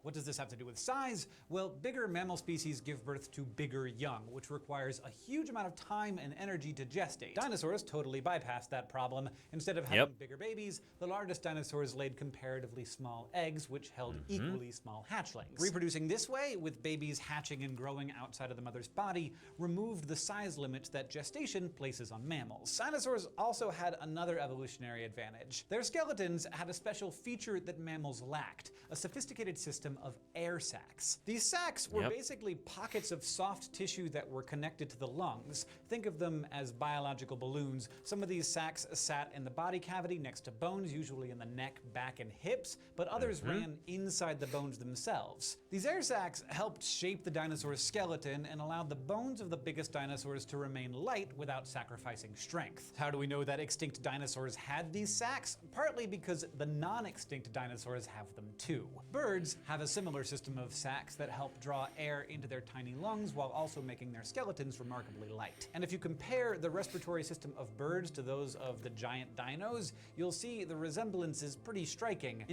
What does this have to do with size? Well, bigger mammal species give birth to bigger young, which requires a huge amount of time and energy to gestate. Dinosaurs totally bypassed that problem. Instead of having bigger babies, the largest dinosaurs laid comparatively small eggs, which held equally small hatchlings. Reproducing this way, with babies hatching and growing outside of the mother's body, removed the size limits that gestation places on mammals. Dinosaurs also had another evolutionary advantage. Their skeletons had a special feature that mammals lacked, a sophisticated system of air sacs. These sacs were basically pockets of soft tissue that were connected to the lungs. Think of them as biological balloons. Some of these sacs sat in the body cavity next to bones, usually in the neck, back, and hips, but others ran inside the bones themselves. These air sacs helped shape the dinosaur's skeleton and allowed the bones of the biggest dinosaurs to remain light without sacrificing strength. How do we know that extinct dinosaurs had these sacs? Partly because the non-extinct dinosaurs have them too. Birds have a similar system of sacs that help draw air into their tiny lungs while also making their skeletons remarkably light. And if you compare the respiratory system of birds to those of the giant dinos, you'll see the resemblance is pretty striking.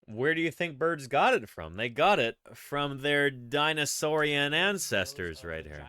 Where do you think birds got it from? They got it from their dinosaurian ancestors right here.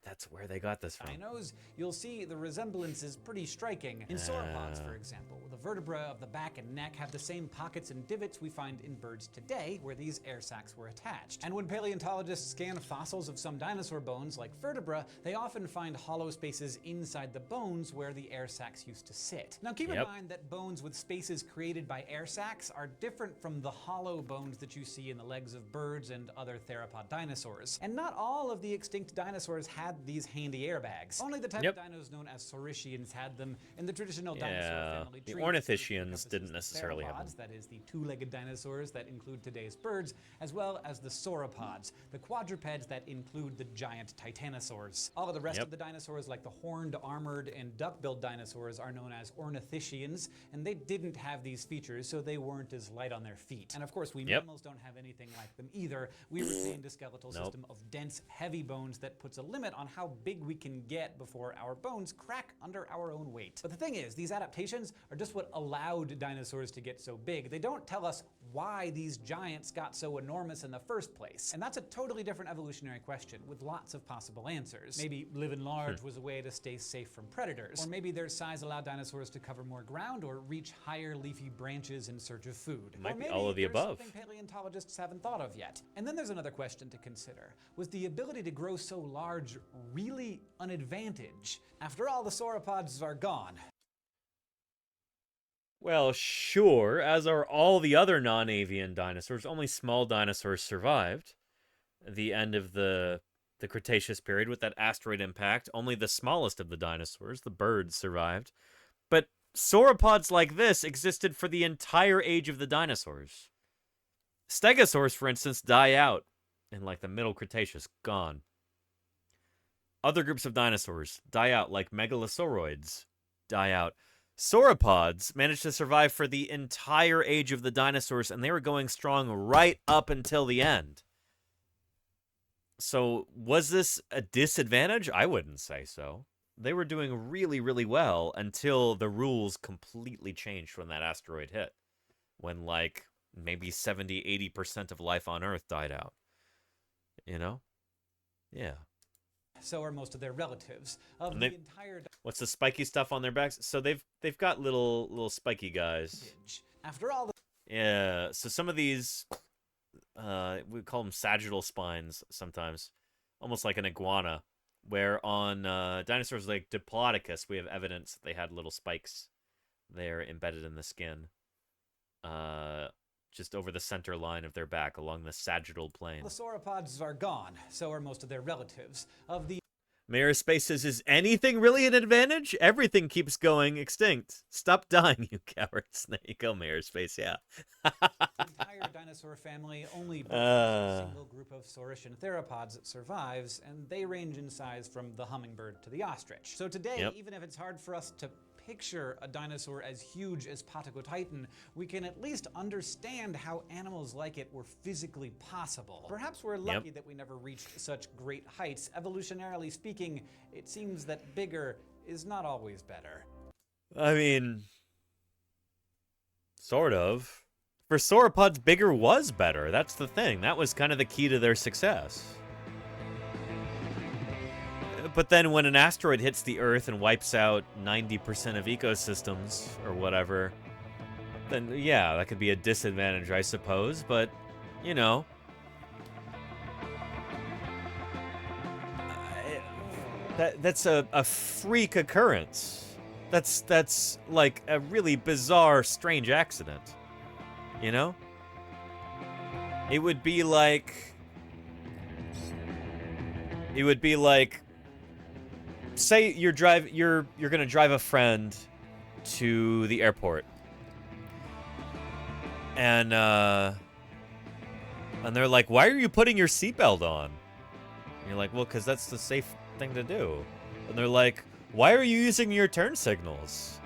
That's where they got this from. Dinos, you'll see the resemblance is pretty striking. In sauropods, for example, the vertebrae of the back and neck have the same pockets and divots we find in birds today, where these air sacs were attached. And when paleontologists scan fossils of some dinosaur bones, like vertebra, they often find hollow spaces inside the bones where the air sacs used to sit. Now keep in mind that bones with spaces created by air sacs are different from the hollow bones that you see in the legs of birds and other theropod dinosaurs. And not all of the extinct dinosaurs had these handy airbags. Only the type of dinos known as saurischians had them in the traditional dinosaur family tree. The ornithischians didn't necessarily have them. That is the two-legged dinosaurs that include today's birds, as well as the sauropods, the quadrupeds that include the giant titanosaurs. All of the rest of the dinosaurs, like the horned, armored, and duck-billed dinosaurs, are known as ornithischians, and they didn't have these features, so they weren't as light on their feet. And of course, we mammals don't have anything like them either. We retained a skeletal system of dense, heavy bones that puts a limit on how big we can get before our bones crack under our own weight. But the thing is, these adaptations are just what allowed dinosaurs to get so big. They don't tell us why these giants got so enormous in the first place. And that's a totally different evolutionary question with lots of possible answers. Maybe living large was a way to stay safe from predators. Or maybe their size allowed dinosaurs to cover more ground or reach higher leafy branches in search of food. Might or be maybe all of the above. Something paleontologists haven't thought of yet. And then there's another question to consider. Was the ability to grow so large really an advantage? After all, the sauropods are gone. Well, sure, as are all the other non-avian dinosaurs. Only small dinosaurs survived at the end of the Cretaceous period with that asteroid impact. Only the smallest of the dinosaurs, the birds, survived. But sauropods like this existed for the entire age of the dinosaurs. Stegosaurs, for instance, die out in like the middle Cretaceous, gone. Other groups of dinosaurs die out, like megalosauroids die out. Sauropods managed to survive for the entire age of the dinosaurs, and they were going strong right up until the end. So, was this a disadvantage? I wouldn't say so. They were doing really, really well until the rules completely changed when that asteroid hit. When, like, maybe 70-80% of life on Earth died out. You know? Yeah. So are most of their relatives. Of the entire... What's the spiky stuff on their backs? So they've got little spiky guys. After all the... Yeah, so some of these, we call them sagittal spines sometimes. Almost like an iguana. Where on dinosaurs like Diplodocus, we have evidence that they had little spikes there embedded in the skin. Just over the center line of their back along the sagittal plane. The sauropods are gone, so are most of their relatives. Of the Mayor Space says, is anything really an advantage? Everything keeps going extinct. Stop dying, you cowards. There you go, Mayor Space, yeah. entire dinosaur family, only a single group of saurischian theropods survives, and they range in size from the hummingbird to the ostrich. So today, even if it's hard for us to picture a dinosaur as huge as Patagotitan, we can at least understand how animals like it were physically possible. Perhaps we're lucky that we never reached such great heights. Evolutionarily speaking, it seems that bigger is not always better. I mean, sort of. For sauropods, bigger was better. That's the thing. That was kind of the key to their success. But then when an asteroid hits the Earth and wipes out 90% of ecosystems or whatever, then yeah, that could be a disadvantage, I suppose. But, you know, that's a freak occurrence. That's like a really bizarre, strange accident. You know? It would be like say you're gonna drive a friend to the airport, and they're like, "Why are you putting your seatbelt on?" And you're like, "Well, because that's the safe thing to do." And they're like, "Why are you using your turn signals?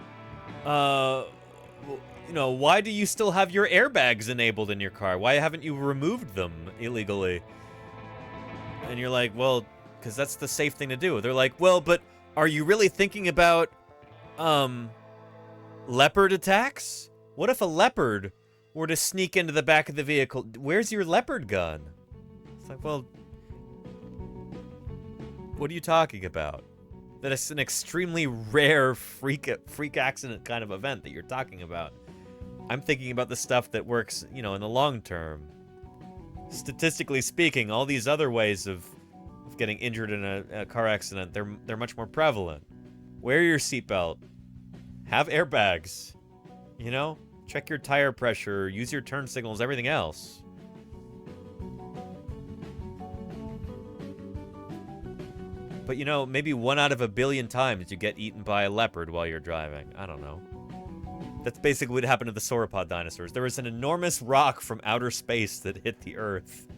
You know, why do you still have your airbags enabled in your car? Why haven't you removed them illegally?" And you're like, "Well, because that's the safe thing to do." They're like, "Well, but are you really thinking about leopard attacks? What if a leopard were to sneak into the back of the vehicle? Where's your leopard gun?" It's like, well, what are you talking about? that it's an extremely rare freak accident kind of event that you're talking about. I'm thinking about the stuff that works, you know, in the long term. Statistically speaking, all these other ways of getting injured in a car accident, they're much more prevalent. Wear your seatbelt. Have airbags. You know? Check your tire pressure. Use your turn signals, everything else. But, you know, maybe 1 out of a billion times you get eaten by a leopard while you're driving. I don't know. That's basically what happened to the sauropod dinosaurs. There was an enormous rock from outer space that hit the Earth.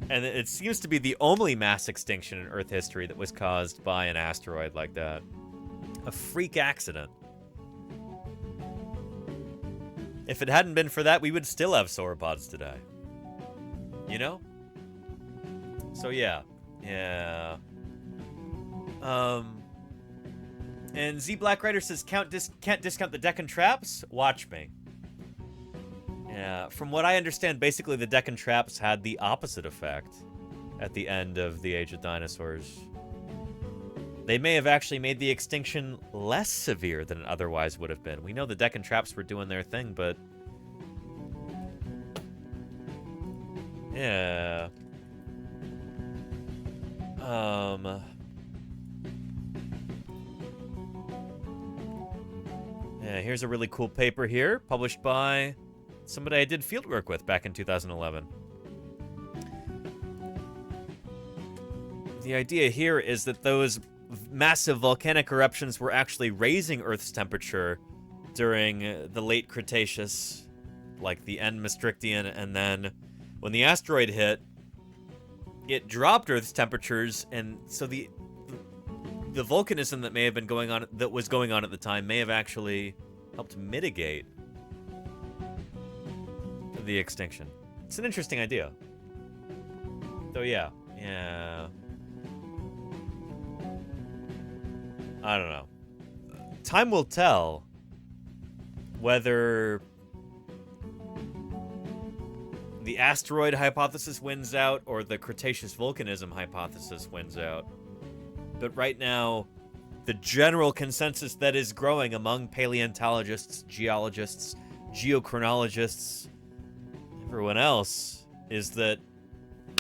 And it seems to be the only mass extinction in Earth history that was caused by an asteroid like that. A freak accident. If it hadn't been for that, we would still have sauropods today. You know? So yeah. Yeah. And Z Black Rider says, can't discount the Deccan traps? Watch me. Yeah, from what I understand, basically the Deccan traps had the opposite effect at the end of the Age of Dinosaurs. They may have actually made the extinction less severe than it otherwise would have been. We know the Deccan traps were doing their thing, but... yeah. Yeah, here's a really cool paper here, published by somebody I did fieldwork with back in 2011. The idea here is that those massive volcanic eruptions were actually raising Earth's temperature during the late Cretaceous, like the end Maastrichtian, and then when the asteroid hit, it dropped Earth's temperatures, and so the volcanism that may have been going on, that was going on at the time, may have actually helped mitigate the extinction. It's an interesting idea. So yeah. I don't know. Time will tell whether the asteroid hypothesis wins out or the Cretaceous volcanism hypothesis wins out. But right now, the general consensus that is growing among paleontologists, geologists, geochronologists, everyone else, is that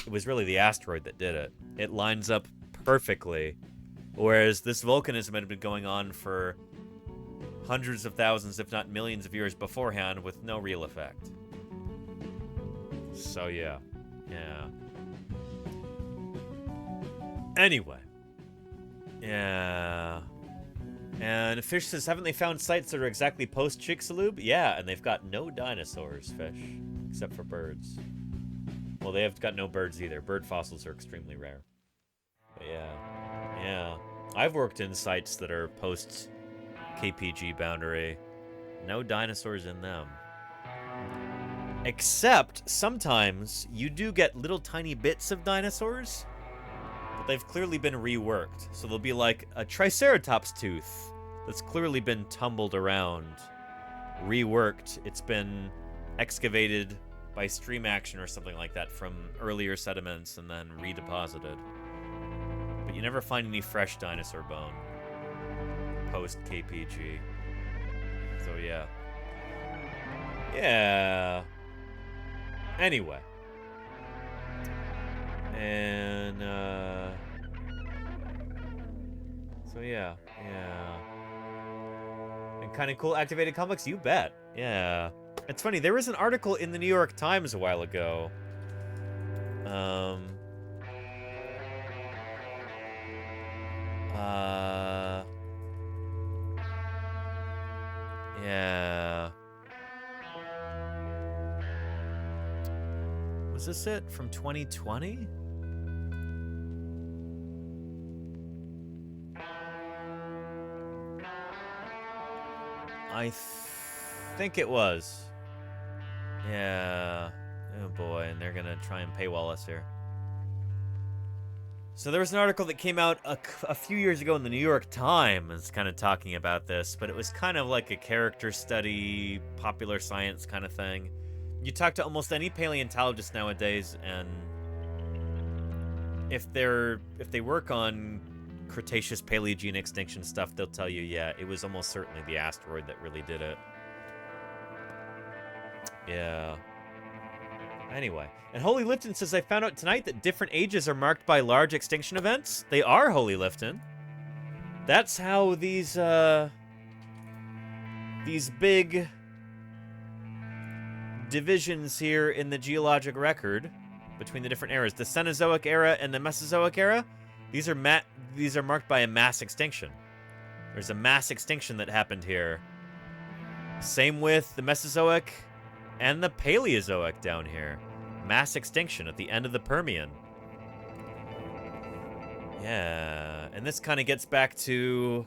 it was really the asteroid that did it. It lines up perfectly. Whereas this volcanism had been going on for hundreds of thousands, if not millions of years beforehand with no real effect. So yeah. Anyway. Yeah. And Fish says, haven't they found sites that are exactly post-Chicxulub? Yeah, and they've got no dinosaurs, Fish. Except for birds. Well, they have got no birds either. Bird fossils are extremely rare. But yeah. I've worked in sites that are post-KPG boundary. No dinosaurs in them. Except, sometimes, you do get little tiny bits of dinosaurs, but they've clearly been reworked. So there'll be like a Triceratops tooth that's clearly been tumbled around, reworked. It's been excavated by stream action or something like that from earlier sediments and then redeposited. But you never find any fresh dinosaur bone post-KPG. So yeah. Yeah. Anyway. And, so yeah. And kind of cool activated comics? You bet. Yeah. It's funny, there was an article in the New York Times a while ago. Yeah. Was this it from 2020? I think it was. Yeah. Oh boy, and they're gonna try and paywall us here. So there was an article that came out a few years ago in the New York Times kind of talking about this, but it was kind of like a character study, popular science kind of thing. You talk to almost any paleontologist nowadays, and if they work on Cretaceous Paleogene extinction stuff, they'll tell you, yeah, it was almost certainly the asteroid that really did it. Yeah. Anyway, and Holy Lifton says, I found out tonight that different ages are marked by large extinction events. They are, Holy Lifton. That's how these big divisions here in the geologic record between the different eras, the Cenozoic era and the Mesozoic era, these are marked by a mass extinction. There's a mass extinction that happened here. Same with the Mesozoic and the Paleozoic down here. Mass extinction at the end of the Permian. Yeah, and this kind of gets back to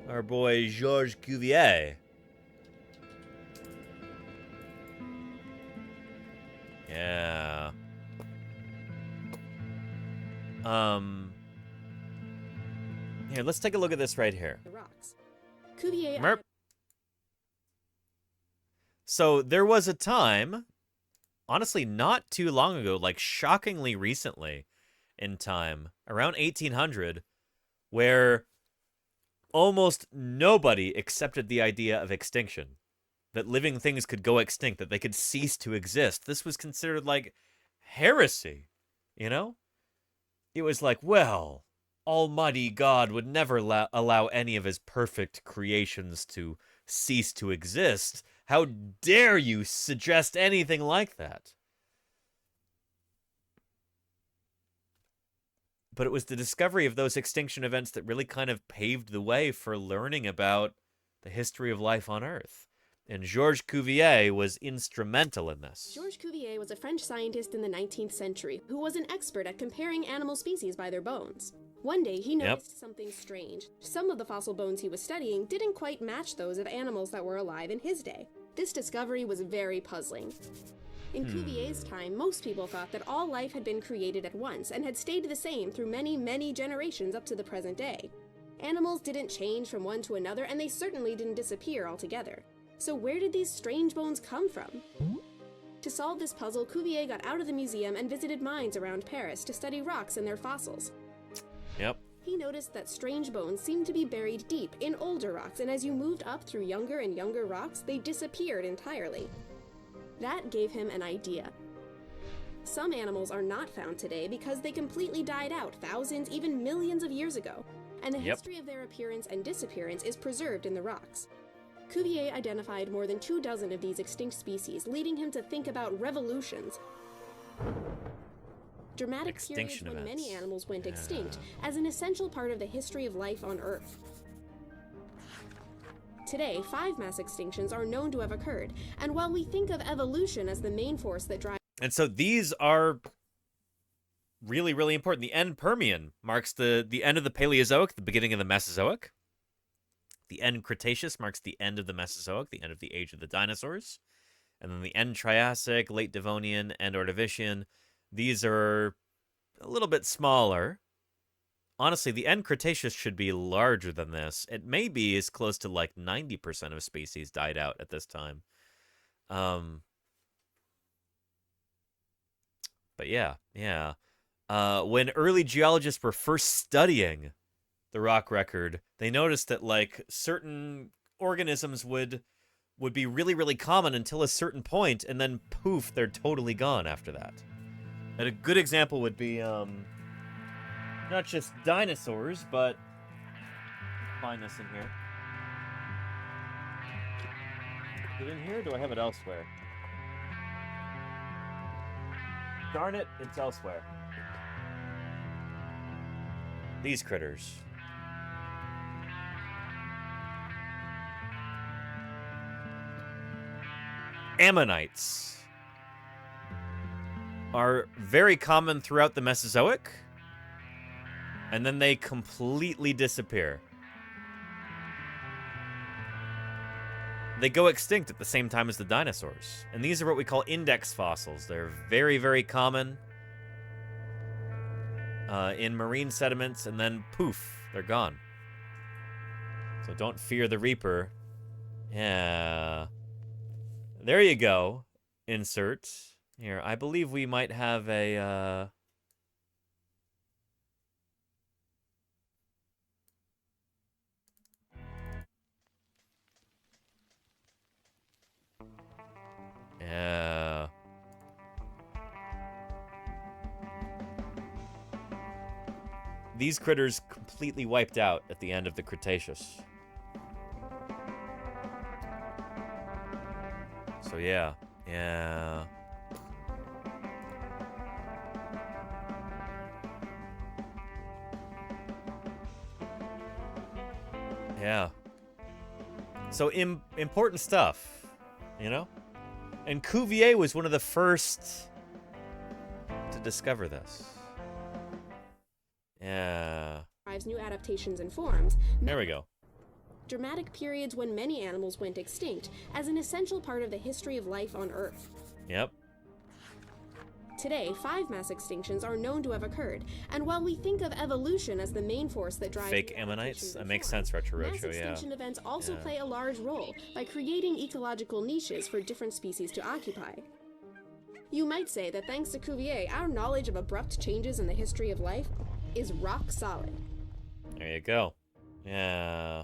our boy Georges Cuvier. Yeah. Here, let's take a look at this right here. The rocks. Cuvier. Merp. So there was a time, honestly, not too long ago, like shockingly recently in time, around 1800, where almost nobody accepted the idea of extinction. That living things could go extinct, that they could cease to exist. This was considered like heresy, you know? It was like, well, Almighty God would never allow any of his perfect creations to cease to exist. How dare you suggest anything like that? But it was the discovery of those extinction events that really kind of paved the way for learning about the history of life on Earth. And Georges Cuvier was instrumental in this. Georges Cuvier was a French scientist in the 19th century who was an expert at comparing animal species by their bones. One day, he noticed something strange. Some of the fossil bones he was studying didn't quite match those of animals that were alive in his day. This discovery was very puzzling. In Cuvier's time, most people thought that all life had been created at once and had stayed the same through many, many generations up to the present day. Animals didn't change from one to another, and they certainly didn't disappear altogether. So where did these strange bones come from? To solve this puzzle, Cuvier got out of the museum and visited mines around Paris to study rocks and their fossils. Yep. He noticed that strange bones seemed to be buried deep in older rocks, and as you moved up through younger and younger rocks, they disappeared entirely. That gave him an idea. Some animals are not found today because they completely died out thousands, even millions of years ago, and the history of their appearance and disappearance is preserved in the rocks. Cuvier identified more than 24 of these extinct species, leading him to think about revolutions. Dramatic periods when many animals went extinct as an essential part of the history of life on Earth. Today, 5 mass extinctions are known to have occurred, and while we think of evolution as the main force that drives... And so these are really, really important. The end Permian marks the end of the Paleozoic, the beginning of the Mesozoic. The end Cretaceous marks the end of the Mesozoic, the end of the age of the dinosaurs. And then the end Triassic, late Devonian, and Ordovician. These are a little bit smaller. Honestly, the end Cretaceous should be larger than this. It may be as close to like 90% of species died out at this time. But yeah. When early geologists were first studying the rock record, they noticed that like certain organisms would be really, really common until a certain point, and then poof, they're totally gone after that. And a good example would be not just dinosaurs, but find this in here. Is it in here, or do I have it elsewhere? Darn it, it's elsewhere. These critters. Ammonites are very common throughout the Mesozoic, and then they completely disappear. They go extinct at the same time as the dinosaurs, and these are what we call index fossils. They're very, very common in marine sediments, and then poof, they're gone. So don't fear the Reaper. Yeah. There you go. Insert. Here, I believe we might have a these critters completely wiped out at the end of the Cretaceous. So yeah. Yeah. So important stuff, you know? And Cuvier was one of the first to discover this. Yeah. Drives new adaptations and forms. There we go. Dramatic periods when many animals went extinct as an essential part of the history of life on Earth. Yep. Today, 5 mass extinctions are known to have occurred, and while we think of evolution as the main force that drives fake ammonites, that makes sense, Retro mass Roadshow, yeah. extinction events also play a large role by creating ecological niches for different species to occupy. You might say that thanks to Cuvier, our knowledge of abrupt changes in the history of life is rock solid. There you go. Yeah.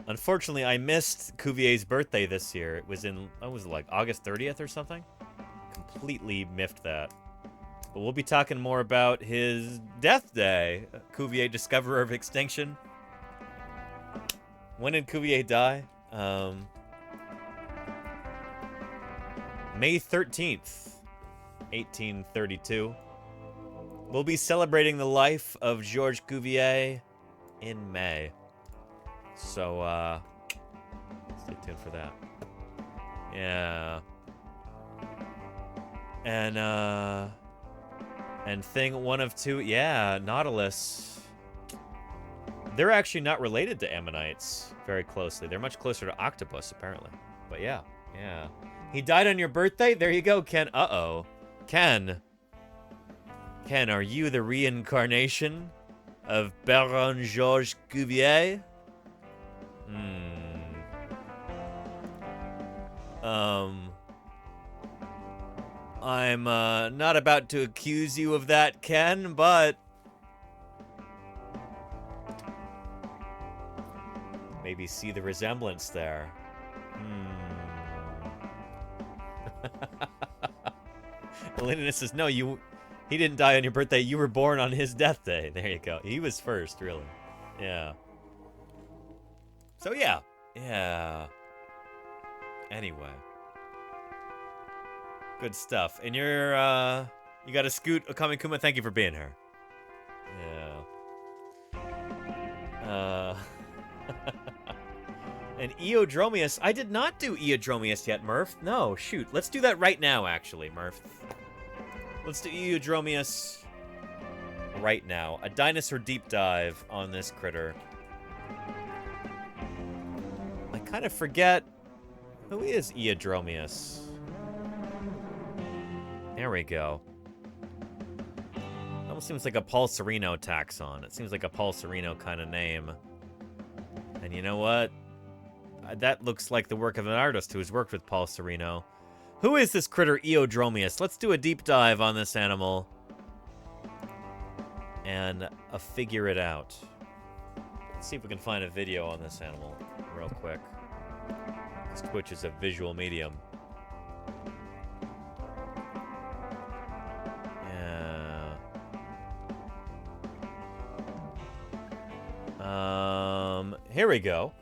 Unfortunately, I missed Cuvier's birthday this year. It was in, what was it, like August 30th or something? Completely miffed that. But we'll be talking more about his death day. Cuvier, discoverer of extinction. When did Cuvier die? May 13th, 1832. We'll be celebrating the life of Georges Cuvier in May. So, stay tuned for that. Yeah. And thing one of two, yeah, Nautilus. They're actually not related to ammonites very closely. They're much closer to octopus, apparently. But yeah. He died on your birthday? There you go, Ken. Uh-oh. Ken, are you the reincarnation of Baron Georges Cuvier? I'm not about to accuse you of that, Ken, but maybe see the resemblance there. Elena says, no, he didn't die on your birthday. You were born on his death day. There you go. He was first, really. Yeah. So, yeah. Anyway. Good stuff. And you're, you got a Scoot Okami Kuma. Thank you for being here. Yeah. And Eodromius. I did not do Eodromius yet, Murph. No, shoot. Let's do that right now, actually, Murph. Let's do Eodromius right now. A dinosaur deep dive on this critter. I kind of forget who is Eodromius. There we go. Almost seems like a Paul Sereno taxon. It seems like a Paul Sereno kind of name. And you know what? That looks like the work of an artist who has worked with Paul Sereno. Who is this critter, Eodromius? Let's do a deep dive on this animal. And figure it out. Let's see if we can find a video on this animal real quick. This Twitch is a visual medium. Here we go.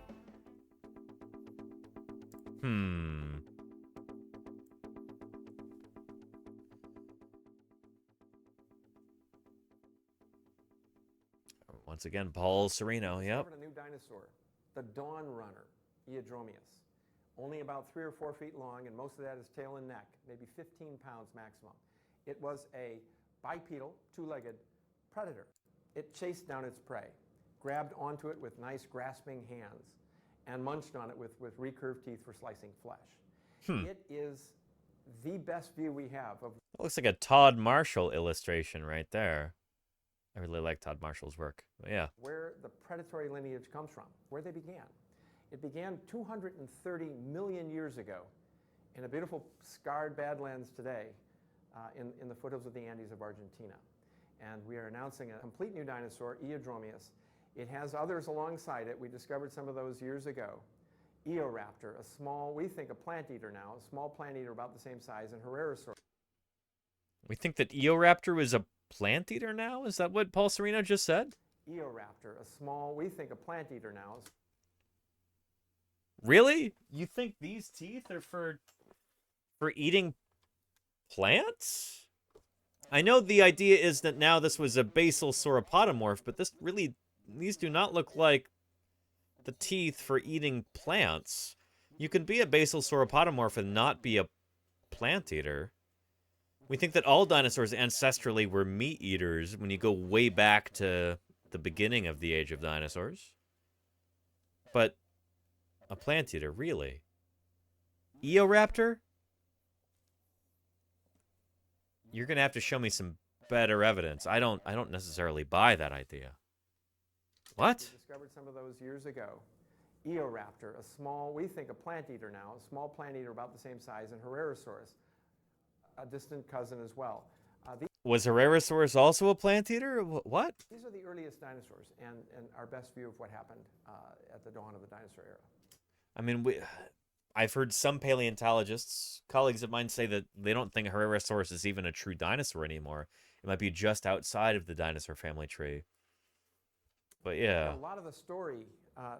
Once again, Paul Sereno, yep. Discovered a new dinosaur, the dawn runner, Eodromius. Only about 3 or 4 feet long, and most of that is tail and neck, maybe 15 pounds maximum. It was a bipedal, 2-legged predator. It chased down its prey, grabbed onto it with nice grasping hands, and munched on it with recurved teeth for slicing flesh. It is the best view we have of... It looks like a Todd Marshall illustration right there. I really like Todd Marshall's work. But yeah. Where the predatory lineage comes from, where they began. It began 230 million years ago in a beautiful scarred badlands today in the foothills of the Andes of Argentina. And we are announcing a complete new dinosaur, Eodromius. It has others alongside it. We discovered some of those years ago. Eoraptor, a small, we think a plant eater now, a small plant eater about the same size, and Herrerasaurus. We think that Eoraptor was a plant eater now? Is that what Paul Sereno just said? Eoraptor, a small, we think a plant eater now. Really? You think these teeth are for eating plants? I know the idea is that now this was a basal sauropodomorph, but these do not look like the teeth for eating plants. You can be a basal sauropodomorph and not be a plant eater. We think that all dinosaurs ancestrally were meat eaters when you go way back to the beginning of the age of dinosaurs. But a plant eater, really? Eoraptor? You're gonna have to show me some better evidence. I don't necessarily buy that idea. What? We discovered some of those years ago. Eoraptor, a small, we think a plant eater now, a small plant eater about the same size, and Herrerasaurus, a distant cousin as well. Was Herrerasaurus also a plant eater? What? These are the earliest dinosaurs and our best view of what happened at the dawn of the dinosaur era. I mean, I've heard some paleontologists, colleagues of mine, say that they don't think Herrerasaurus is even a true dinosaur anymore. It might be just outside of the dinosaur family tree. But yeah. A lot of the story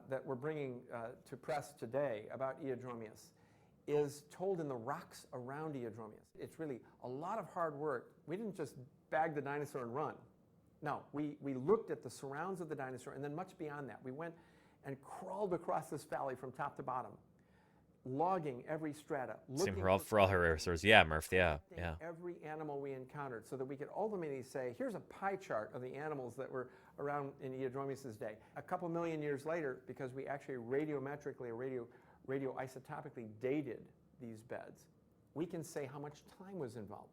that we're bringing to press today about Eodromius is told in the rocks around Eodromius. It's really a lot of hard work. We didn't just bag the dinosaur and run. No, we looked at the surrounds of the dinosaur, and then much beyond that. We went and crawled across this valley from top to bottom, logging every strata. Same for all Herrerasaurs. Yeah, Murph, yeah. Every animal we encountered so that we could ultimately say, here's a pie chart of the animals that were around in Eodromius' day. A couple million years later, because we actually radiometrically or radioisotopically dated these beds, we can say how much time was involved.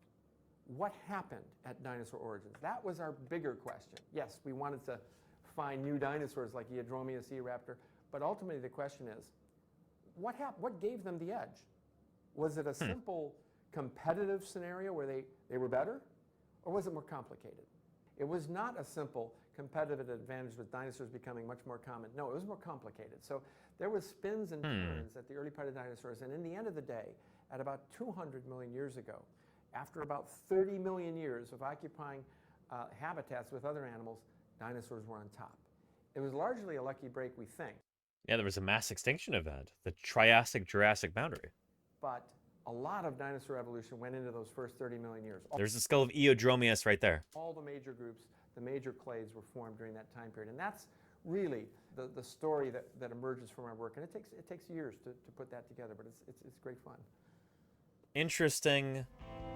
What happened at dinosaur origins? That was our bigger question. Yes, we wanted to find new dinosaurs like Eodromius, Eoraptor, but ultimately the question is, what happened? What gave them the edge? Was it a simple competitive scenario where they were better, or was it more complicated? It was not a simple competitive advantage with dinosaurs becoming much more common. No, it was more complicated. So there was spins and turns at the early part of dinosaurs, and in the end of the day, at about 200 million years ago, after about 30 million years of occupying habitats with other animals, dinosaurs were on top. It was largely a lucky break, we think. Yeah, there was a mass extinction event, the Triassic-Jurassic boundary. But a lot of dinosaur evolution went into those first 30 million years. There's the skull of Eodromius right there. All the major groups, the major clades were formed during that time period. And that's really the story that emerges from our work. And it takes years to put that together, but it's great fun. Interesting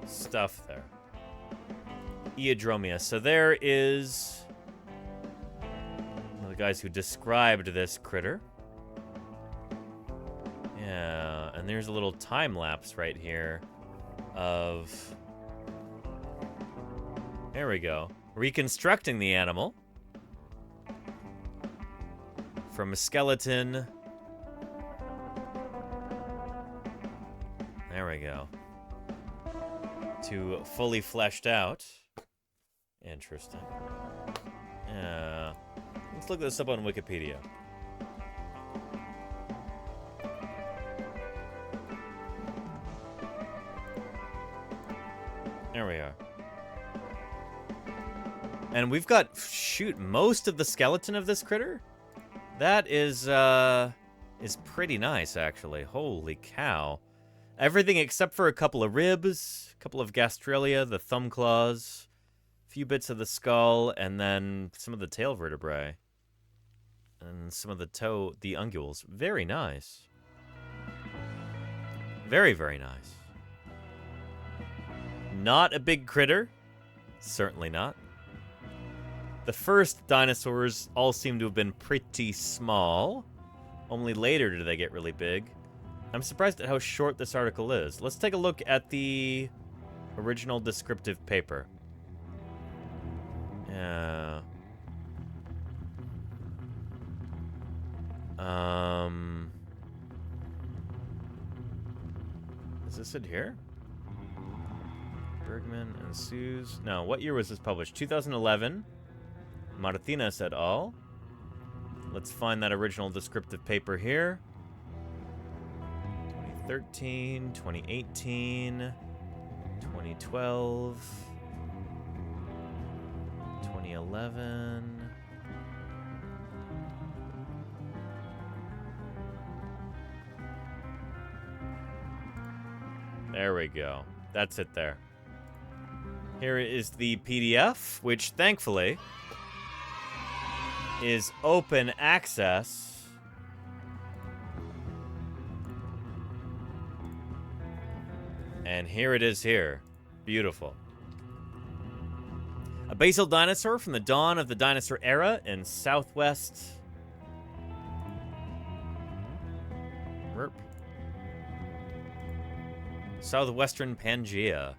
stuff there. Eodromius. So there is one of the guys who described this critter. Yeah, and there's a little time lapse right here of, there we go, reconstructing the animal from a skeleton. There we go. To fully fleshed out. Interesting. Yeah. Let's look this up on Wikipedia. There we are. And we've got, shoot, most of the skeleton of this critter? That is pretty nice, actually. Holy cow. Everything except for a couple of ribs, a couple of gastralia, the thumb claws, a few bits of the skull, and then some of the tail vertebrae. And some of the the unguals. Very nice. Very, very nice. Not a big critter. Certainly not. The first dinosaurs all seem to have been pretty small. Only later do they get really big. I'm surprised at how short this article is. Let's take a look at the original descriptive paper. Yeah. Is this it here? Bergman and Suze. No, what year was this published? 2011. Martinez et al. Let's find that original descriptive paper here. 2013, 2018, 2012. 2011. There we go. That's it there. Here is the PDF, which thankfully is open access. And here it is here. Beautiful. A basal dinosaur from the dawn of the dinosaur era in southwest... southwestern Pangaea.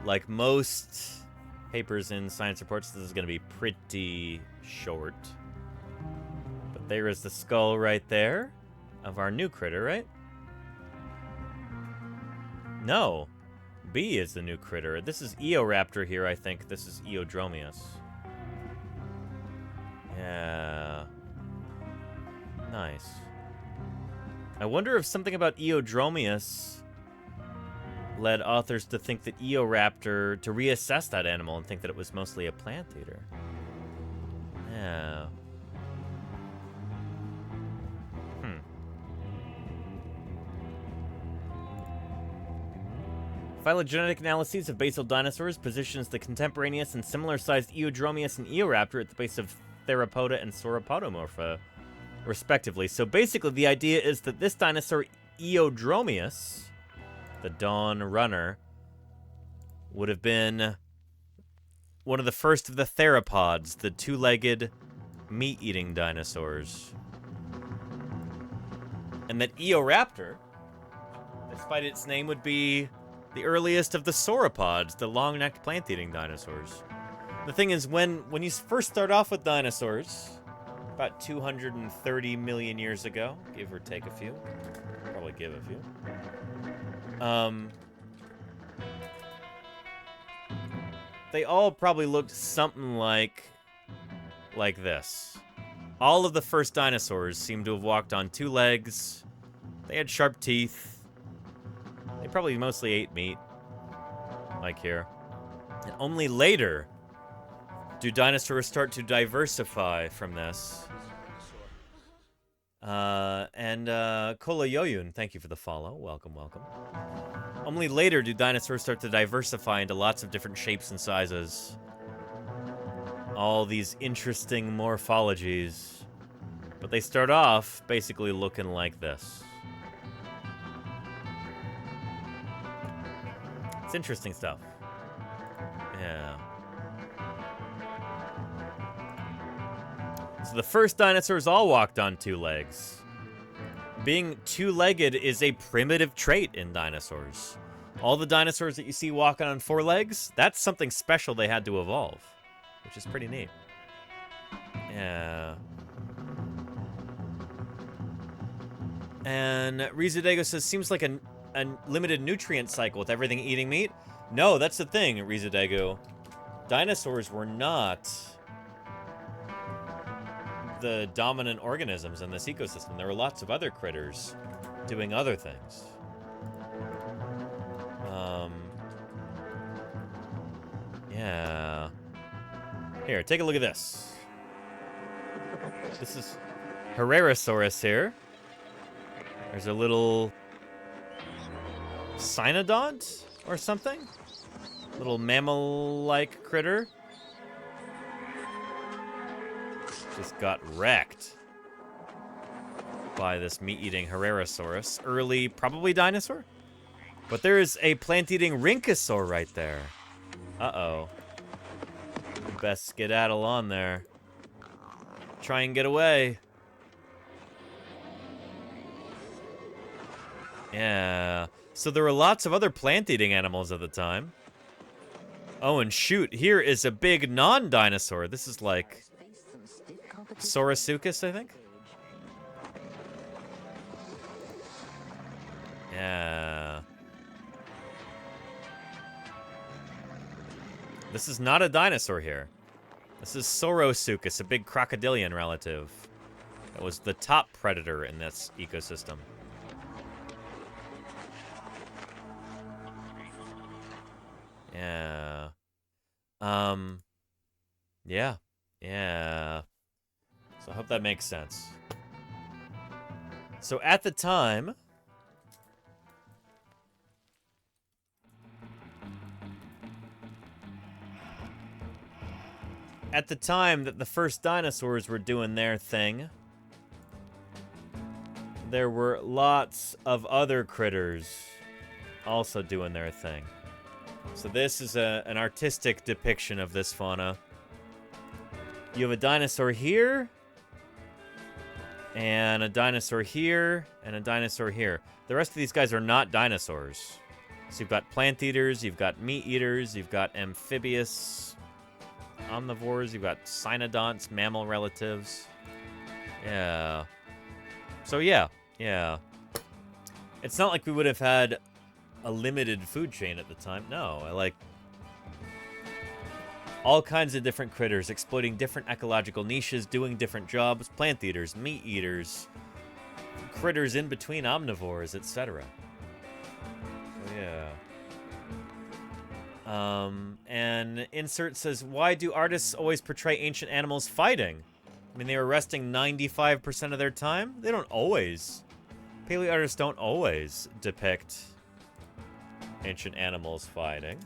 Like most papers in science reports, this is going to be pretty short. But there is the skull right there of our new critter, right? No. B is the new critter. This is Eoraptor here, I think. This is Eodromius. Yeah. Nice. I wonder if something about Eodromius led authors to think that Eoraptor, to reassess that animal and think that it was mostly a plant eater. Yeah. Phylogenetic analyses of basal dinosaurs positions the contemporaneous and similar-sized Eodromius and Eoraptor at the base of Theropoda and Sauropodomorpha, respectively. So basically, the idea is that this dinosaur, Eodromius, the dawn runner, would have been one of the first of the theropods, the two-legged, meat-eating dinosaurs. And that Eoraptor, despite its name, would be the earliest of the sauropods, the long-necked plant-eating dinosaurs. The thing is, when you first start off with dinosaurs, about 230 million years ago, give or take a few, probably give a few, they all probably looked something like this. All of the first dinosaurs seem to have walked on two legs. They had sharp teeth. They probably mostly ate meat, like here. And only later do dinosaurs start to diversify from this. Kola Yoyun, thank you for the follow. Welcome, welcome. Only later do dinosaurs start to diversify into lots of different shapes and sizes. All these interesting morphologies. But they start off basically looking like this. It's interesting stuff. Yeah. So the first dinosaurs all walked on two legs. Being two-legged is a primitive trait in dinosaurs. All the dinosaurs that you see walking on four legs, that's something special they had to evolve, which is pretty neat. Yeah. And Rizadego says, seems like a limited nutrient cycle with everything eating meat. No, that's the thing, Rizadego. Dinosaurs were not the dominant organisms in this ecosystem. There were lots of other critters doing other things. Yeah. Here, take a look at this. This is Herrerasaurus here. There's a little cynodont or something? Little mammal-like critter. Just got wrecked by this meat-eating Herrerasaurus. Early, probably dinosaur? But there is a plant-eating Rhynchosaur right there. Uh-oh. Best skedaddle on there. Try and get away. Yeah. So there were lots of other plant-eating animals at the time. Oh, and shoot, here is a big non-dinosaur. This is like Saurosuchus, I think? Yeah. This is not a dinosaur here. This is Saurosuchus, a big crocodilian relative. That was the top predator in this ecosystem. Yeah. Yeah. Yeah. So I hope that makes sense. So at the time... At the time that the first dinosaurs were doing their thing, there were lots of other critters also doing their thing. So this is an artistic depiction of this fauna. You have a dinosaur here, and a dinosaur here, and a dinosaur here. The rest of these guys are not dinosaurs. So you've got plant eaters, you've got meat eaters, you've got amphibious omnivores, you've got cynodonts, mammal relatives. Yeah. So yeah. It's not like we would have had a limited food chain at the time. No, I like all kinds of different critters exploiting different ecological niches, doing different jobs, plant eaters, meat eaters, critters in between omnivores, etc. So yeah. And insert says, why do artists always portray ancient animals fighting? I mean, they were resting 95% of their time? They don't always. Paleo artists don't always depict ancient animals fighting.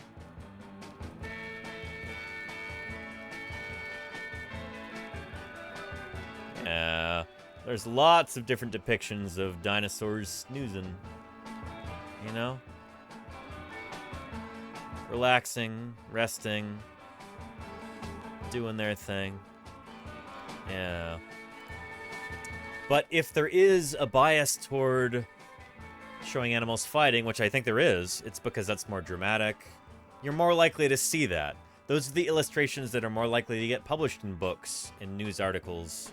Yeah, there's lots of different depictions of dinosaurs snoozing, you know? Relaxing, resting, doing their thing. Yeah. But if there is a bias toward showing animals fighting, which I think there is, it's because that's more dramatic. You're more likely to see that. Those are the illustrations that are more likely to get published in books, in news articles.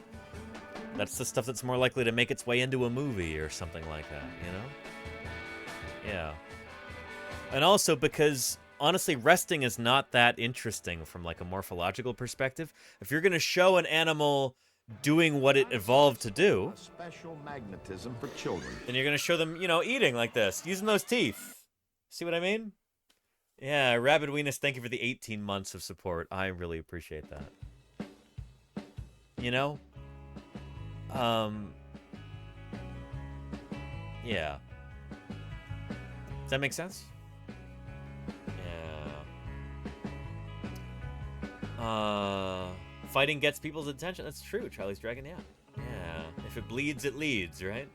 That's the stuff that's more likely to make its way into a movie or something like that, you know? Yeah. And also because, honestly, resting is not that interesting from, like, a morphological perspective. If you're going to show an animal doing what it evolved to do, Special magnetism for children. then you're going to show them, you know, eating like this, using those teeth. See what I mean? Yeah, Rabid Weenus, thank you for the 18 months of support. I really appreciate that. You know? Yeah. Does that make sense? Yeah. Fighting gets people's attention. That's true, Charlie's Dragon, yeah. Yeah. If it bleeds, it leads, right?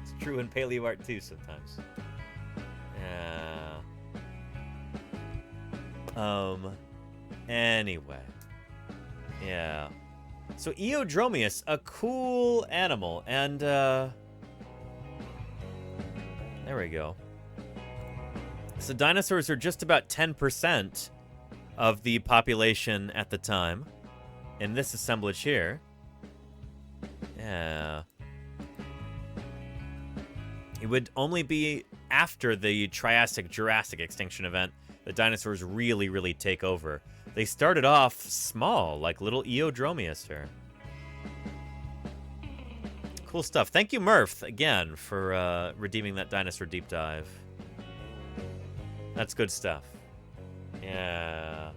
It's true in paleo art too sometimes. Yeah. Anyway. Yeah. So Eodromius, a cool animal, and there we go. So dinosaurs are just about 10% of the population at the time in this assemblage here. Yeah. It would only be after the Triassic-Jurassic extinction event that dinosaurs really, really take over. They started off small, like little Eodromius here. Cool stuff. Thank you, Murph, again, for redeeming that dinosaur deep dive. That's good stuff. Yeah.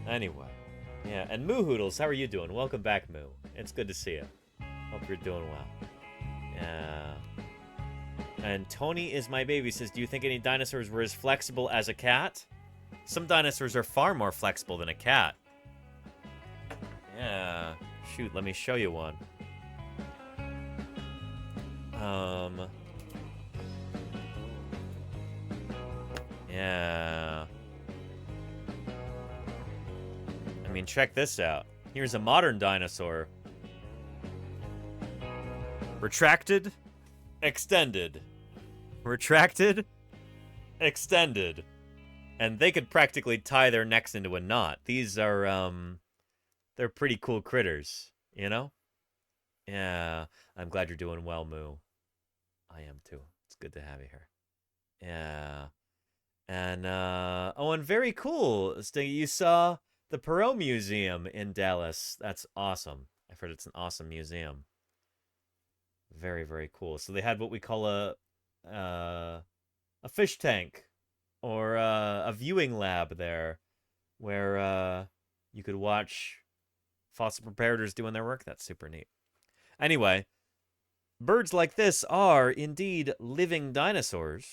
Anyway. Yeah, and Moo Hoodles, how are you doing? Welcome back, Moo. It's good to see you. Hope you're doing well. Yeah. And Tony is my baby says, do you think any dinosaurs were as flexible as a cat? Some dinosaurs are far more flexible than a cat. Yeah. Shoot, let me show you one. Yeah. I mean, check this out. Here's a modern dinosaur. Retracted, extended. Retracted, extended. And they could practically tie their necks into a knot. These are, they're pretty cool critters, you know? Yeah. I'm glad you're doing well, Moo. I am too. It's good to have you here. Yeah. And, oh, and very cool. You saw the Perot Museum in Dallas. That's awesome. I've heard it's an awesome museum. Very, very cool. So they had what we call a fish tank or a viewing lab there where you could watch fossil preparators doing their work. That's super neat. Anyway, birds like this are indeed living dinosaurs.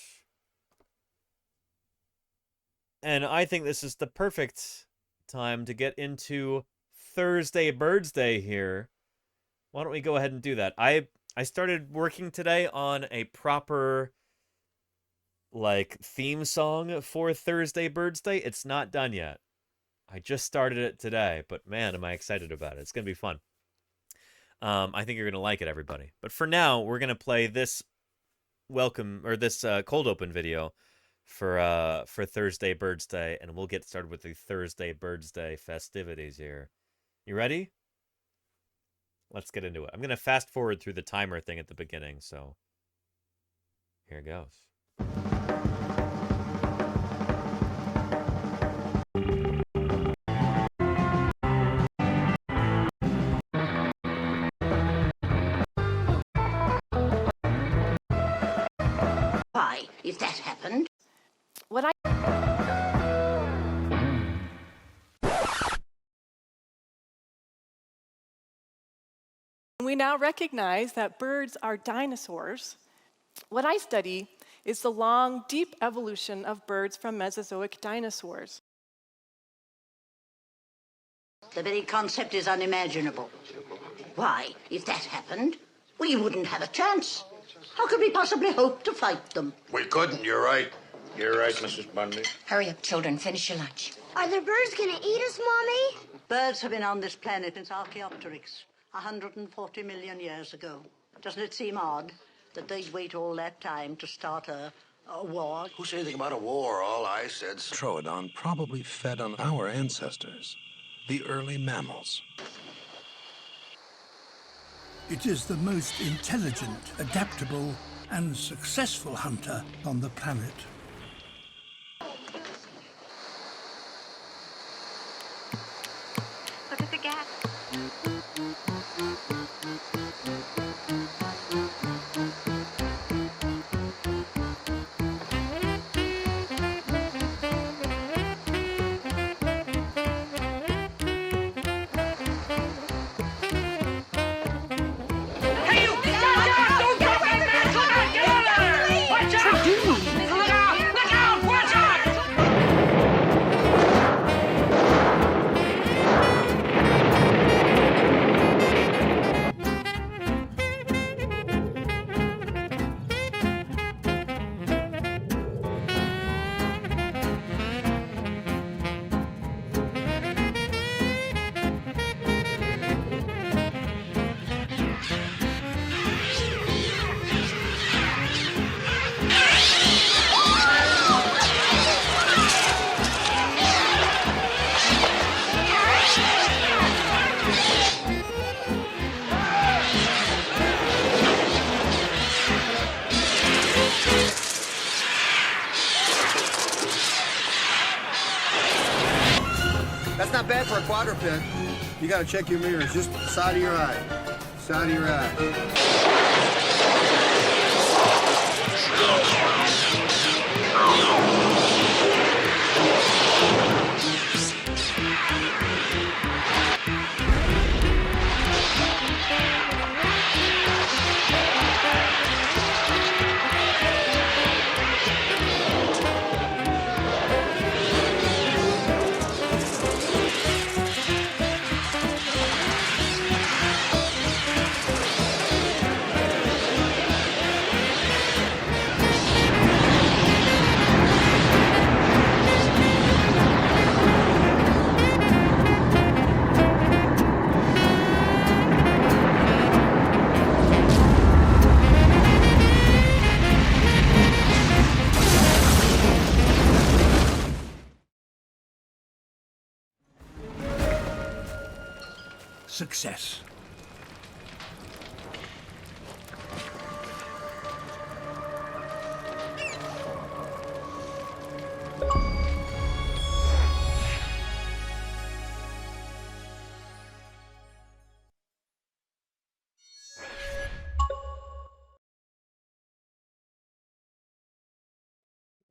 And I think this is the perfect time to get into Thursday Birdsday here. Why don't we go ahead and do that? I started working today on a proper theme song for Thursday Birdsday. It's not done yet. I just started it today, but man, am I excited about it. It's going to be fun. I think you're going to like it, everybody. But for now, we're going to play this cold open video for Thursday Birdsday, and we'll get started with the Thursday Birdsday festivities here. You ready? Let's get into it. I'm going to fast forward through the timer thing at the beginning, so here it goes. Why, if that happened, We now recognize that birds are dinosaurs. What I study is the long, deep evolution of birds from Mesozoic dinosaurs. the very concept is unimaginable. Why, if that happened, we wouldn't have a chance. How could we possibly hope to fight them? We couldn't, you're right. You're right, Mrs. Bundy. Hurry up, children, finish your lunch. Are the birds gonna eat us, Mommy? Birds have been on this planet since Archaeopteryx, 140 million years ago. Doesn't it seem odd that they'd wait all that time to start a war? Who said anything about a war? All I said's Troodon probably fed on our ancestors, the early mammals. It is the most intelligent, adaptable, and successful hunter on the planet. Look at the gap. That's not bad for a quadruped. You gotta check your mirrors, just side of your eye. Side of your Success.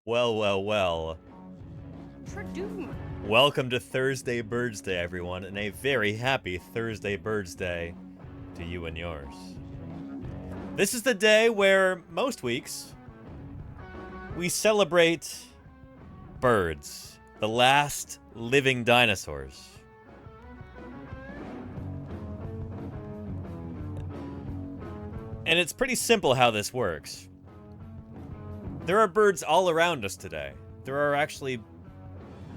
Well, well, well. Tradoom. Welcome to Thursday Birdsday, everyone, and a very happy Thursday Birdsday to you and yours. This is the day where, most weeks, we celebrate birds, the last living dinosaurs. And it's pretty simple how this works. There are birds all around us today. There are actually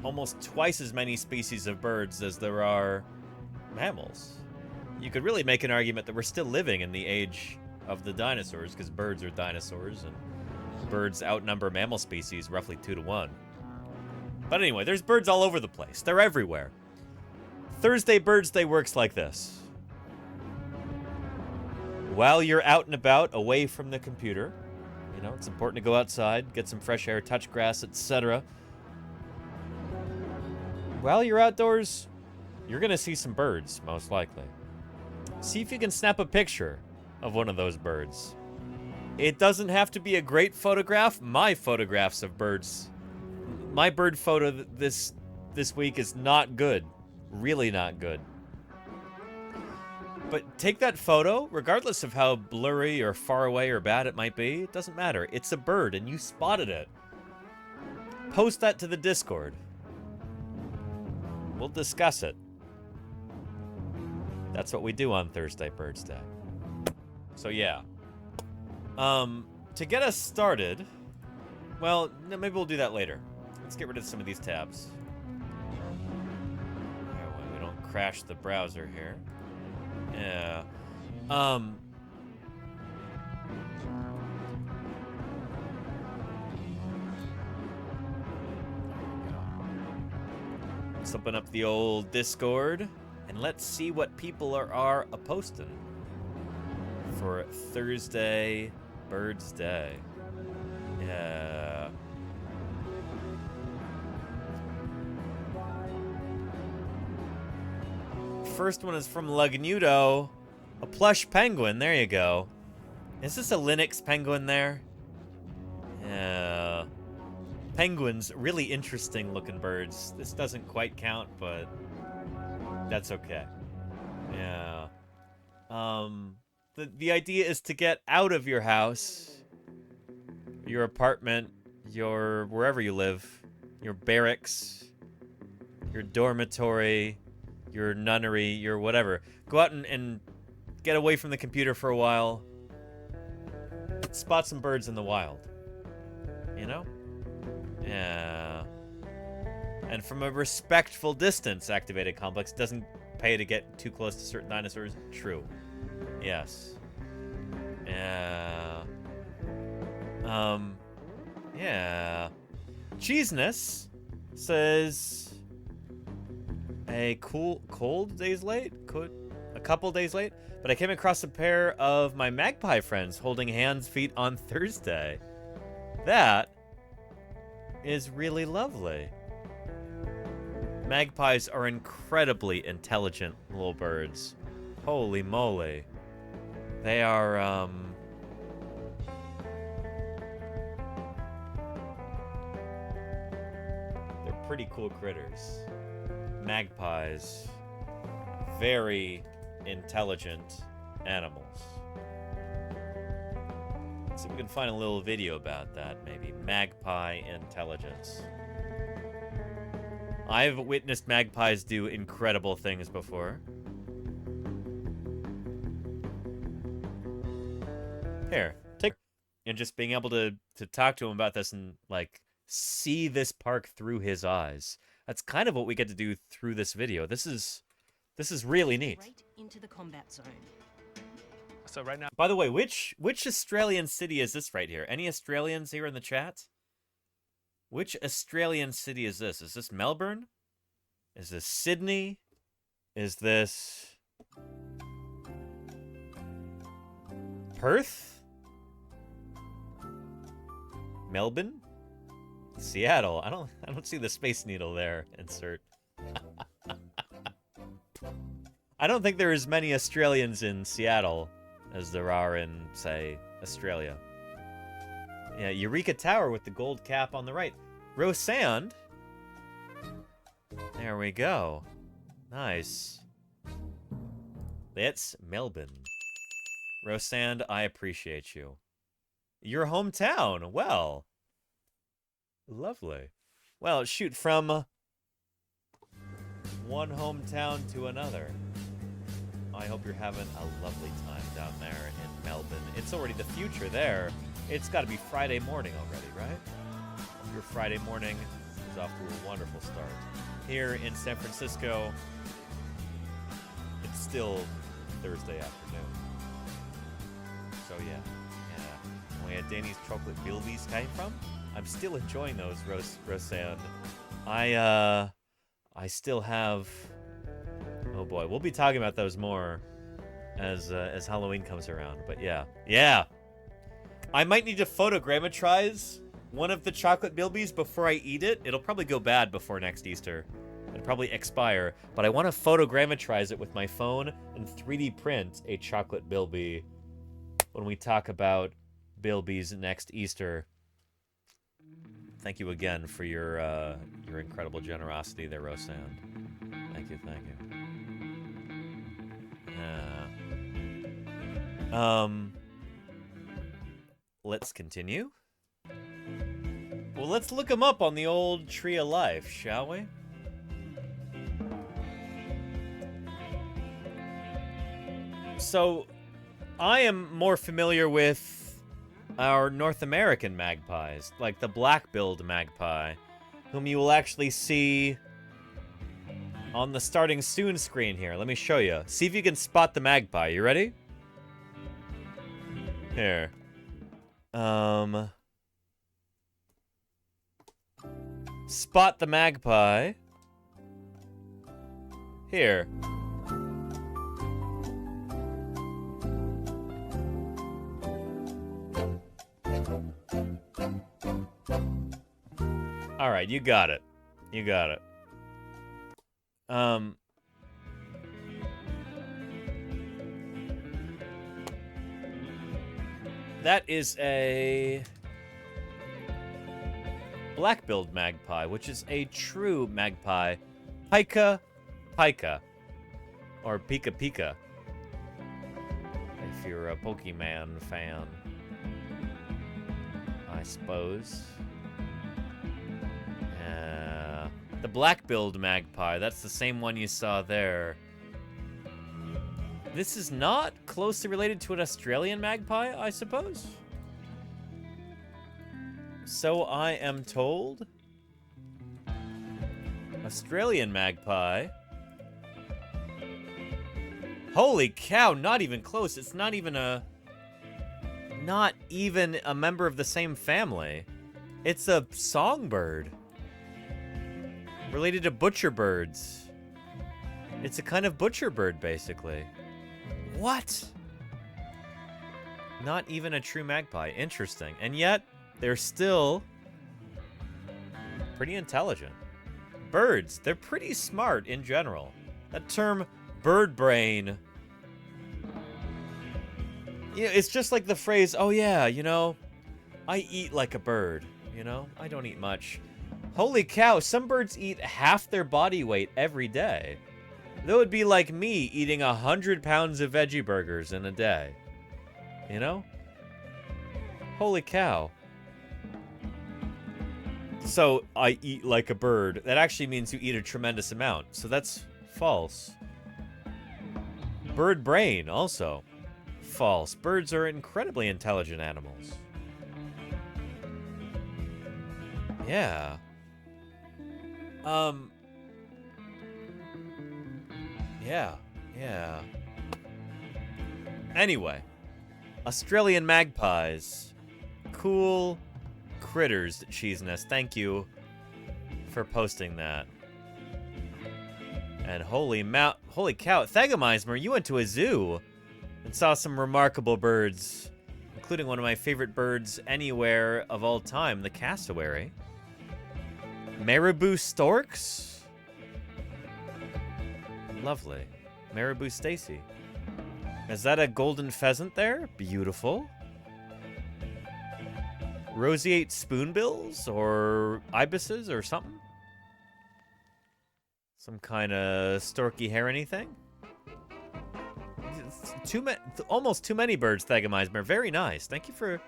almost twice as many species of birds as there are mammals. You could really make an argument that we're still living in the age of the dinosaurs, because birds are dinosaurs, and birds outnumber mammal species roughly 2 to 1. But anyway, there's birds all over the place. They're everywhere. Thursday Birdsday works like this. While you're out and about, away from the computer, you know, it's important to go outside, get some fresh air, touch grass, etc. While you're outdoors, you're going to see some birds, most likely. See if you can snap a picture of one of those birds. It doesn't have to be a great photograph. My photographs of birds, my bird photo this week is not good. Really not good. But take that photo, regardless of how blurry or far away or bad it might be, it doesn't matter. It's a bird and you spotted it. Post that to the Discord. We'll discuss it. That's what we do on Thursday Birdsday. So yeah. To get us started, well, no, maybe we'll do that later. Let's get rid of some of these tabs. That way we don't crash the browser here. Yeah. Let's open up the old Discord and let's see what people are a-posting for Thursday Birdsday. Yeah. First one is from Lagnudo. A plush penguin. There you go. Is this a Linux penguin there? Yeah. Penguins, really interesting looking birds. This doesn't quite count, but that's okay. Yeah. The idea is to get out of your house, your apartment, your wherever you live, your barracks, your dormitory, your nunnery, your whatever. Go out and get away from the computer for a while. Spot some birds in the wild. You know? Yeah. And from a respectful distance, Activated Complex doesn't pay to get too close to certain dinosaurs. True. Yes. Yeah. Yeah. Cheeseness says a cold days late? A couple days late? But I came across a pair of my magpie friends holding hands, feet on Thursday. That is really lovely. Magpies are incredibly intelligent little birds. Holy moly. They are, they're pretty cool critters. Magpies. Very intelligent animals. Let's see if we can find a little video about that, maybe. Magpie intelligence. I've witnessed magpies do incredible things before. Here, take... And just being able to talk to him about this and, like, see this park through his eyes. That's kind of what we get to do through this video. This is really neat. Right into the combat zone. So right now... By the way, which Australian city is this right here? Any Australians here in the chat? Which Australian city is this? Is this Melbourne? Is this Sydney? Is this Perth? Melbourne? Seattle? I don't see the Space Needle there. Insert. I don't think there are as many Australians in Seattle as there are in, say, Australia. Yeah, Eureka Tower with the gold cap on the right. Rosand. There we go. Nice. It's Melbourne. Rosand, I appreciate you. Your hometown. Well. Lovely. Well, shoot, from one hometown to another. I hope you're having a lovely time down there in Melbourne. It's already the future there. It's got to be Friday morning already, right? Your Friday morning is off to a wonderful start. Here in San Francisco, it's still Thursday afternoon. So yeah. Where Danny's chocolate bilbies came from? I'm still enjoying those, Rosand. I still have... Oh boy, we'll be talking about those more as Halloween comes around. But yeah. Yeah! I might need to photogrammetrize one of the chocolate bilbies before I eat it. It'll probably go bad before next Easter. It'll probably expire. But I want to photogrammetrize it with my phone and 3D print a chocolate bilby when we talk about bilbies next Easter. Thank you again for your incredible generosity there, Rosand. Thank you, thank you. Let's continue. Well, let's look them up on the old Tree of Life, shall we? So, I am more familiar with our North American magpies, like the black-billed magpie, whom you will actually see on the starting soon screen here. Let me show you. See if you can spot the magpie. You ready? Here. Spot the magpie. Here. All right, you got it. You got it. That is a black-billed magpie, which is a true magpie. Pika Pika. Or Pika Pika. If you're a Pokemon fan, I suppose. The black-billed magpie, that's the same one you saw there. This is not closely related to an Australian magpie, I suppose? So I am told. Australian magpie. Holy cow, not even close. It's not even a member of the same family. It's a songbird. Related to butcher birds. It's a kind of butcher bird, basically. What? Not even a true magpie. Interesting. And yet, they're still pretty intelligent. Birds, they're pretty smart in general. That term, bird brain. You know, it's just like the phrase, oh yeah, you know, I eat like a bird. You know, I don't eat much. Holy cow, some birds eat half their body weight every day. That would be like me eating 100 pounds of veggie burgers in a day. You know? Holy cow. So, I eat like a bird. That actually means you eat a tremendous amount. So that's false. Bird brain, also. False. Birds are incredibly intelligent animals. Yeah. Yeah. Anyway, Australian magpies. Cool critters, Cheese Nest. Thank you for posting that. And holy cow, Thagomismer, you went to a zoo and saw some remarkable birds, including one of my favorite birds anywhere of all time, the cassowary. Marabou storks? Lovely. Marabou Stacy. Is that a golden pheasant there? Beautiful. Roseate spoonbills or ibises or something? Some kind of storky herony thing? Almost too many birds, Thagomismer. Very nice. Thank you for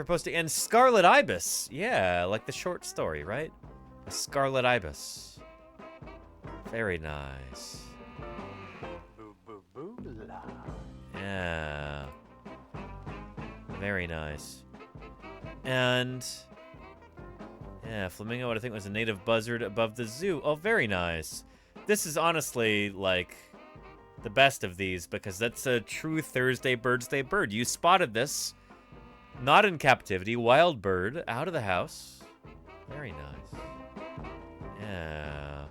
posting. And Scarlet Ibis. Yeah, like the short story, right? A Scarlet Ibis. Very nice. Yeah. Very nice. And yeah, flamingo, what I think was a native buzzard above the zoo. Oh, very nice. This is honestly like the best of these because that's a true Thursday Birdsday bird. You spotted this, not in captivity, wild bird, out of the house. Very nice. Yeah.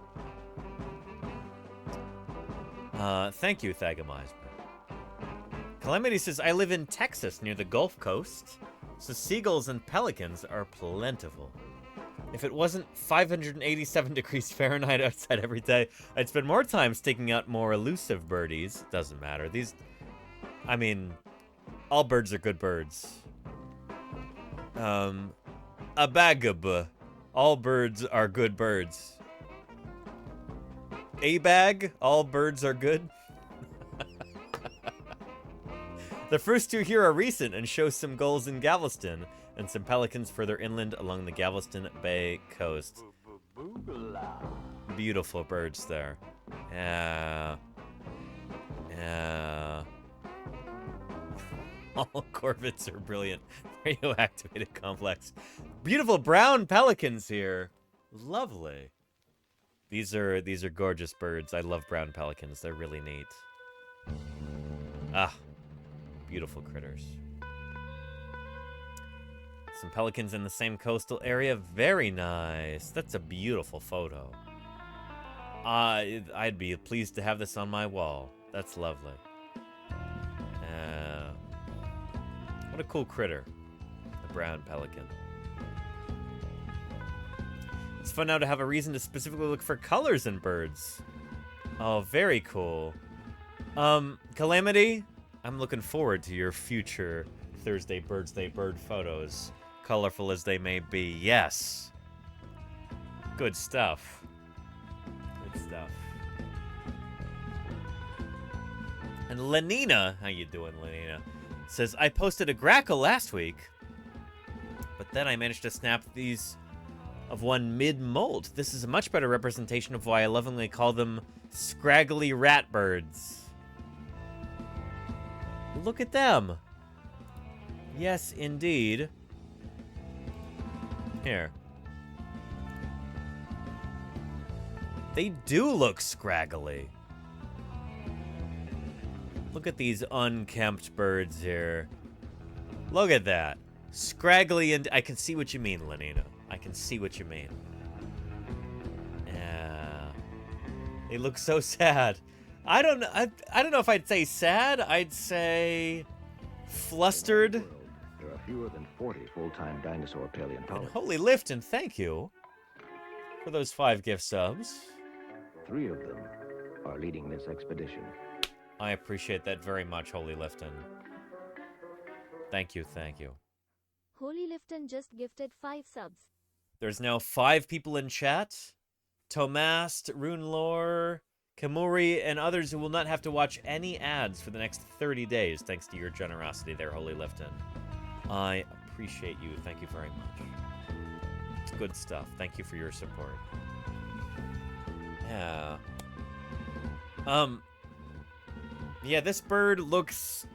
Thank you, Thagomismer. Calamity says, I live in Texas near the Gulf Coast, so seagulls and pelicans are plentiful. If it wasn't 587 degrees Fahrenheit outside every day, I'd spend more time staking out more elusive birdies. Doesn't matter. These, I mean, all birds are good birds. Abagab. All birds are good birds. A-bag. All birds are good. The first two here are recent and show some gulls in Galveston and some pelicans further inland along the Galveston Bay coast. Beautiful birds there. Yeah. Yeah. All corvids are brilliant. Radioactivated complex. Beautiful brown pelicans here. Lovely. These are gorgeous birds. I love brown pelicans. They're really neat. Ah. Beautiful critters. Some pelicans in the same coastal area. Very nice. That's a beautiful photo. I'd be pleased to have this on my wall. That's lovely. What a cool critter. The brown pelican. It's fun now to have a reason to specifically look for colors in birds. Oh, very cool. Calamity, I'm looking forward to your future Thursday Birdsday bird photos, colorful as they may be. Yes. Good stuff. Good stuff. And Lenina, how you doing, Lenina? Says, I posted a grackle last week, but then I managed to snap these of one mid-molt. This is a much better representation of why I lovingly call them scraggly rat birds. Look at them. Yes, indeed. Here. They do look scraggly. Look at these unkempt birds here. Look at that. Scraggly, and I can see what you mean, Lenina. I can see what you mean. Yeah. They look so sad. I don't know if I'd say sad. I'd say flustered. There are fewer than 40 full-time dinosaur paleontologists. And Holy Lifton, thank you for those 5 gift subs. 3 of them are leading this expedition. I appreciate that very much, Holy Lifton. Thank you, thank you. Holy Lifton just gifted 5 subs. There's now 5 people in chat. Tomast, Runelore, Kamuri, and others who will not have to watch any ads for the next 30 days, thanks to your generosity there, Holy Lifton. I appreciate you. Thank you very much. Good stuff. Thank you for your support. Yeah. Yeah, this bird looks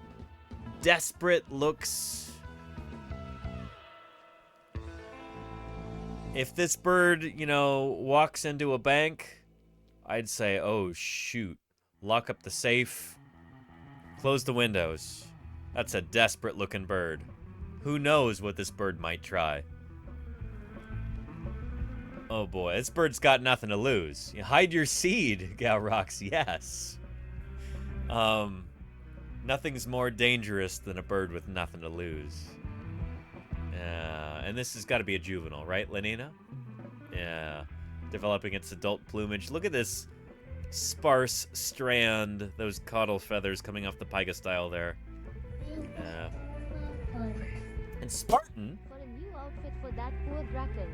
desperate, looks... If this bird, you know, walks into a bank, I'd say, oh, shoot. Lock up the safe. Close the windows. That's a desperate-looking bird. Who knows what this bird might try? Oh, boy. This bird's got nothing to lose. You hide your seed, Galrox. Yes. Nothing's more dangerous than a bird with nothing to lose. And this has got to be a juvenile, right, Lenina? Yeah. Developing its adult plumage. Look at this sparse strand, those caudal feathers coming off the pygostyle there. Yeah. And Spartan, for that poor grackle.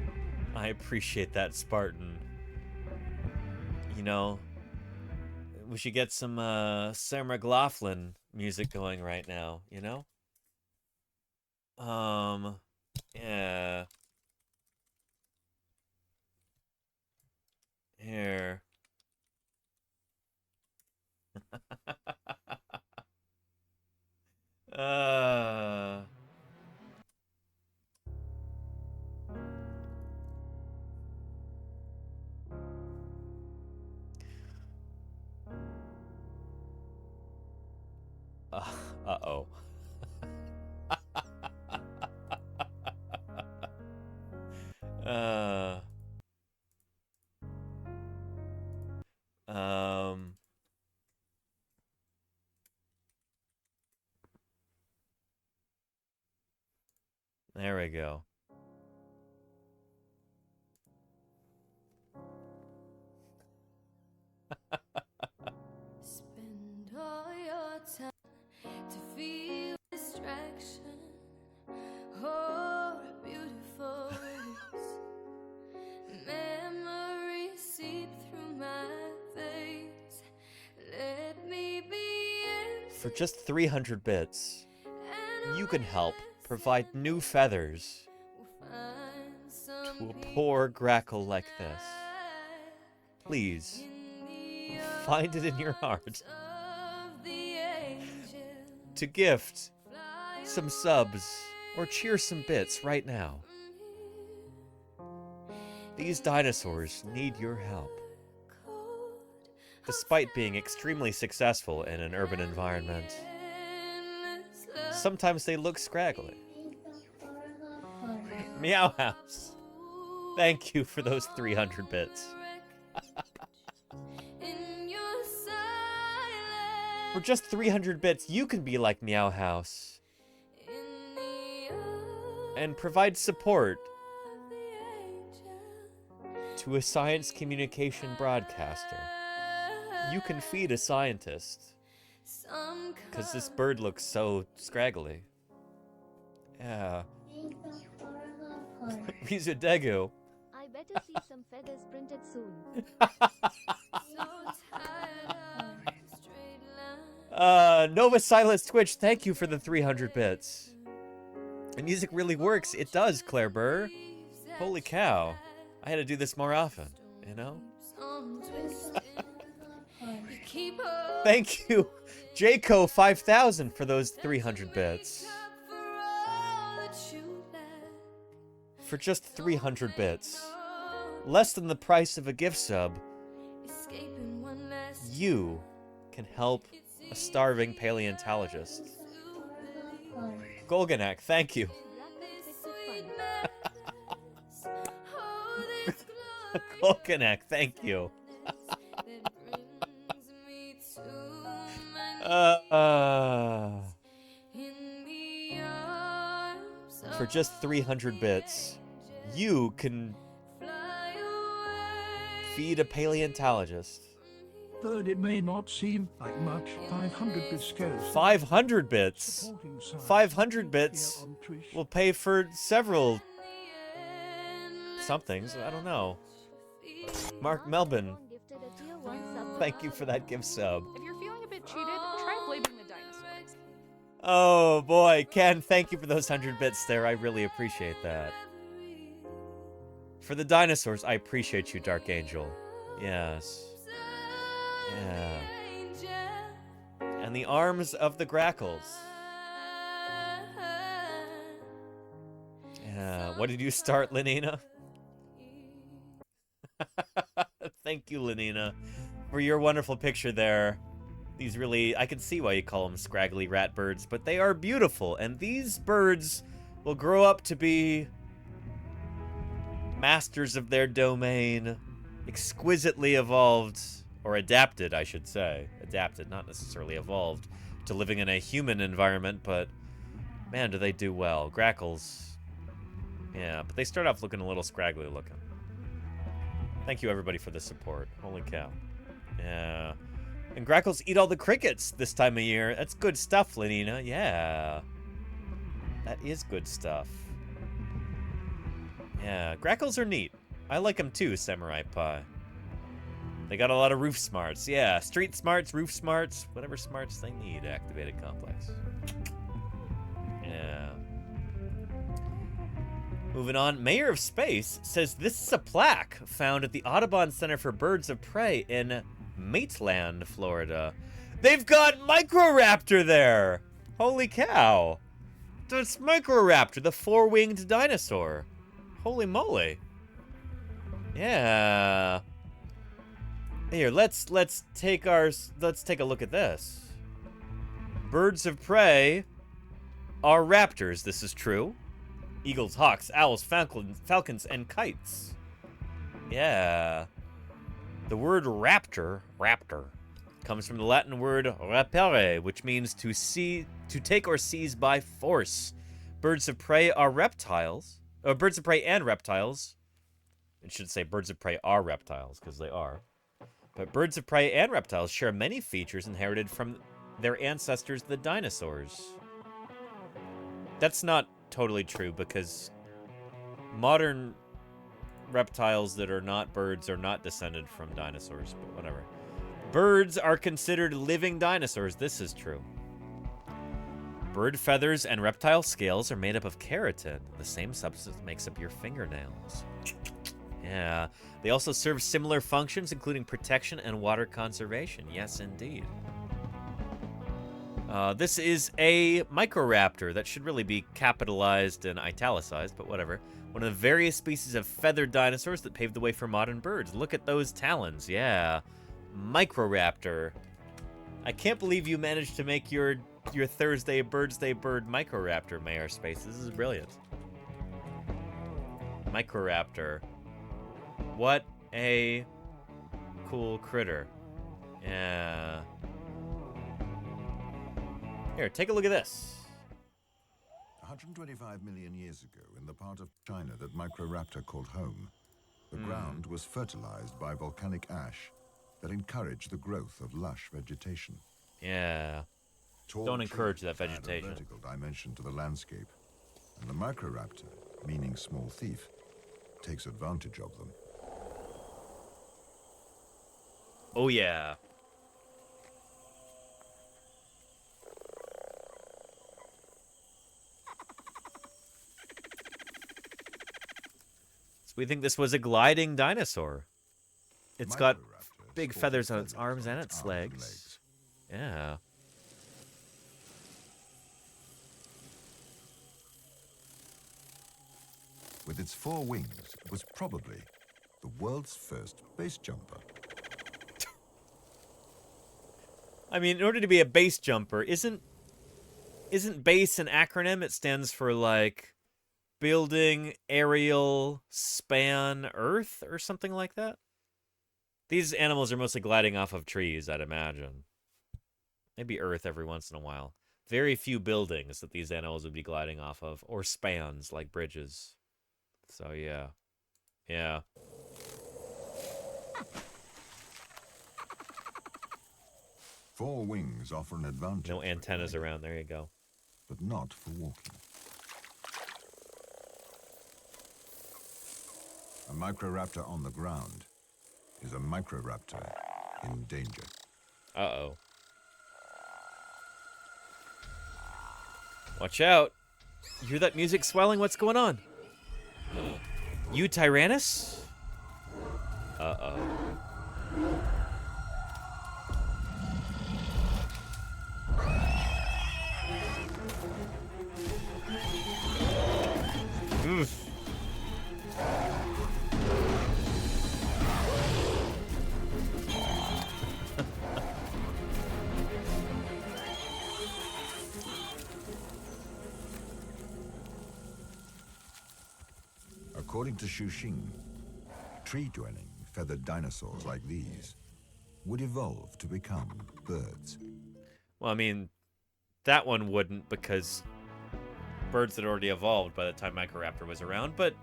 I appreciate that, Spartan. You know, we should get some Sarah McLachlan music going right now, you know? Yeah. Here. Uh-oh. There we go. Spend all your time to feel distraction or a beautiful release. Memories seep through my veins. Let me be in. For just 300 bits, you can help provide new feathers to a poor grackle like this. Please, find it in your heart to gift some subs or cheer some bits right now. These dinosaurs need your help. Despite being extremely successful in an urban environment, sometimes they look scraggly. Meow House, thank you for those 300 bits. For just 300 bits, you can be like Meow House and provide support to a science communication broadcaster. You can feed a scientist, because this bird looks so scraggly. Yeah. Rizudegu. I better see some feathers printed soon. Nova Silence Twitch, thank you for the 300 bits. The music really works. It does, Claire Burr. Holy cow. I had to do this more often, you know? Thank you, Jayco 5000 for those 300 bits. For just 300 bits, less than the price of a gift sub, you can help a starving paleontologist. Golganak, thank you. Golganak, thank you. For just 300 bits, you can feed a paleontologist. Though it may not seem like much, 500 bits goes. 500 bits? 500 bits will pay for several somethings. I don't know. Mark Melbourne, thank you for that gift sub. If you're feeling a bit cheated, try blaming the dinosaurs. Oh boy, Ken, thank you for those 100 bits there. I really appreciate that. For the dinosaurs, I appreciate you, Dark Angel. Yes. Yeah. And the arms of the grackles. Yeah. What did you start, Lenina? Thank you, Lenina, for your wonderful picture there. These really, I can see why you call them scraggly rat birds, but they are beautiful, and these birds will grow up to be masters of their domain, exquisitely evolved, or adapted, I should say. Adapted, not necessarily evolved, to living in a human environment, but man, do they do well. Grackles, yeah, but they start off looking a little scraggly looking. Thank you, everybody, for the support. Holy cow. Yeah. And grackles eat all the crickets this time of year. That's good stuff, Lenina. Yeah. That is good stuff. Yeah, grackles are neat. I like them too, Samurai Pie. They got a lot of roof smarts. Yeah, street smarts, roof smarts, whatever smarts they need. Activated complex. Yeah. Moving on, Mayor of Space says this is a plaque found at the Audubon Center for Birds of Prey in Maitland, Florida. They've got Microraptor there! Holy cow! That's Microraptor, the four-winged dinosaur. Holy moly. Yeah. Here, let's take a look at this. Birds of prey are raptors, this is true. Eagles, hawks, owls, falcons, and kites. Yeah. The word raptor, comes from the Latin word rapere, which means to take or seize by force. Birds of prey are reptiles. Or birds of prey and reptiles. It should say birds of prey are reptiles, because they are. But birds of prey and reptiles share many features inherited from their ancestors, the dinosaurs. That's not totally true, because modern reptiles that are not birds are not descended from dinosaurs, but whatever. Birds are considered living dinosaurs. This is true. Bird feathers and reptile scales are made up of keratin, the same substance that makes up your fingernails. Yeah. They also serve similar functions, including protection and water conservation. Yes, indeed. This is a Microraptor. That should really be capitalized and italicized, but whatever. One of the various species of feathered dinosaurs that paved the way for modern birds. Look at those talons. Yeah. Microraptor. I can't believe you managed to make your Thursday Birdsday bird Microraptor, Mayor Space. This is brilliant. Microraptor. What a cool critter. Yeah. Here, take a look at this. 125 million years ago, in the part of China that Microraptor called home, the ground was fertilized by volcanic ash that encouraged the growth of lush vegetation. Yeah. Tall Don't encourage that trees add a vegetation. vertical dimension to the landscape, and the Microraptor, meaning small thief, takes advantage of them. Oh, yeah. So we think this was a gliding dinosaur. It's got big feathers on its arms and its legs. Yeah. With its 4 wings, it was probably the world's first base jumper. I mean, in order to be a base jumper, isn't base an acronym? It stands for, like, building, aerial, span, earth, or something like that? These animals are mostly gliding off of trees, I'd imagine. Maybe earth every once in a while. Very few buildings that these animals would be gliding off of, or spans, like bridges. So, yeah. Yeah. Four wings offer an advantage. No antennas around. There you go. But not for walking. A Microraptor on the ground is a Microraptor in danger. Uh-oh. Watch out. You hear that music swelling? What's going on? You Tyrannus? Uh-oh. Oof. According to Xuxing, tree-dwelling feathered dinosaurs like these would evolve to become birds. Well, I mean, that one wouldn't, because birds had already evolved by the time Microraptor was around, but,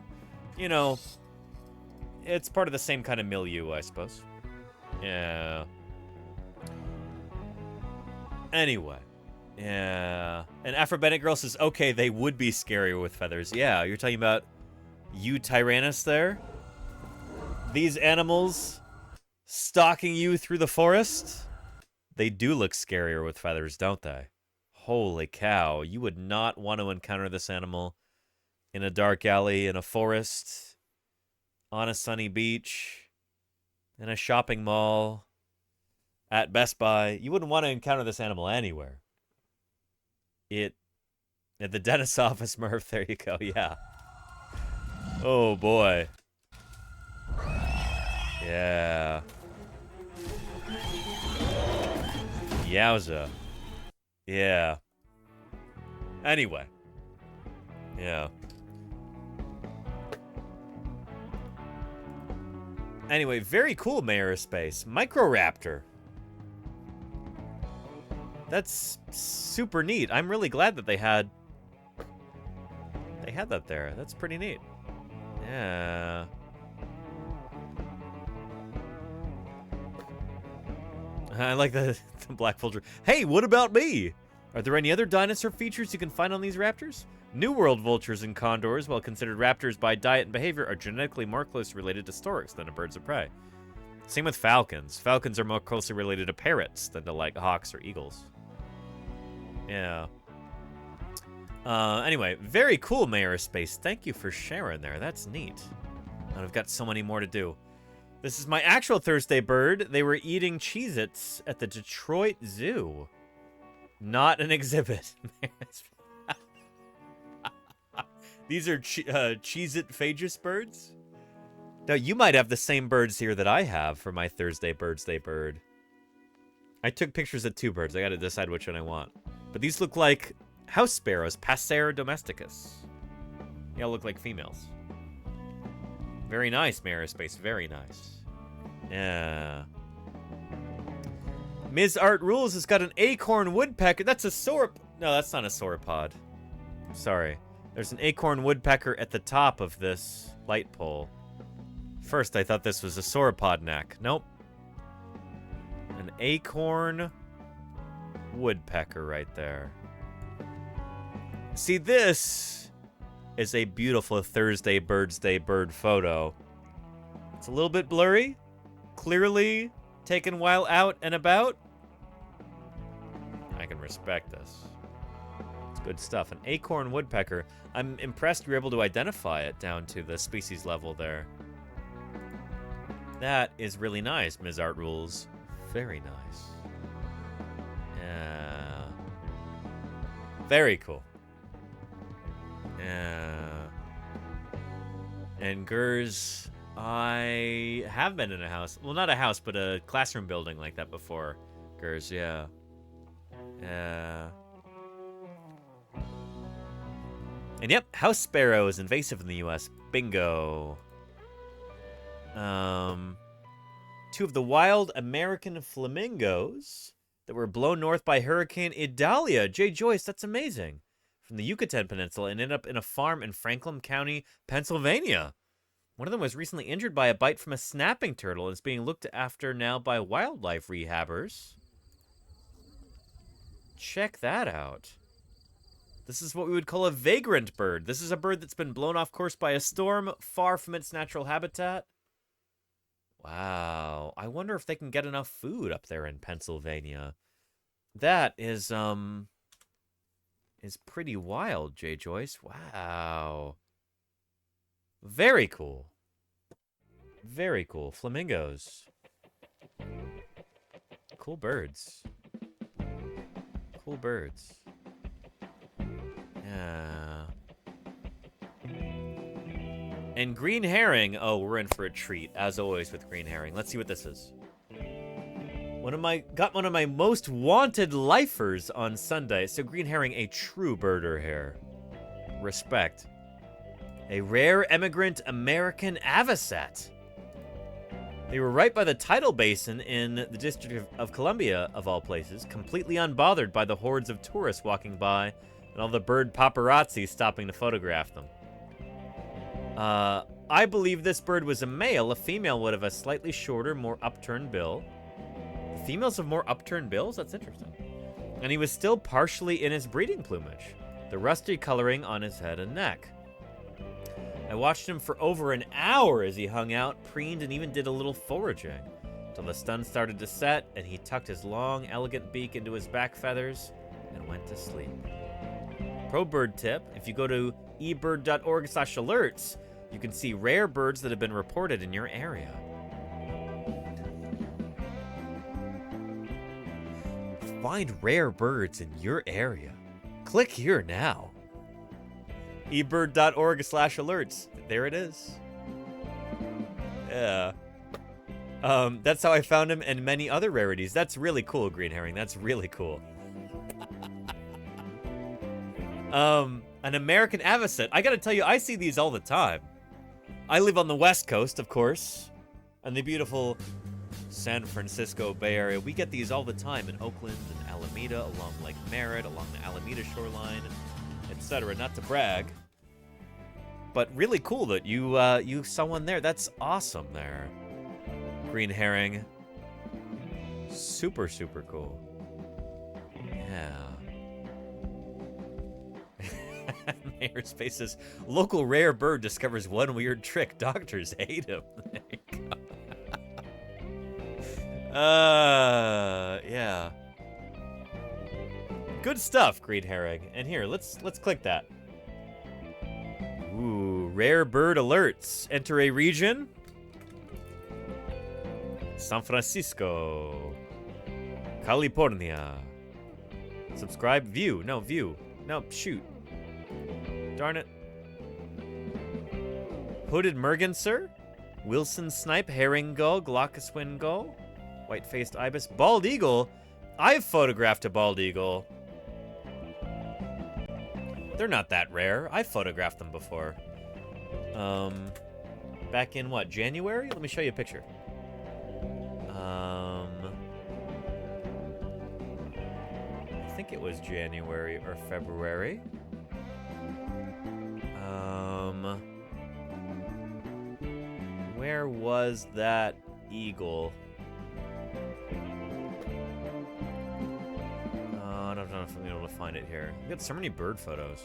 you know, it's part of the same kind of milieu, I suppose. Yeah. Anyway. Yeah. And Afro-Bennett Girl says, okay, they would be scarier with feathers. Yeah, you're talking about Tyrannus there. These animals stalking you through the forest. They do look scarier with feathers, don't they? Holy cow. You would not want to encounter this animal in a dark alley, in a forest, on a sunny beach, in a shopping mall, at Best Buy. You wouldn't want to encounter this animal anywhere. At the dentist's office, Murph, there you go, yeah. Oh, boy. Yeah. Yowza. Yeah. Anyway. Yeah. Anyway, very cool Mayor Space. Microraptor. That's super neat. I'm really glad that they had that there. That's pretty neat. Yeah. I like the black vulture. Hey, what about me? Are there any other dinosaur features you can find on these raptors? New World vultures and condors, while considered raptors by diet and behavior, are genetically more closely related to storks than to birds of prey. Same with falcons. Falcons are more closely related to parrots than to, like, hawks or eagles. Yeah. Anyway, very cool, Mayor Space. Thank you for sharing there. That's neat. And I've got so many more to do. This is my actual Thursday bird. They were eating Cheez-Its at the Detroit Zoo. Not an exhibit. These are Cheez-It Phagus birds? Now, you might have the same birds here that I have for my Thursday Birdsday bird. I took pictures of 2 birds. I got to decide which one I want. But these look like house sparrows, Passer domesticus. They all look like females. Very nice, Mayor Space. Very nice. Yeah. Ms. Art Rules has got an acorn woodpecker. That's a No, that's not a sauropod. Sorry. There's an acorn woodpecker at the top of this light pole. First, I thought this was a sauropod neck. Nope. An acorn woodpecker right there. See, this is a beautiful Thursday Birdsday bird photo. It's a little bit blurry. Clearly taken while out and about. I can respect this. It's good stuff. An acorn woodpecker. I'm impressed you were able to identify it down to the species level there. That is really nice, Ms. Art Rules. Very nice. Yeah. Very cool. Yeah. And Gers, I have been in a house. Well, not a house, but a classroom building like that before. Gers, yeah. Yeah. And yep, house sparrow is invasive in the U.S. Bingo. 2 of the wild American flamingos that were blown north by Hurricane Idalia. Jay Joyce, that's amazing. From the Yucatan Peninsula and ended up in a farm in Franklin County, Pennsylvania. One of them was recently injured by a bite from a snapping turtle and is being looked after now by wildlife rehabbers. Check that out. This is what we would call a vagrant bird. This is a bird that's been blown off course by a storm far from its natural habitat. Wow. I wonder if they can get enough food up there in Pennsylvania. That is pretty wild, Jay Joyce. Wow. Very cool. Very cool. Flamingos. Cool birds. Cool birds. Yeah. And green herring. Oh, we're in for a treat, as always with green herring. Let's see what this is. Got one of my most wanted lifers on Sunday. So green herring, a true birder here. Respect. A rare emigrant American avocet. They were right by the tidal basin in the District of Columbia, of all places, completely unbothered by the hordes of tourists walking by and all the bird paparazzi stopping to photograph them. I believe this bird was a male. A female would have a slightly shorter, more upturned bill. Females have more upturned bills? That's interesting. And he was still partially in his breeding plumage, the rusty coloring on his head and neck. I watched him for over an hour as he hung out, preened, and even did a little foraging, till the sun started to set, and he tucked his long, elegant beak into his back feathers and went to sleep. Pro bird tip, if you go to ebird.org/alerts, you can see rare birds that have been reported in your area. Find rare birds in your area. Click here now. ebird.org/alerts. There it is. Yeah. That's how I found him and many other rarities. That's really cool, Green Herring. That's really cool. An American avocet. I gotta tell you, I see these all the time. I live on the West Coast, of course, and the beautiful San Francisco Bay Area. We get these all the time in Oakland and Alameda, along Lake Merritt, along the Alameda shoreline, etc. Not to brag, but really cool that you saw one there. That's awesome there. Green Herring. Super, super cool. Yeah. Mayor's face says, local rare bird discovers one weird trick. Doctors hate him. There you go. Yeah. Good stuff, Green Herring. And here, let's click that. Ooh, rare bird alerts. Enter a region. San Francisco. California. Subscribe, view. No, view. No, shoot. Darn it. Hooded merganser, Wilson snipe, herring gull, glaucoswin gull, white-faced ibis, bald eagle. I've photographed a bald eagle. They're not that rare. I've photographed them before. Back in what, January? Let me show you a picture. I think it was January or February. Where was that eagle? I don't know if I'm able to find it here. We've got so many bird photos.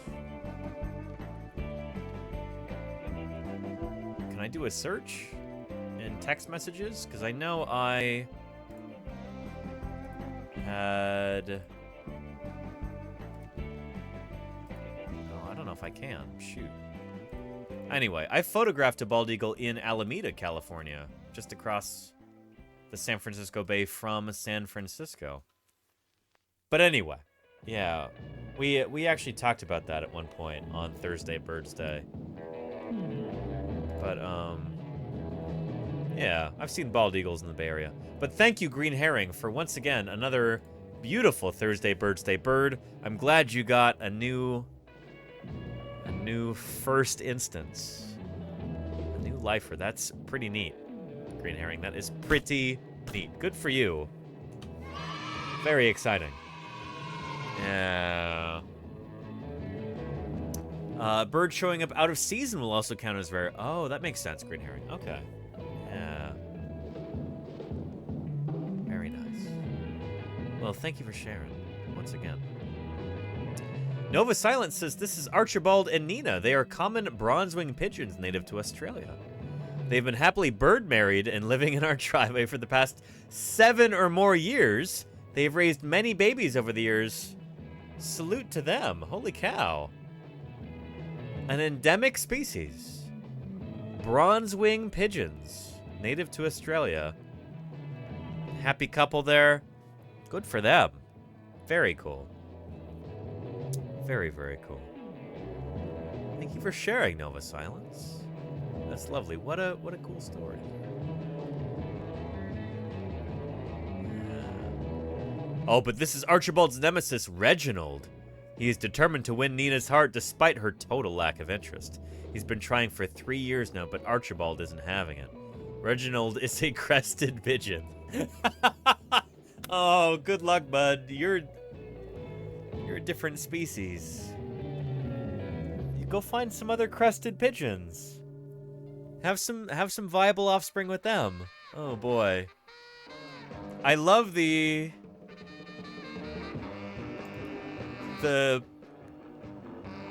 Can I do a search in text messages? Because I know I had... Oh, I don't know if I can. Shoot. Anyway, I photographed a bald eagle in Alameda, California, just across the San Francisco Bay from San Francisco. But anyway, yeah, we actually talked about that at one point on Thursday Birdsday. But yeah, I've seen bald eagles in the Bay Area. But thank you, Green Herring, for once again another beautiful Thursday Birdsday bird. I'm glad you got a new first instance. A new lifer. That's pretty neat, Green Herring. That is pretty neat. Good for you. Very exciting. Yeah. Bird showing up out of season will also count as rare. Oh, that makes sense, Green Herring. Okay. Yeah. Very nice. Well, thank you for sharing once again. Nova Silence says, this is Archibald and Nina. They are common bronze-winged pigeons native to Australia. They've been happily bird married and living in our driveway for the past 7 or more years. They've raised many babies over the years. Salute to them. Holy cow. An endemic species. Bronze-winged pigeons native to Australia. Happy couple there. Good for them. Very cool. Very, very cool. Thank you for sharing, Nova Silence. That's lovely. What a cool story. Yeah. Oh, but this is Archibald's nemesis, Reginald. He is determined to win Nina's heart despite her total lack of interest. He's been trying for 3 years now, but Archibald isn't having it. Reginald is a crested pigeon. Oh, good luck, bud. You're a different species. You go find some other crested pigeons. Have some viable offspring with them. Oh boy. I love this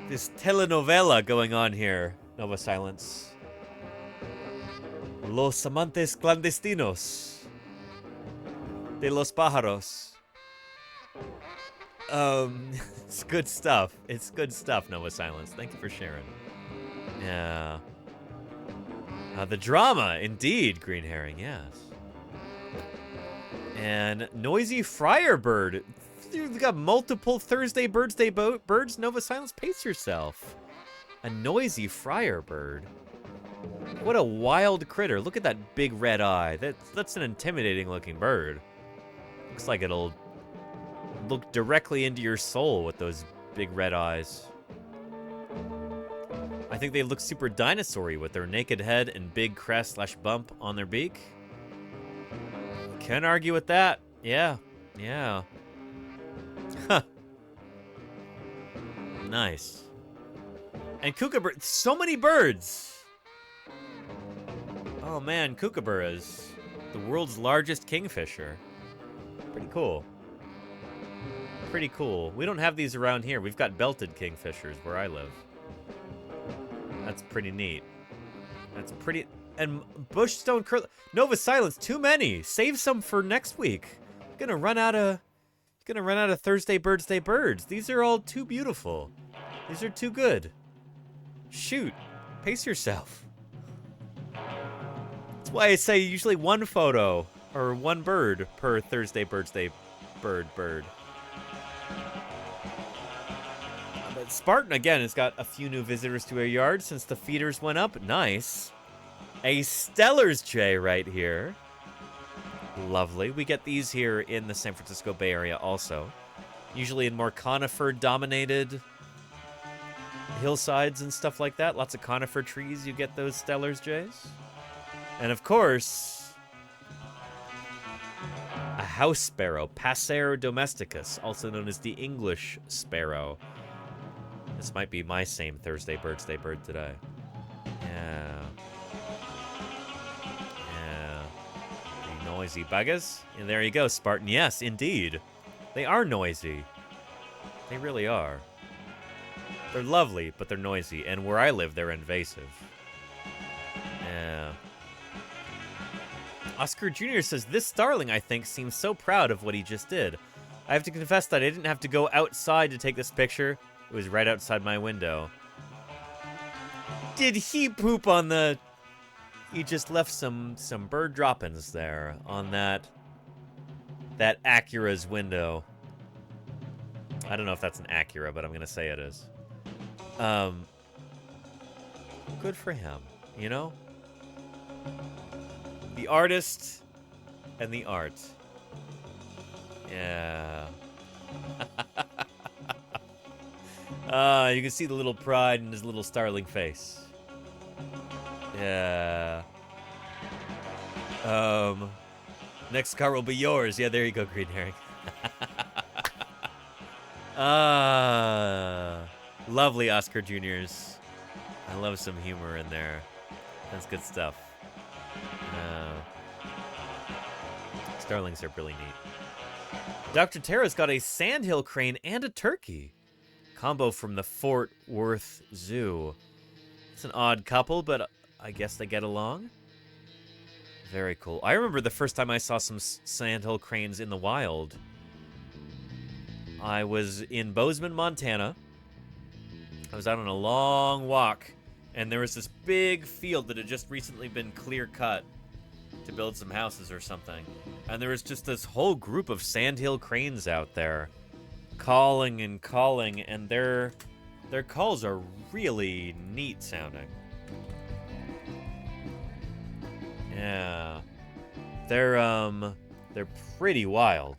telenovela going on here. Nova Silence. Los amantes clandestinos de los pájaros. It's good stuff. It's good stuff, Nova Silence. Thank you for sharing. Yeah. The drama, indeed, Green Herring, yes. And Noisy Friar Bird. You've got multiple Thursday Birdsday birds. Nova Silence, pace yourself. A Noisy Friar Bird. What a wild critter. Look at that big red eye. That's an intimidating looking bird. Looks like it'll look directly into your soul with those big red eyes. I think they look super dinosaur-y with their naked head and big crest/bump on their beak. Can't argue with that. Yeah. Yeah. Huh. Nice. And kookaburra. So many birds. Oh man, kookaburras. The world's largest kingfisher. Pretty cool. Pretty cool. We don't have these around here. We've got belted kingfishers where I live. That's pretty neat. That's pretty... And bushstone curl... Nova Silence, too many. Save some for next week. Gonna run out of Thursday Birdsday birds. These are all too beautiful. These are too good. Shoot. Pace yourself. That's why I say usually one photo or one bird per Thursday Birdsday bird. But Spartan, again, has got a few new visitors to our yard since the feeders went up. Nice. A Stellar's Jay right here. Lovely. We get these here in the San Francisco Bay Area also. Usually in more conifer-dominated hillsides and stuff like that. Lots of conifer trees, you get those Stellar's Jays. And of course, a house sparrow, Passer domesticus, also known as the English sparrow. This might be my same Thursday Birdsday bird today. Yeah. Yeah. The noisy buggers. And there you go, Spartan. Yes, indeed. They are noisy. They really are. They're lovely, but they're noisy. And where I live, they're invasive. Yeah. Oscar Jr. says, this starling, I think, seems so proud of what he just did. I have to confess that I didn't have to go outside to take this picture. It was right outside my window. Did he poop on the... He just left some bird droppings there on that Acura's window. I don't know if that's an Acura, but I'm going to say it is. Good for him, you know? The artist and the art. Yeah. You can see the little pride in his little starling face. Yeah. Next car will be yours. Yeah, there you go, Green Herring. Lovely Oscar Juniors. I love some humor in there. That's good stuff. Starlings are really neat. Dr. Tara's got a sandhill crane and a turkey. Combo from the Fort Worth Zoo. It's an odd couple, but I guess they get along. Very cool. I remember the first time I saw some sandhill cranes in the wild. I was in Bozeman, Montana. I was out on a long walk, and there was this big field that had just recently been clear-cut to build some houses or something. And there was just this whole group of sandhill cranes out there calling, and their calls are really neat sounding. Yeah. They're pretty wild.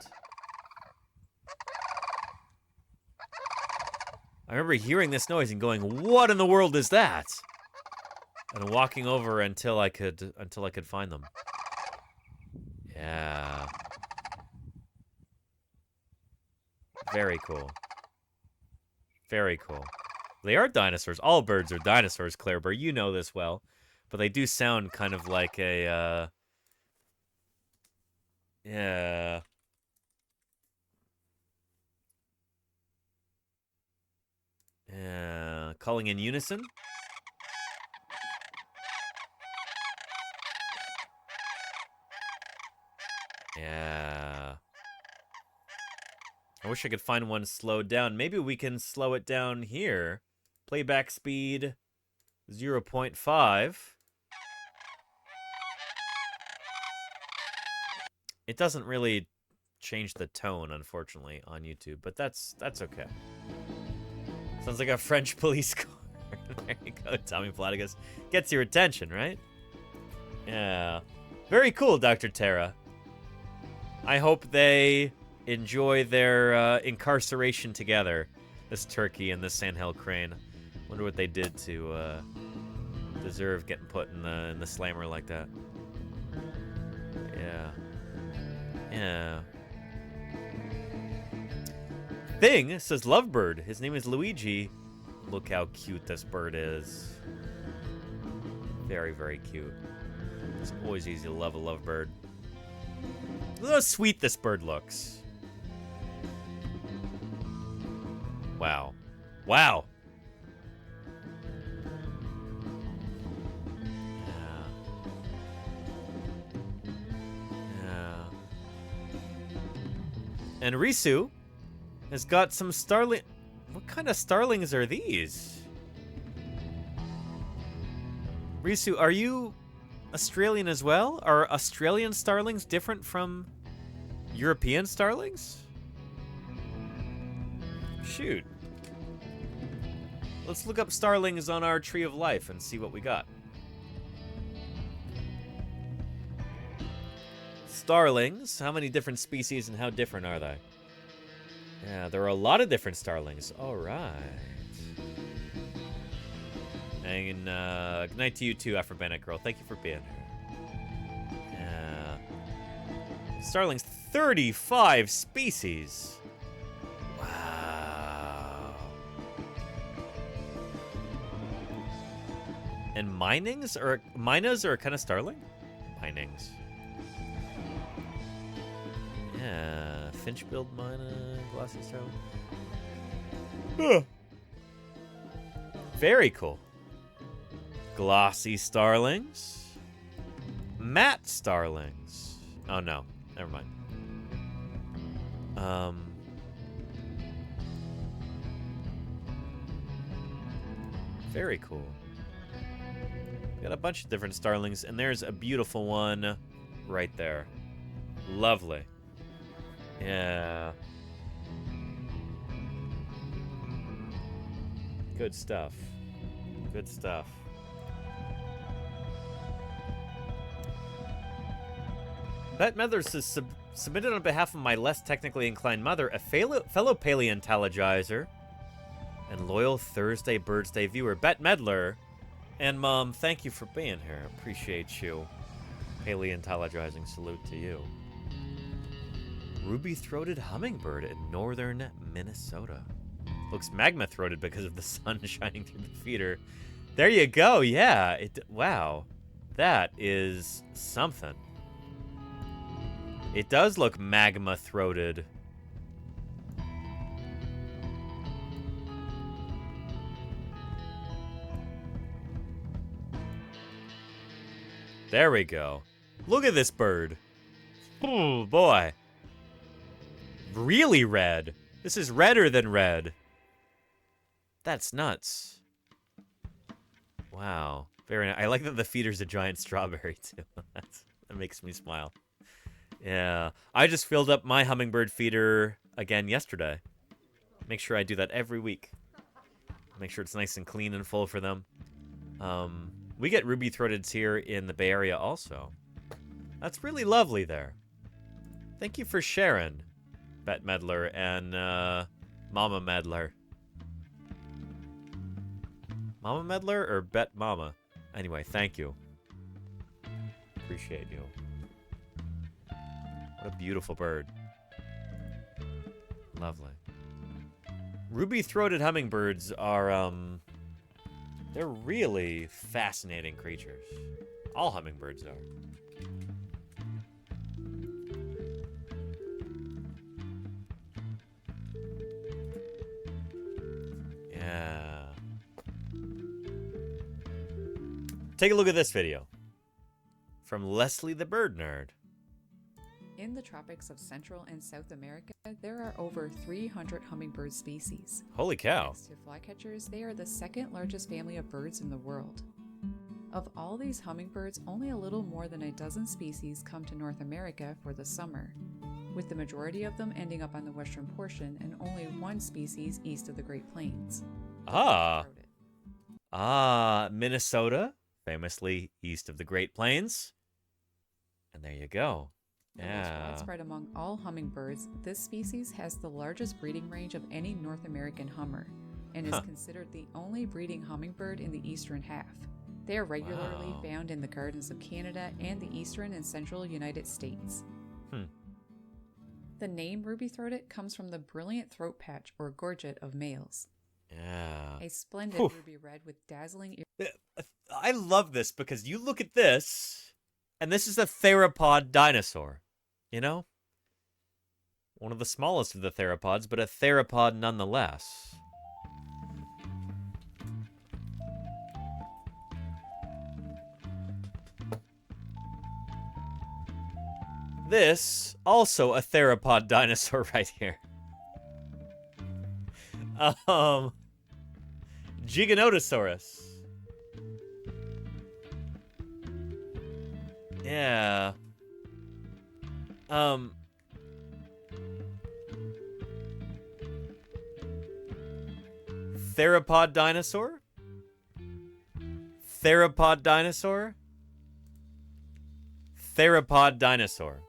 I remember hearing this noise and going, "What in the world is that?" And walking over until I could find them. Yeah. Very cool. Very cool. They are dinosaurs. All birds are dinosaurs, Claire Burr. You know this well. But they do sound kind of like a, yeah. Yeah. Calling in unison. I wish I could find one slowed down. Maybe we can slow it down here. Playback speed 0.5. It doesn't really change the tone, unfortunately, on YouTube, but that's okay. Sounds like a French police car. There you go, Tommy Platygus. Gets your attention, right? Yeah. Very cool, Dr. Terra. I hope they enjoy their incarceration together, this turkey and this sandhill crane. Wonder what they did to deserve getting put in the slammer like that. Yeah. Yeah. Thing says Lovebird. His name is Luigi. Look how cute this bird is. Very, very cute. It's always easy to love a lovebird. Look how sweet this bird looks. Wow. Wow. Yeah. Yeah. And Risu has got some starling. What kind of starlings are these? Risu, are you Australian as well? Are Australian starlings different from European starlings? Shoot. Let's look up starlings on our Tree of Life and see what we got. Starlings. How many different species and how different are they? Yeah, there are a lot of different starlings. All right. And good night to you too, Afro Bandit Girl. Thank you for being here. Yeah. Starlings, 35 species. Wow. And minings or minas are a kind of starling? Minings. Yeah, finch-billed mina, glossy starling. Very cool. Glossy starlings. Matte starlings. Oh no, never mind. Very cool. Got a bunch of different starlings, and there's a beautiful one right there. Lovely. Yeah. Good stuff. Good stuff. Bet Medler says, submitted on behalf of my less technically inclined mother, a fellow paleontologizer and loyal Thursday Birdsday viewer, Bet Medler. And Mom, thank you for being here. Appreciate you. Paleontologizing, salute to you. Ruby-throated hummingbird in northern Minnesota. Looks magma-throated because of the sun shining through the feeder. There you go, yeah. Wow. That is something. It does look magma-throated. There we go. Look at this bird. Oh, boy. Really red. This is redder than red. That's nuts. Wow. Very nice. I like that the feeder's a giant strawberry, too. That makes me smile. Yeah. I just filled up my hummingbird feeder again yesterday. Make sure I do that every week. Make sure it's nice and clean and full for them. We get ruby-throateds here in the Bay Area also. That's really lovely there. Thank you for sharing, Bet Medler and Mama Medler. Mama Medler or Bet Mama? Anyway, thank you. Appreciate you. What a beautiful bird. Lovely. Ruby-throated hummingbirds are, they're really fascinating creatures. All hummingbirds are. Yeah. Take a look at this video from Leslie the Bird Nerd. In the tropics of Central and South America, there are over 300 hummingbird species. Holy cow. Next to flycatchers, they are the second largest family of birds in the world. Of all these hummingbirds, only a little more than a dozen species come to North America for the summer, with the majority of them ending up on the western portion and only one species east of the Great Plains. Minnesota, famously east of the Great Plains. And there you go. The most widespread among all hummingbirds, this species has the largest breeding range of any North American hummer, and is considered the only breeding hummingbird in the eastern half. They are regularly found in the gardens of Canada and the eastern and central United States. The name ruby-throated comes from the brilliant throat patch or gorget of males. Yeah. A splendid ruby red with dazzling ears. I love this because you look at this, and this is a theropod dinosaur, you know? One of the smallest of the theropods, but a theropod nonetheless. This, also a theropod dinosaur right here. Giganotosaurus. Yeah. Theropod dinosaur? Theropod dinosaur? Theropod dinosaur.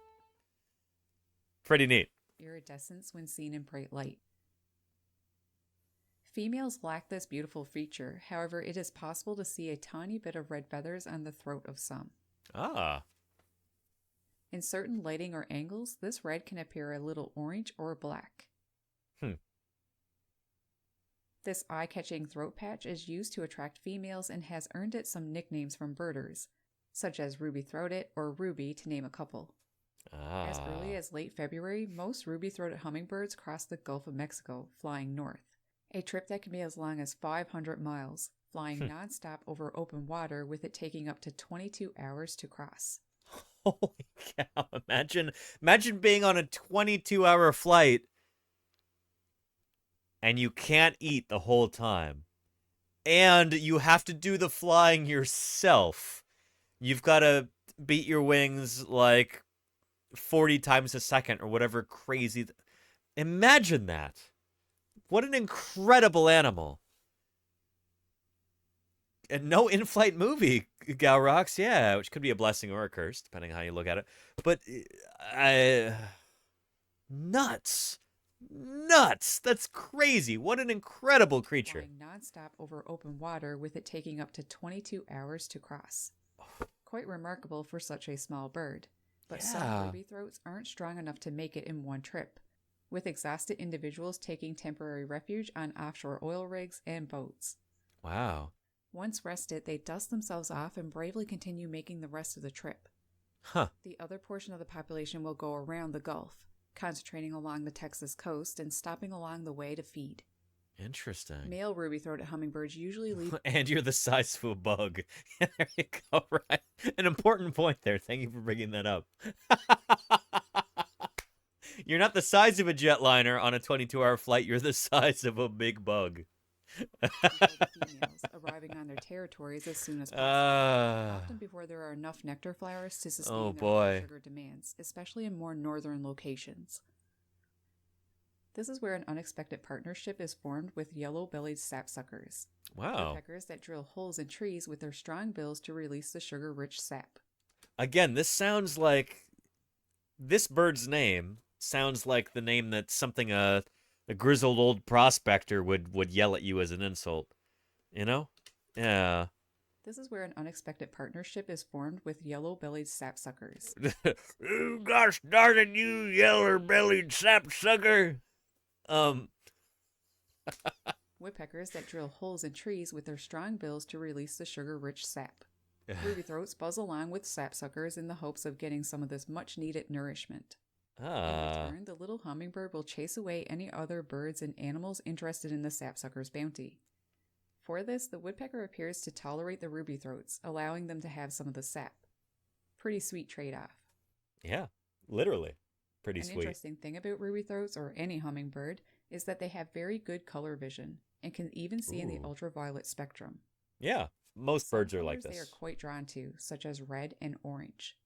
Pretty neat. Iridescence when seen in bright light. Females lack this beautiful feature, however, it is possible to see a tiny bit of red feathers on the throat of some. In certain lighting or angles, this red can appear a little orange or black. This eye-catching throat patch is used to attract females and has earned it some nicknames from birders, such as ruby-throated or ruby, to name a couple. As early as late February, most ruby-throated hummingbirds cross the Gulf of Mexico, flying north. A trip that can be as long as 500 miles, flying nonstop over open water, with it taking up to 22 hours to cross. Holy cow. Imagine being on a 22-hour flight and you can't eat the whole time. And you have to do the flying yourself. You've got to beat your wings like 40 times a second or whatever crazy. Imagine that. What an incredible animal. And no in-flight movie, Galrox, yeah, which could be a blessing or a curse, depending on how you look at it. But, nuts. Nuts. That's crazy. What an incredible creature. Flying nonstop over open water, with it taking up to 22 hours to cross. Quite remarkable for such a small bird. But some ruby throats aren't strong enough to make it in one trip, with exhausted individuals taking temporary refuge on offshore oil rigs and boats. Wow. Once rested, they dust themselves off and bravely continue making the rest of the trip. The other portion of the population will go around the Gulf, concentrating along the Texas coast and stopping along the way to feed. Interesting. Male ruby-throated hummingbirds usually leave... And you're the size of a bug. There you go, right? An important point there. Thank you for bringing that up. You're not the size of a jetliner on a 22-hour flight. You're the size of a big bug. Females arriving on their territories as soon as possible, often before there are enough nectar flowers to sustain their sugar demands, especially in more northern locations. This is where an unexpected partnership is formed with yellow-bellied sapsuckers. Woodpeckers that drill holes in trees with their strong bills to release the sugar-rich sap. Again, this sounds like... This bird's name sounds like the name that something a grizzled old prospector would yell at you as an insult. You know? Yeah. This is where an unexpected partnership is formed with yellow-bellied sapsuckers. Gosh darn it, you yeller-bellied sapsucker! Woodpeckers that drill holes in trees with their strong bills to release the sugar-rich sap. Ruby throats buzz along with sapsuckers in the hopes of getting some of this much-needed nourishment. In return, the little hummingbird will chase away any other birds and animals interested in the sapsucker's bounty. For this, the woodpecker appears to tolerate the ruby throats, allowing them to have some of the sap. Pretty sweet trade-off. Yeah, literally. Pretty An sweet. interesting thing about ruby throats, or any hummingbird, is that they have very good color vision and can even see in the Ooh. ultraviolet spectrum. Yeah, most Some birds are like colors they are this. quite drawn to, such as red and orange.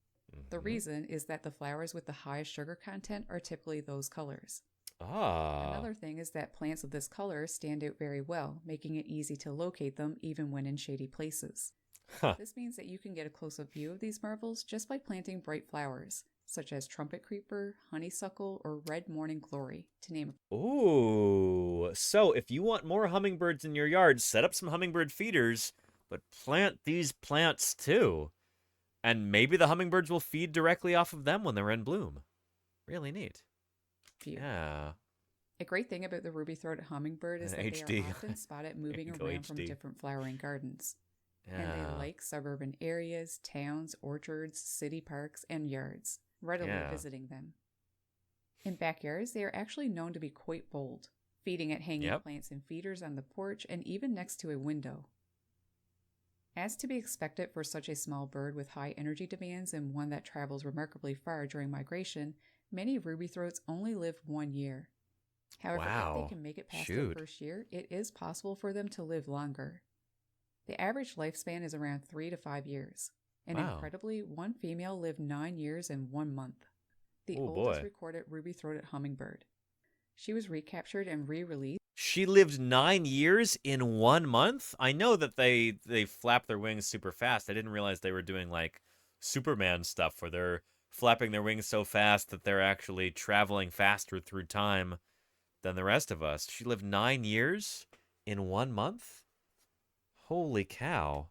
The Mhm. reason is that the flowers with the highest sugar content are typically those colors. Ah. Another thing is that plants of this color stand out very well, making it easy to locate them even when in shady places. Huh. This means that you can get a close-up view of these marvels just by planting bright flowers, such as trumpet creeper, honeysuckle, or red morning glory, to name a Ooh. So if you want more hummingbirds in your yard, set up some hummingbird feeders, but plant these plants too. And maybe the hummingbirds will feed directly off of them when they're in bloom. Really neat. few. Yeah. A great thing about the ruby-throated hummingbird is that HD. they are often spotted moving Go around from HD. different flowering gardens. And Yeah. they like suburban areas, towns, orchards, city parks, and yards, readily Yeah. visiting them. In backyards, they are actually known to be quite bold, feeding at hanging Yep. plants and feeders on the porch and even next to a window. As to be expected for such a small bird with high energy demands and one that travels remarkably far during migration, many ruby throats only live 1 year. However, if Wow. they can make it past Shoot. their first year, it is possible for them to live longer. The average lifespan is around 3 to 5 years. And Wow. incredibly, one female lived 9 years and 1 month. The Oh, oldest boy. recorded ruby-throated hummingbird. She was recaptured and re-released. She lived 9 years in 1 month? I know that they flap their wings super fast. I didn't realize they were doing like Superman stuff where they're flapping their wings so fast that they're actually traveling faster through time than the rest of us. She lived 9 years in 1 month? Holy cow.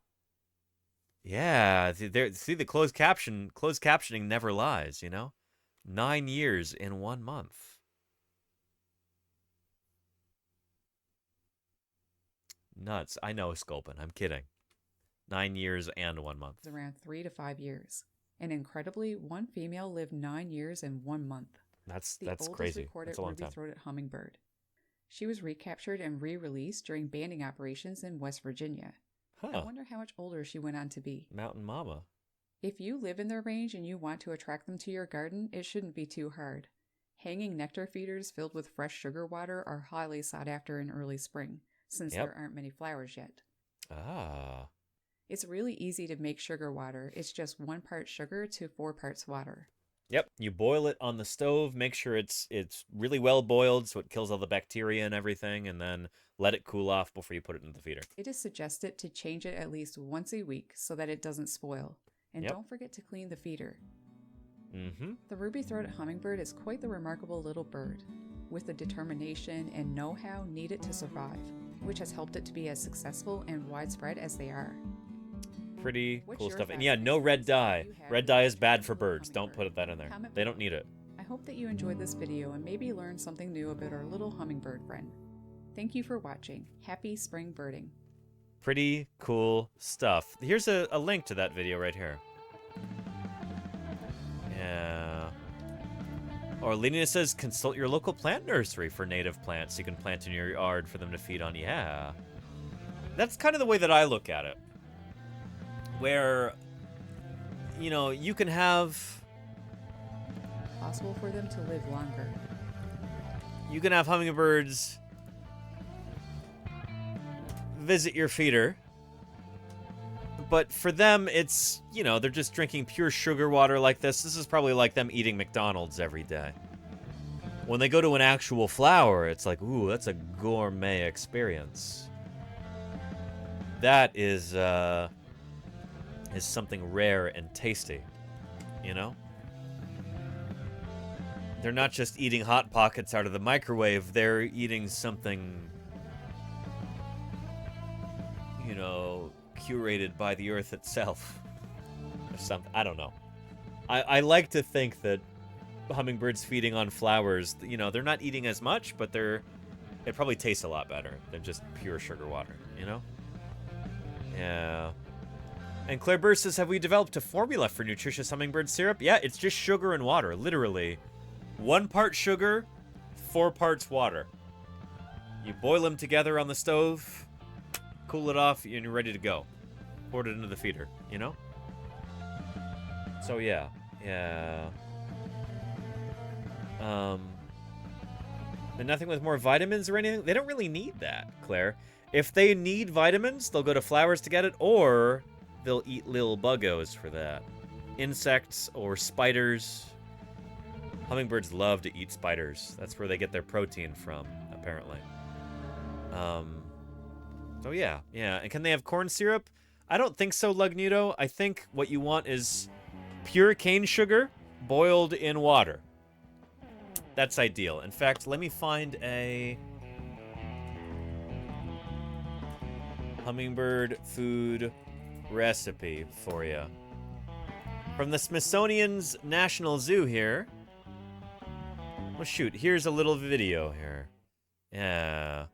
Yeah, see the closed captioning never lies, you know? 9 years in 1 month. Nuts. I know, Sculpin. I'm kidding. 9 years and 1 month. Around 3 to 5 years. And incredibly, one female lived 9 years and 1 month. That's The oldest crazy. recorded That's a long time. ruby-throated hummingbird. She was recaptured and re-released during banding operations in West Virginia. I Huh. wonder how much older she went on to be. Mountain Mama. If you live in their range and you want to attract them to your garden, it shouldn't be too hard. Hanging nectar feeders filled with fresh sugar water are highly sought after in early spring, since Yep. there aren't many flowers yet. Ah. It's really easy to make sugar water. It's just 1 part sugar to 4 parts water. Yep, you boil it on the stove, make sure it's really well boiled so it kills all the bacteria and everything, and then let it cool off before you put it in the feeder. It is suggested to change it at least once a week so that it doesn't spoil. And Yep. don't forget to clean the feeder. Mm-hmm. The ruby-throated hummingbird is quite the remarkable little bird, with the determination and know-how needed to survive, which has helped it to be as successful and widespread as they are. Pretty What's cool your stuff. And thoughts yeah, on no red experiences dye. you had Red with dye a is bad for ruby-throated birds. Don't put that in there. Comment They don't below. need it. I hope that you enjoyed this video and maybe learned something new about our little hummingbird friend. Thank you for watching. Happy spring birding. Pretty cool stuff. Here's a link to that video right here. Yeah. Orlina says, consult your local plant nursery for native plants you can plant in your yard for them to feed on. Yeah. That's kind of the way that I look at it. Where, you know, you can have... Possible for them to live longer. You can have hummingbirds visit your feeder. But for them, it's, you know, they're just drinking pure sugar water like this. This is probably like them eating McDonald's every day. When they go to an actual flower, it's like, ooh, that's a gourmet experience. That is something rare and tasty, you know? They're not just eating Hot Pockets out of the microwave, they're eating something, you know, curated by the earth itself. Or something. I don't know. I like to think that hummingbirds feeding on flowers, you know, they're not eating as much, but it probably tastes a lot better than just pure sugar water, you know? Yeah. And Claire Burr says, have we developed a formula for nutritious hummingbird syrup? Yeah, it's just sugar and water, literally. 1 part sugar, 4 parts water. You boil them together on the stove, cool it off, and you're ready to go. Pour it into the feeder, you know? So yeah. And nothing with more vitamins or anything? They don't really need that, Claire. If they need vitamins, they'll go to flowers to get it, or they'll eat little buggos for that. Insects or spiders. Hummingbirds love to eat spiders. That's where they get their protein from, apparently. So yeah. And can they have corn syrup? I don't think so, Lugnudo. I think what you want is pure cane sugar boiled in water. That's ideal. In fact, let me find a hummingbird food recipe for you. From the Smithsonian's National Zoo here. Well, shoot, here's a little video here. Yeah.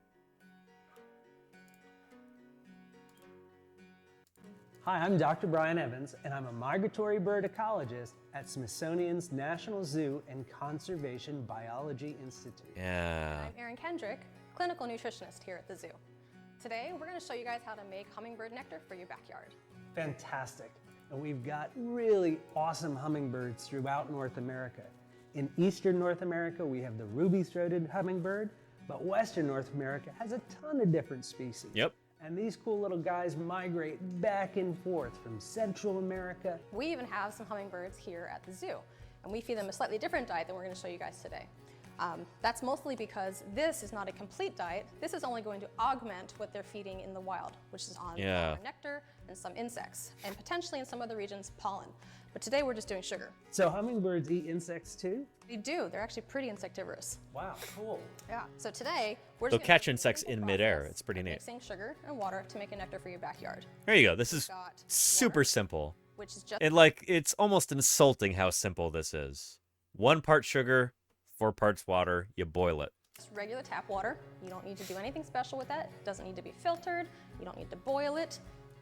Hi, I'm Dr. Brian Evans, and I'm a migratory bird ecologist at Smithsonian's National Zoo and Conservation Biology Institute. Yeah. I'm Erin Kendrick, clinical nutritionist here at the zoo. Today, we're going to show you guys how to make hummingbird nectar for your backyard. Fantastic. And we've got really awesome hummingbirds throughout North America. In eastern North America, we have the ruby-throated hummingbird, but western North America has a ton of different species. Yep. And these cool little guys migrate back and forth from Central America. We even have some hummingbirds here at the zoo, and we feed them a slightly different diet than we're going to show you guys today. That's mostly because this is not a complete diet. This is only going to augment what they're feeding in the wild, which is on nectar and some insects, and potentially in some other regions, pollen. But today we're just doing sugar. So hummingbirds eat insects too? They do. They're actually pretty insectivorous. Wow, cool. Yeah. So today we're They'll just catch insects in midair. It's pretty neat. mixing sugar and water to make a nectar for your backyard. There you go. This is super simple. Which is just And like, it's almost insulting how simple this is. 1 part sugar, 4 parts water, you boil it. regular tap water. You don't need to do anything special with that. It doesn't need to be filtered. You don't need to boil it.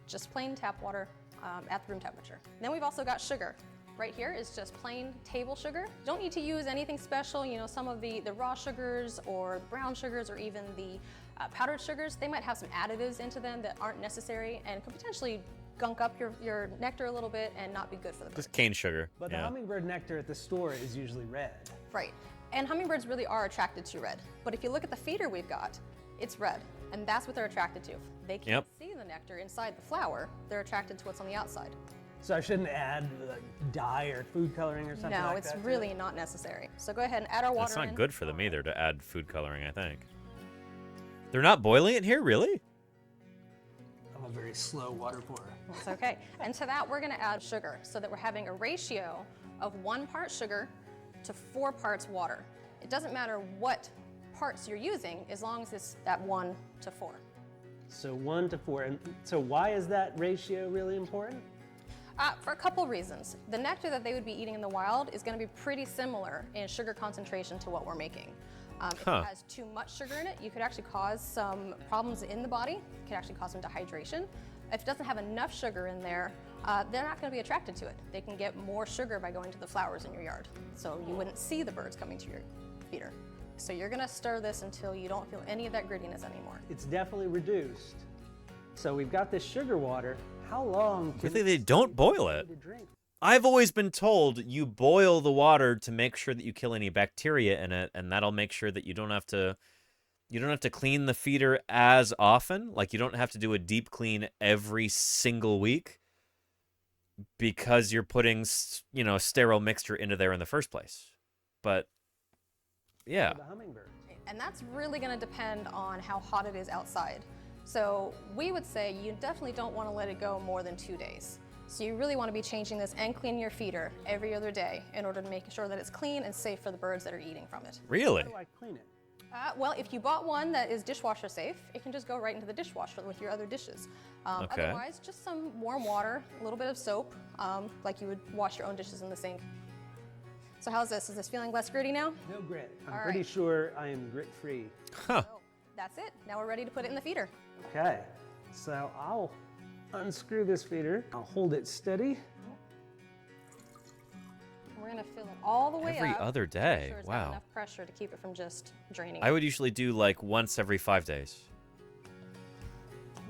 Just plain tap water at the room temperature. Then we've also got sugar. Right here is just plain table sugar. You don't need to use anything special. You know, some of the raw sugars or brown sugars or even the powdered sugars, they might have some additives into them that aren't necessary and could potentially gunk up your nectar a little bit and not be good for the bird. Just cane sugar. But the hummingbird nectar at the store is usually red. Right. And hummingbirds really are attracted to red. But if you look at the feeder we've got, it's red. And that's what they're attracted to. If they can't see the nectar inside the flower, they're attracted to what's on the outside. So I shouldn't add like dye or food coloring or something like that? No, it's really not necessary. So go ahead and add our water in. It's not good for them either to add food coloring, I think. They're not boiling it here, really? I'm a very slow water pourer. That's okay. And to that, we're going to add sugar so that we're having a ratio of 1 part sugar to 4 parts water. It doesn't matter what parts you're using as long as it's that 1 to 4. So 1 to 4. And so why is that ratio really important? For a couple reasons. The nectar that they would be eating in the wild is going to be pretty similar in sugar concentration to what we're making. If it has too much sugar in it, you could actually cause some problems in the body. It could actually cause some dehydration. If it doesn't have enough sugar in there, they're not going to be attracted to it. They can get more sugar by going to the flowers in your yard. So you wouldn't see the birds coming to your feeder. So you're going to stir this until you don't feel any of that grittiness anymore. It's definitely reduced. So we've got this sugar water. How long can Really, they don't boil it. I've always been told you boil the water to make sure that you kill any bacteria in it, and that'll make sure that you don't have to clean the feeder as often. Like, you don't have to do a deep clean every single week because you're putting, you know, sterile mixture into there in the first place. But yeah. The hummingbird. And that's really going to depend on how hot it is outside. So we would say you definitely don't want to let it go more than 2 days. So you really want to be changing this and cleaning your feeder every other day in order to make sure that it's clean and safe for the birds that are eating from it. Really? How do I clean it? Well, if you bought one that is dishwasher safe, it can just go right into the dishwasher with your other dishes. Okay. Otherwise, just some warm water, a little bit of soap, like you would wash your own dishes in the sink. So how's this? Is this feeling less gritty now? No grit. I'm All pretty right. sure I am grit-free. Huh. So that's it. Now we're ready to put it in the feeder. Okay. So I'll unscrew this feeder. I'll hold it steady. We're going to fill it all the way Every up. other Make day. sure it's got Wow. enough pressure to keep it from just draining. I would usually do like once every 5 days.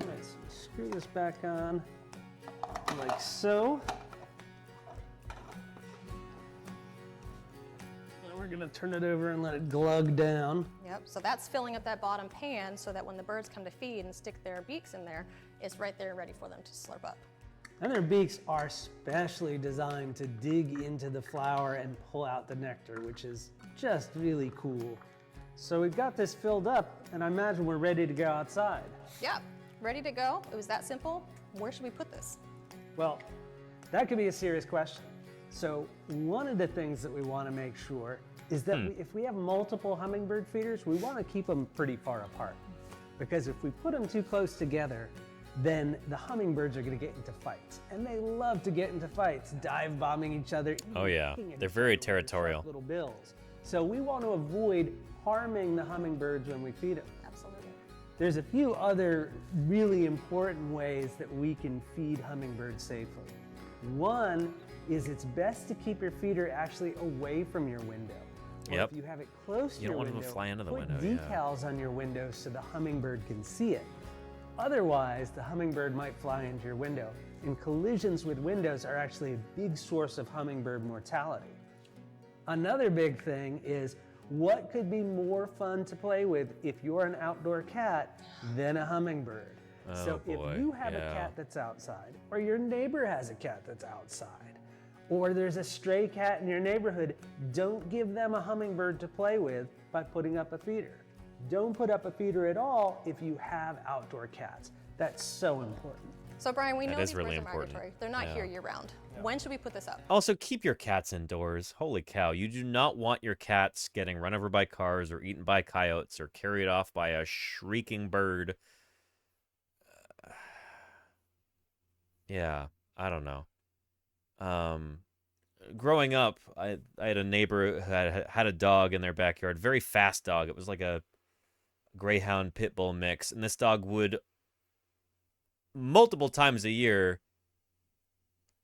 All right, so screw this back on like so. And we're gonna turn it over and let it glug down. Yep, so that's filling up that bottom pan so that when the birds come to feed and stick their beaks in there, it's right there ready for them to slurp up. And their beaks are specially designed to dig into the flower and pull out the nectar, which is just really cool. So we've got this filled up, and I imagine we're ready to go outside. Yep, ready to go. It was that simple. Where should we put this? Well, that could be a serious question. So one of the things that we want to make sure is that if we have multiple hummingbird feeders, we want to keep them pretty far apart. Because if we put them too close together, then the hummingbirds are going to get into fights. And they love to get into fights, dive bombing each other. Oh yeah, they're very territorial. Little bills. So we want to avoid harming the hummingbirds when we feed them. Absolutely. There's a few other really important ways that we can feed hummingbirds safely. One is it's best to keep your feeder actually away from your window. Or if you have it close to your window, you don't want them to fly into the put window. decals on your window so the hummingbird can see it. Otherwise, the hummingbird might fly into your window. And collisions with windows are actually a big source of hummingbird mortality. Another big thing is what could be more fun to play with if you're an outdoor cat than a hummingbird? So if you have a cat that's outside, or your neighbor has a cat that's outside, or there's a stray cat in your neighborhood, don't give them a hummingbird to play with by putting up a feeder. Don't put up a feeder at all if you have outdoor cats. That's so important. So Brian, we know these really birds are migratory. They're not here year round. When should we put this up? Also, keep your cats indoors. Holy cow, you do not want your cats getting run over by cars or eaten by coyotes or carried off by a shrieking bird. Yeah, I don't know. Growing up, I had a neighbor who had a dog in their backyard, very fast dog. It was like a greyhound pit bull mix, and this dog would multiple times a year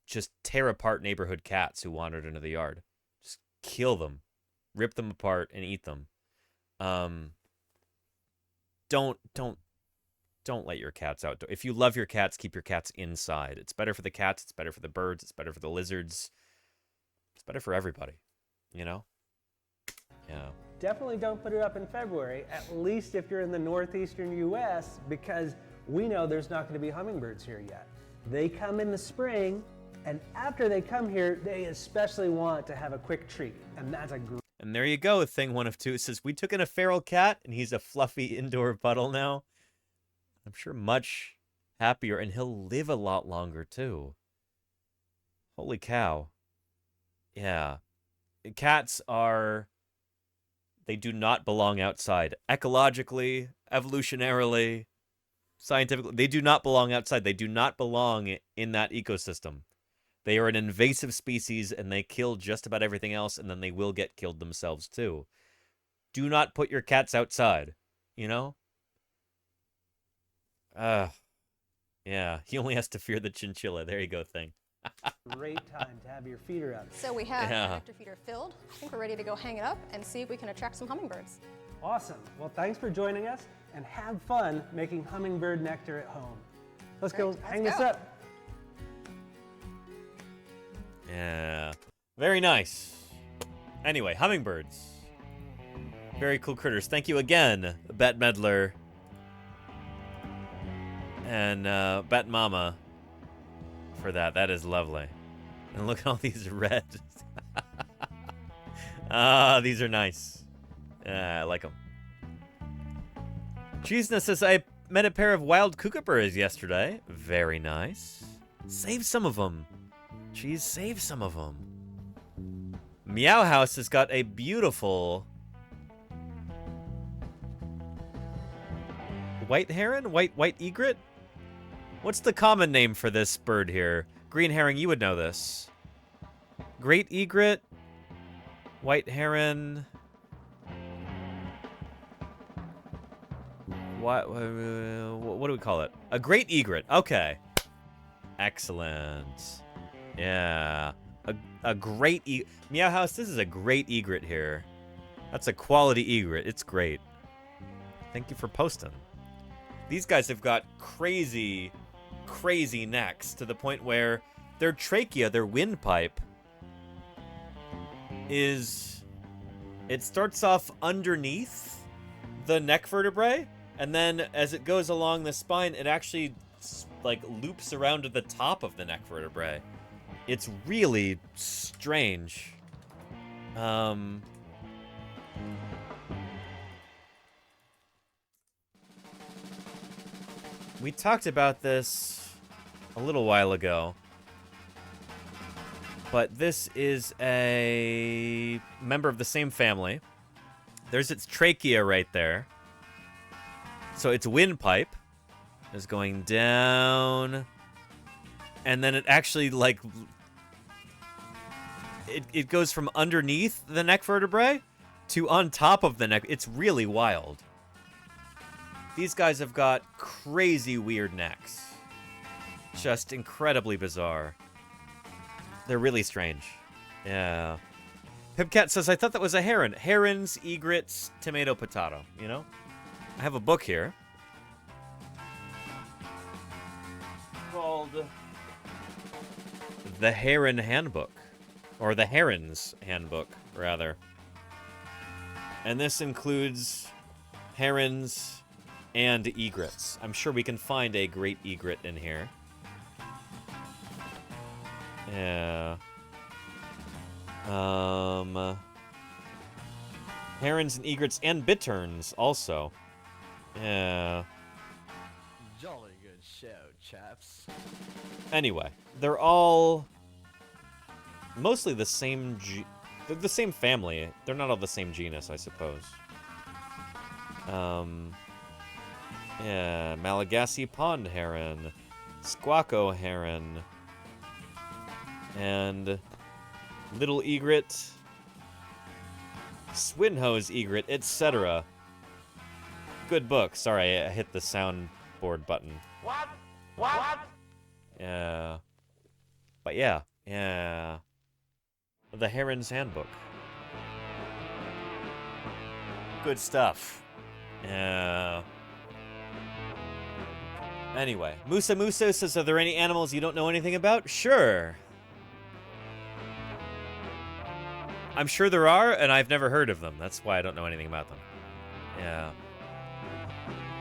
just tear apart neighborhood cats who wandered into the yard. Just kill them, rip them apart, and eat them. Don't let your cats out. If you love your cats, keep your cats inside. It's better for the cats, it's better for the birds, it's better for the lizards. It's better for everybody, you know? Yeah. Definitely don't put it up in February, at least if you're in the northeastern US, because we know there's not going to be hummingbirds here yet. They come in the spring, and after they come here, they especially want to have a quick treat, and that's a great. And there you go, thing one of two. It says, we took in a feral cat, and he's a fluffy indoor puddle now. I'm sure much happier, and he'll live a lot longer, too. Holy cow. Yeah. Cats are... They do not belong outside. Ecologically, evolutionarily, scientifically, they do not belong outside. They do not belong in that ecosystem. They are an invasive species, and they kill just about everything else, and then they will get killed themselves, too. Do not put your cats outside, you know? Yeah, he only has to fear the chinchilla. There you go, thing. Great time to have your feeder up. So we have the nectar feeder filled. I think we're ready to go hang it up and see if we can attract some hummingbirds. Awesome. Well, thanks for joining us, and have fun making hummingbird nectar at home. Let's go hang this up. Yeah. Very nice. Anyway, hummingbirds. Very cool critters. Thank you again, Bat Meddler and Bat Mama, for that. That is lovely. And look at all these reds. These are nice. I like them. Cheesena says, I met a pair of wild kookaburras yesterday. Very nice. Save some of them. Cheese, save some of them. Meow House has got a beautiful white heron? White egret? What's the common name for this bird here? Green herring, you would know this. Great egret, white heron. What do we call it? A great egret. Okay. Excellent. Yeah. A great egret. Meow House, this is a great egret here. That's a quality egret. It's great. Thank you for posting. These guys have got crazy necks to the point where their trachea, their windpipe, is It starts off underneath the neck vertebrae, and then as it goes along the spine, it actually like loops around to the top of the neck vertebrae. It's really strange. We talked about this a little while ago, but this is a member of the same family. There's its trachea right there. So its windpipe is going down, and then it actually, like, it goes from underneath the neck vertebrae to on top of the neck. It's really wild. These guys have got crazy weird necks. Just incredibly bizarre. They're really strange. Yeah. Pipcat says, I thought that was a heron. Herons, egrets, tomato, potato. You know? I have a book here called The Heron Handbook. Or The Heron's Handbook, rather. And this includes herons and egrets. I'm sure we can find a great egret in here. Yeah. Herons and egrets and bitterns also. Yeah. Jolly good show, chaps. Anyway, they're all mostly the same they're the same family. They're not all the same genus, I suppose. Yeah, Malagasy pond heron, squawko heron, and little egret, swinhose egret, etc. Good book. Sorry, I hit the soundboard button. What? What? Yeah. But yeah. The Heron's Handbook. Good stuff. Yeah. Anyway, Musa says, are there any animals you don't know anything about? Sure. I'm sure there are, and I've never heard of them. That's why I don't know anything about them. Yeah.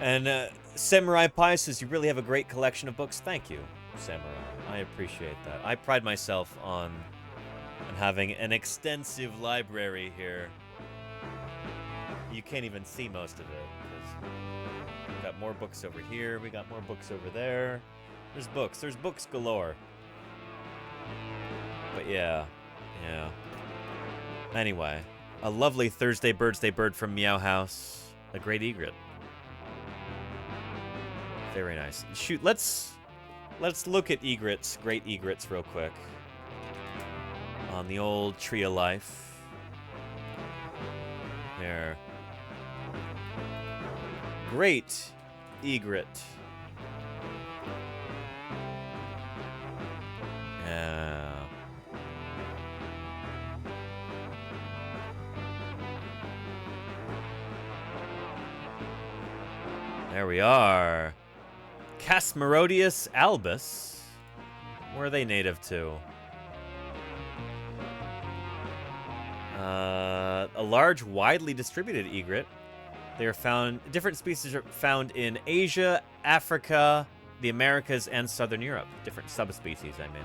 And Samurai Pie says, you really have a great collection of books. Thank you, Samurai. I appreciate that. I pride myself on having an extensive library here. You can't even see most of it. We got more books over here. We got more books over there. There's books. There's books galore. But yeah. Anyway, a lovely Thursday Birdsday bird from Meow House. A great egret. Very nice. Shoot, let's look at egrets, great egrets, real quick. On the old Tree of Life. There. Great egret. Yeah. There we are. Casmerodius albus. Where are they native to? A large, widely distributed egret. They are found. Different species are found in Asia, Africa, the Americas, and Southern Europe. Different subspecies, I mean.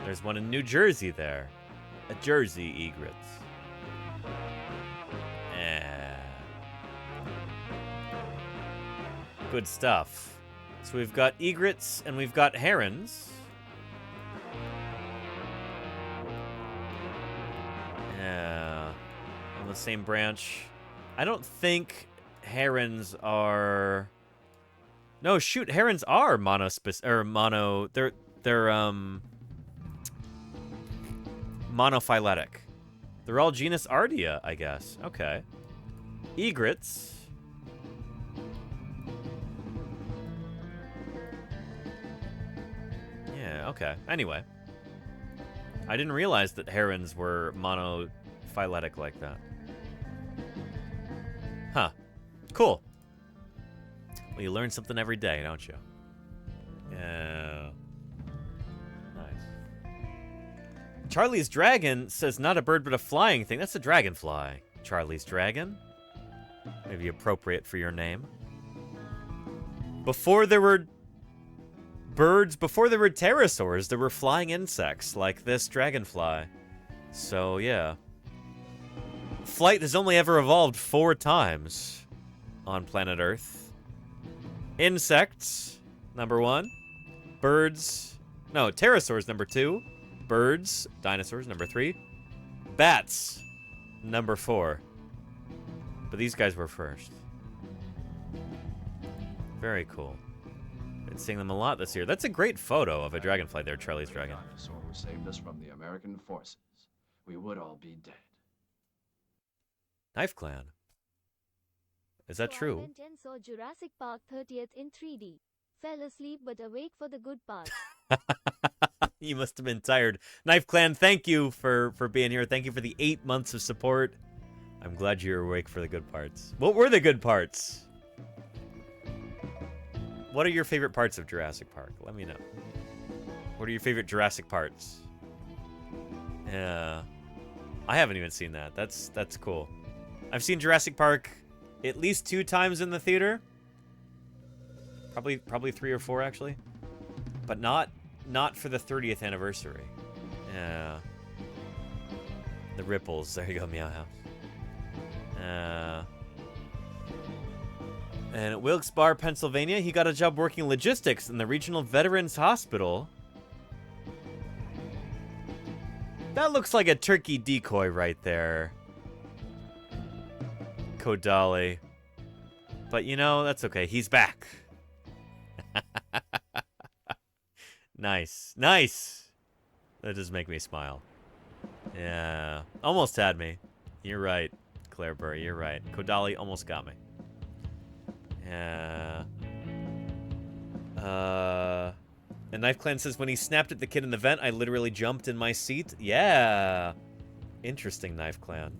There's one in New Jersey there. A Jersey egret. Yeah. Good stuff. So we've got egrets and we've got herons. Yeah. On the same branch. I don't think herons are... No, shoot, herons are they're monophyletic. They're all genus Ardea, I guess. Okay. Egrets. Yeah, okay. Anyway. I didn't realize that herons were monophyletic like that. Huh. Cool. Well, you learn something every day, don't you? Yeah. Nice. Charlie's Dragon says not a bird but a flying thing. That's a dragonfly. Charlie's Dragon. Maybe appropriate for your name. Before there were birds, before there were pterosaurs, there were flying insects like this dragonfly. So, yeah. Flight has only ever evolved 4 times on planet Earth. Insects, number 1. Birds, no, pterosaurs, number 2. Birds, dinosaurs, number 3. Bats, number 4. But these guys were first. Very cool. Been seeing them a lot this year. That's a great photo of a dragonfly there, Charlie's Dragon. Dinosaur who saved us from the American forces. We would all be dead. Knife Clan. Is that So I true? went and saw Jurassic Park 30th in 3D. Fell asleep but awake for the good part. You must have been tired. Knife Clan, thank you for being here. Thank you for the 8 months of support. I'm glad you're awake for the good parts. What were the good parts? What are your favorite parts of Jurassic Park? Let me know. What are your favorite Jurassic parts? Yeah. I haven't even seen that. That's cool. I've seen Jurassic Park at least 2 times in the theater. Probably 3 or 4 actually. But not for the 30th anniversary. Yeah. The ripples. There you go, Meow House. And at Wilkes-Barre, Pennsylvania, he got a job working logistics in the Regional Veterans Hospital. That looks like a turkey decoy right there. Kodali. But you know, that's okay. He's back. Nice. Nice. That does make me smile. Yeah. Almost had me. You're right, Claire Burr. You're right. Kodali almost got me. Yeah. And Knife Clan says, when he snapped at the kid in the vent, I literally jumped in my seat. Yeah. Interesting, Knife Clan.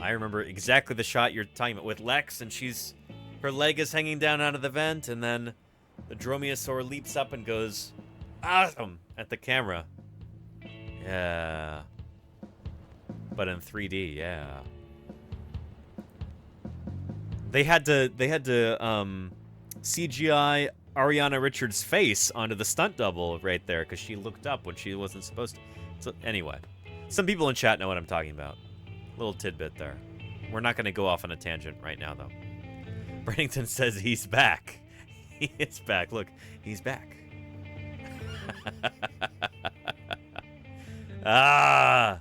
I remember exactly the shot you're talking about with Lex, and her leg is hanging down out of the vent, and then the dromaeosaur leaps up and goes, awesome, at the camera. Yeah. But in 3D, yeah. They had to CGI Ariana Richards' face onto the stunt double right there because she looked up when she wasn't supposed to. So anyway, some people in chat know what I'm talking about. Little tidbit there. We're not going to go off on a tangent right now, though. Brennington says he's back. He is back. Look, he's back. Ah.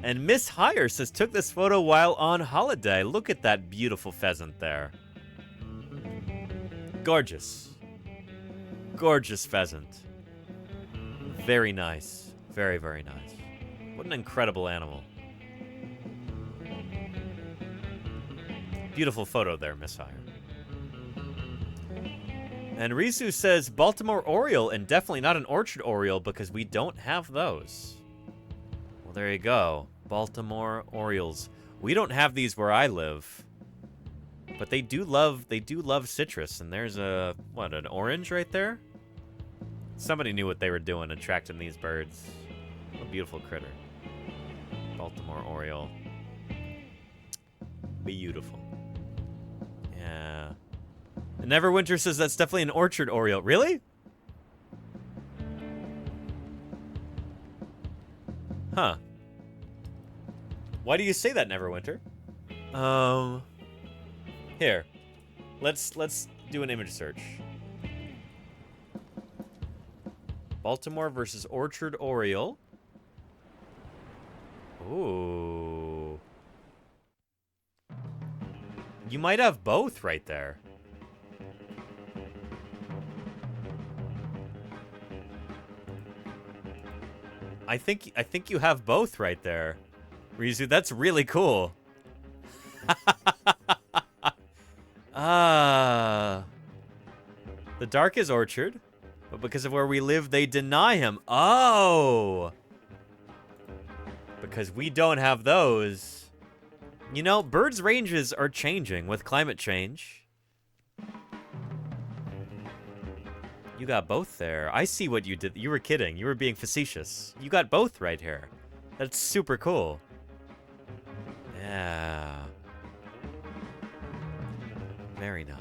And Miss Hire says, took this photo while on holiday. Look at that beautiful pheasant there. Gorgeous. Gorgeous pheasant. Very nice. Very, very nice. What an incredible animal. Beautiful photo there, Miss Hire. And Rizu says, Baltimore Oriole, and definitely not an Orchard Oriole because we don't have those. Well, there you go. Baltimore Orioles. We don't have these where I live. But they do love citrus, and there's an orange right there? Somebody knew what they were doing attracting these birds. What a beautiful critter. Baltimore Oriole. Beautiful. Yeah. And Neverwinter says that's definitely an Orchard Oriole. Really? Huh. Why do you say that, Neverwinter? Here. Let's do an image search. Baltimore versus Orchard Oriole. Ooh. You might have both right there. I think you have both right there. Rizu, that's really cool. The dark is Orchard, but because of where we live, they deny him. Oh! Because we don't have those. You know, birds' ranges are changing with climate change. You got both there. I see what you did. You were kidding. You were being facetious. You got both right here. That's super cool. Yeah. Very nice.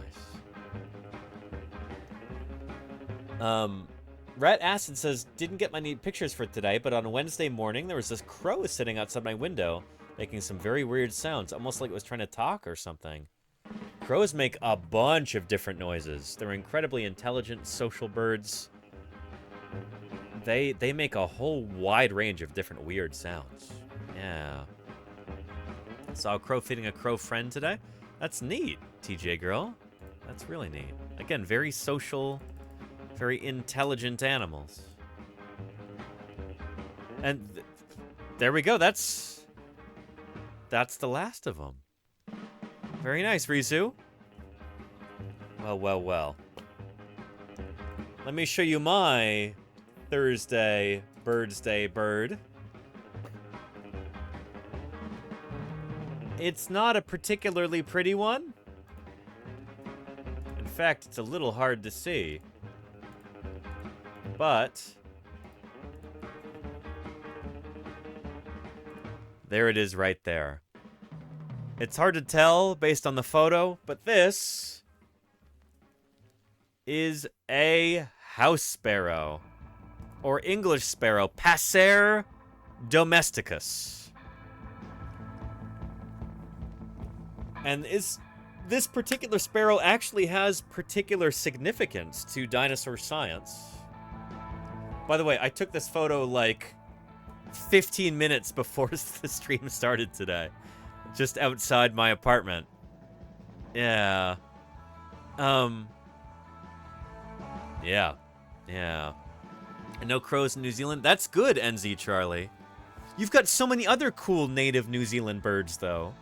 Rat Acid says, didn't get my neat pictures for today, but on a Wednesday morning, there was this crow sitting outside my window, making some very weird sounds, almost like it was trying to talk or something. Crows make a bunch of different noises. They're incredibly intelligent, social birds. They make a whole wide range of different weird sounds. Yeah. Saw a crow feeding a crow friend today. That's neat, TJ girl. That's really neat. Again, very social, very intelligent animals. And there we go. That's the last of them. Very nice, Rizu. Well, well, well. Let me show you my Thursday Birdsday bird. It's not a particularly pretty one. In fact, it's a little hard to see. But there it is right there. It's hard to tell based on the photo, but this is a house sparrow, or English sparrow, Passer domesticus. And this particular sparrow actually has particular significance to dinosaur science. By the way, I took this photo like 15 minutes before the stream started today. Just outside my apartment. Yeah. Yeah. And no crows in New Zealand. That's good, NZ Charlie. You've got so many other cool native New Zealand birds, though.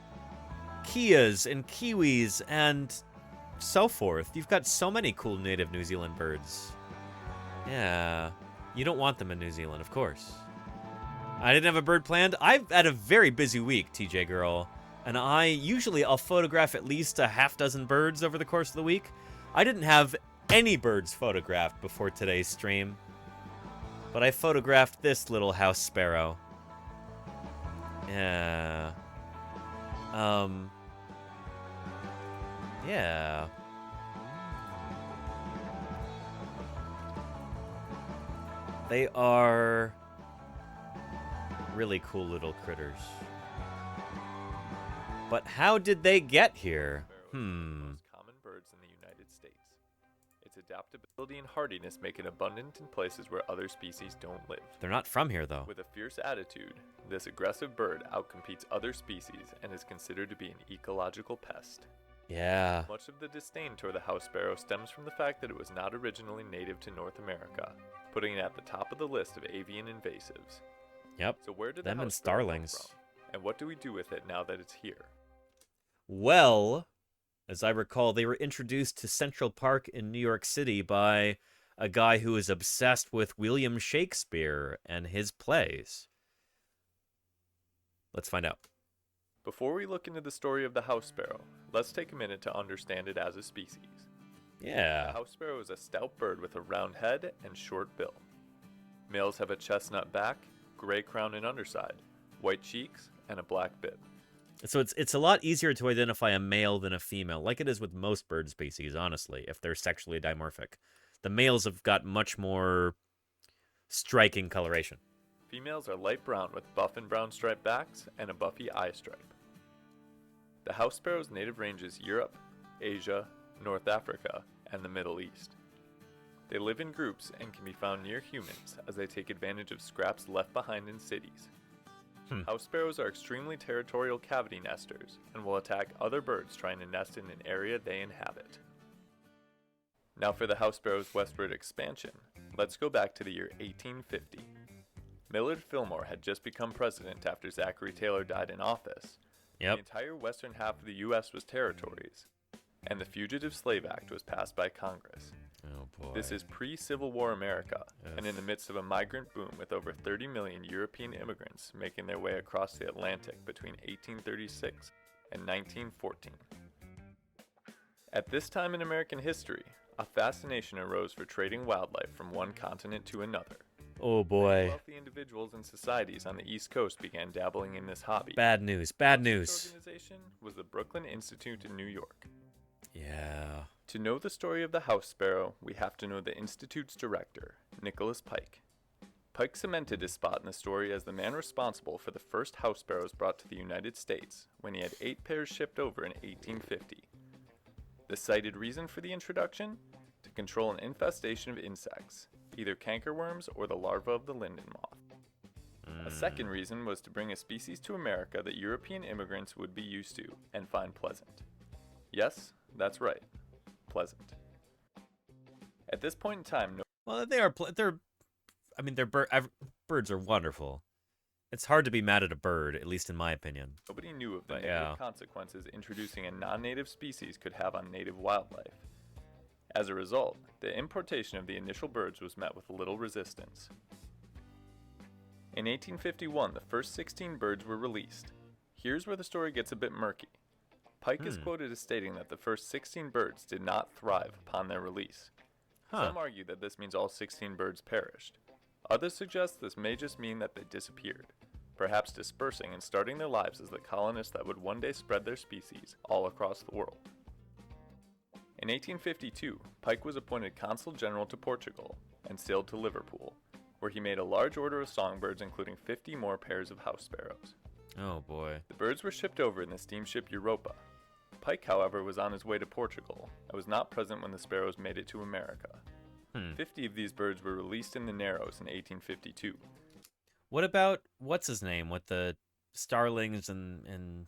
Kias and kiwis and so forth. You've got so many cool native New Zealand birds. Yeah. You don't want them in New Zealand, of course. I didn't have a bird planned. I've had a very busy week, TJ girl. And I'll photograph at least a half dozen birds over the course of the week. I didn't have any birds photographed before today's stream. But I photographed this little house sparrow. Yeah. Yeah. They are really cool little critters. But how did they get here? Common birds in the United States. Its adaptability and hardiness make it abundant in places where other species don't live. They're not from here, though. With a fierce attitude, this aggressive bird outcompetes other species and is considered to be an ecological pest. Yeah. Much of the disdain toward the house sparrow stems from the fact that it was not originally native to North America, putting it at the top of the list of avian invasives. Yep. So where did them the and house sparrow come starlings. from? And what do we do with it now that it's here? Well, as I recall, they were introduced to Central Park in New York City by a guy who is obsessed with William Shakespeare and his plays. Let's find out. Before we look into the story of the house sparrow, let's take a minute to understand it as a species. Yeah. The house sparrow is a stout bird with a round head and short bill. Males have a chestnut back, gray crown and underside, white cheeks, and a black bib. So it's a lot easier to identify a male than a female, like it is with most bird species, honestly, if they're sexually dimorphic. The males have got much more striking coloration. Females are light brown with buff and brown striped backs and a buffy eye stripe. The house sparrow's native range is Europe, Asia, North Africa, and the Middle East. They live in groups and can be found near humans as they take advantage of scraps left behind in cities. House sparrows are extremely territorial cavity nesters and will attack other birds trying to nest in an area they inhabit. Now for the house sparrow's westward expansion, let's go back to the year 1850. Millard Fillmore had just become president after Zachary Taylor died in office. Yep. The entire western half of the U.S. was territories, and the Fugitive Slave Act was passed by Congress. Oh boy. This is pre-Civil War America, and in the midst of a migrant boom with over 30 million European immigrants making their way across the Atlantic between 1836 and 1914. At this time in American history, a fascination arose for trading wildlife from one continent to another. Oh boy. Wealthy individuals and societies on the East Coast began dabbling in this hobby. Bad news. Bad This news. organization was the Brooklyn Institute in New York. Yeah. To know the story of the house sparrow, we have to know the Institute's director, Nicholas Pike. Pike cemented his spot in the story as the man responsible for the first house sparrows brought to the United States when he had 8 pairs shipped over in 1850. The cited reason for the introduction? To control an infestation of insects, either cankerworms or the larva of the linden moth. A second reason was to bring a species to America that European immigrants would be used to and find pleasant. Yes, that's right, pleasant. At this point in time, Well, birds are wonderful. It's hard to be mad at a bird, at least in my opinion. nobody knew of the But, negative yeah. consequences introducing a non-native species could have on native wildlife. As a result, the importation of the initial birds was met with little resistance. In 1851, the first 16 birds were released. Here's where the story gets a bit murky. Pike is quoted as stating that the first 16 birds did not thrive upon their release. Some argue that this means all 16 birds perished. Others suggest this may just mean that they disappeared, perhaps dispersing and starting their lives as the colonists that would one day spread their species all across the world. In 1852, Pike was appointed Consul General to Portugal and sailed to Liverpool, where he made a large order of songbirds including 50 more pairs of house sparrows. Oh boy. The birds were shipped over in the steamship Europa. Pike, however, was on his way to Portugal and was not present when the sparrows made it to America. 50 of these birds were released in the Narrows in 1852. What about, what's his name, with the starlings and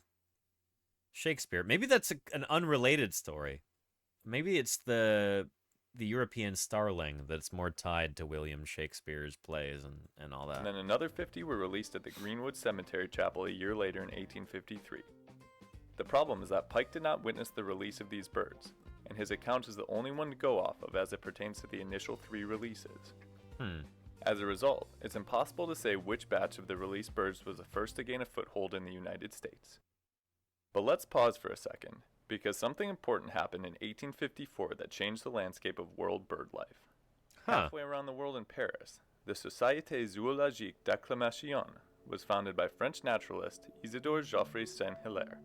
Shakespeare? Maybe that's an unrelated story. Maybe it's the European starling that's more tied to William Shakespeare's plays and all that. And then another 50 were released at the Greenwood Cemetery Chapel a year later in 1853. The problem is that Pike did not witness the release of these birds, and his account is the only one to go off of as it pertains to the initial 3 releases. As a result, it's impossible to say which batch of the released birds was the first to gain a foothold in the United States. But let's pause for a second, because something important happened in 1854 that changed the landscape of world bird life. Halfway around the world in Paris, the Société Zoologique d'Acclimation was founded by French naturalist Isidore Geoffroy Saint-Hilaire.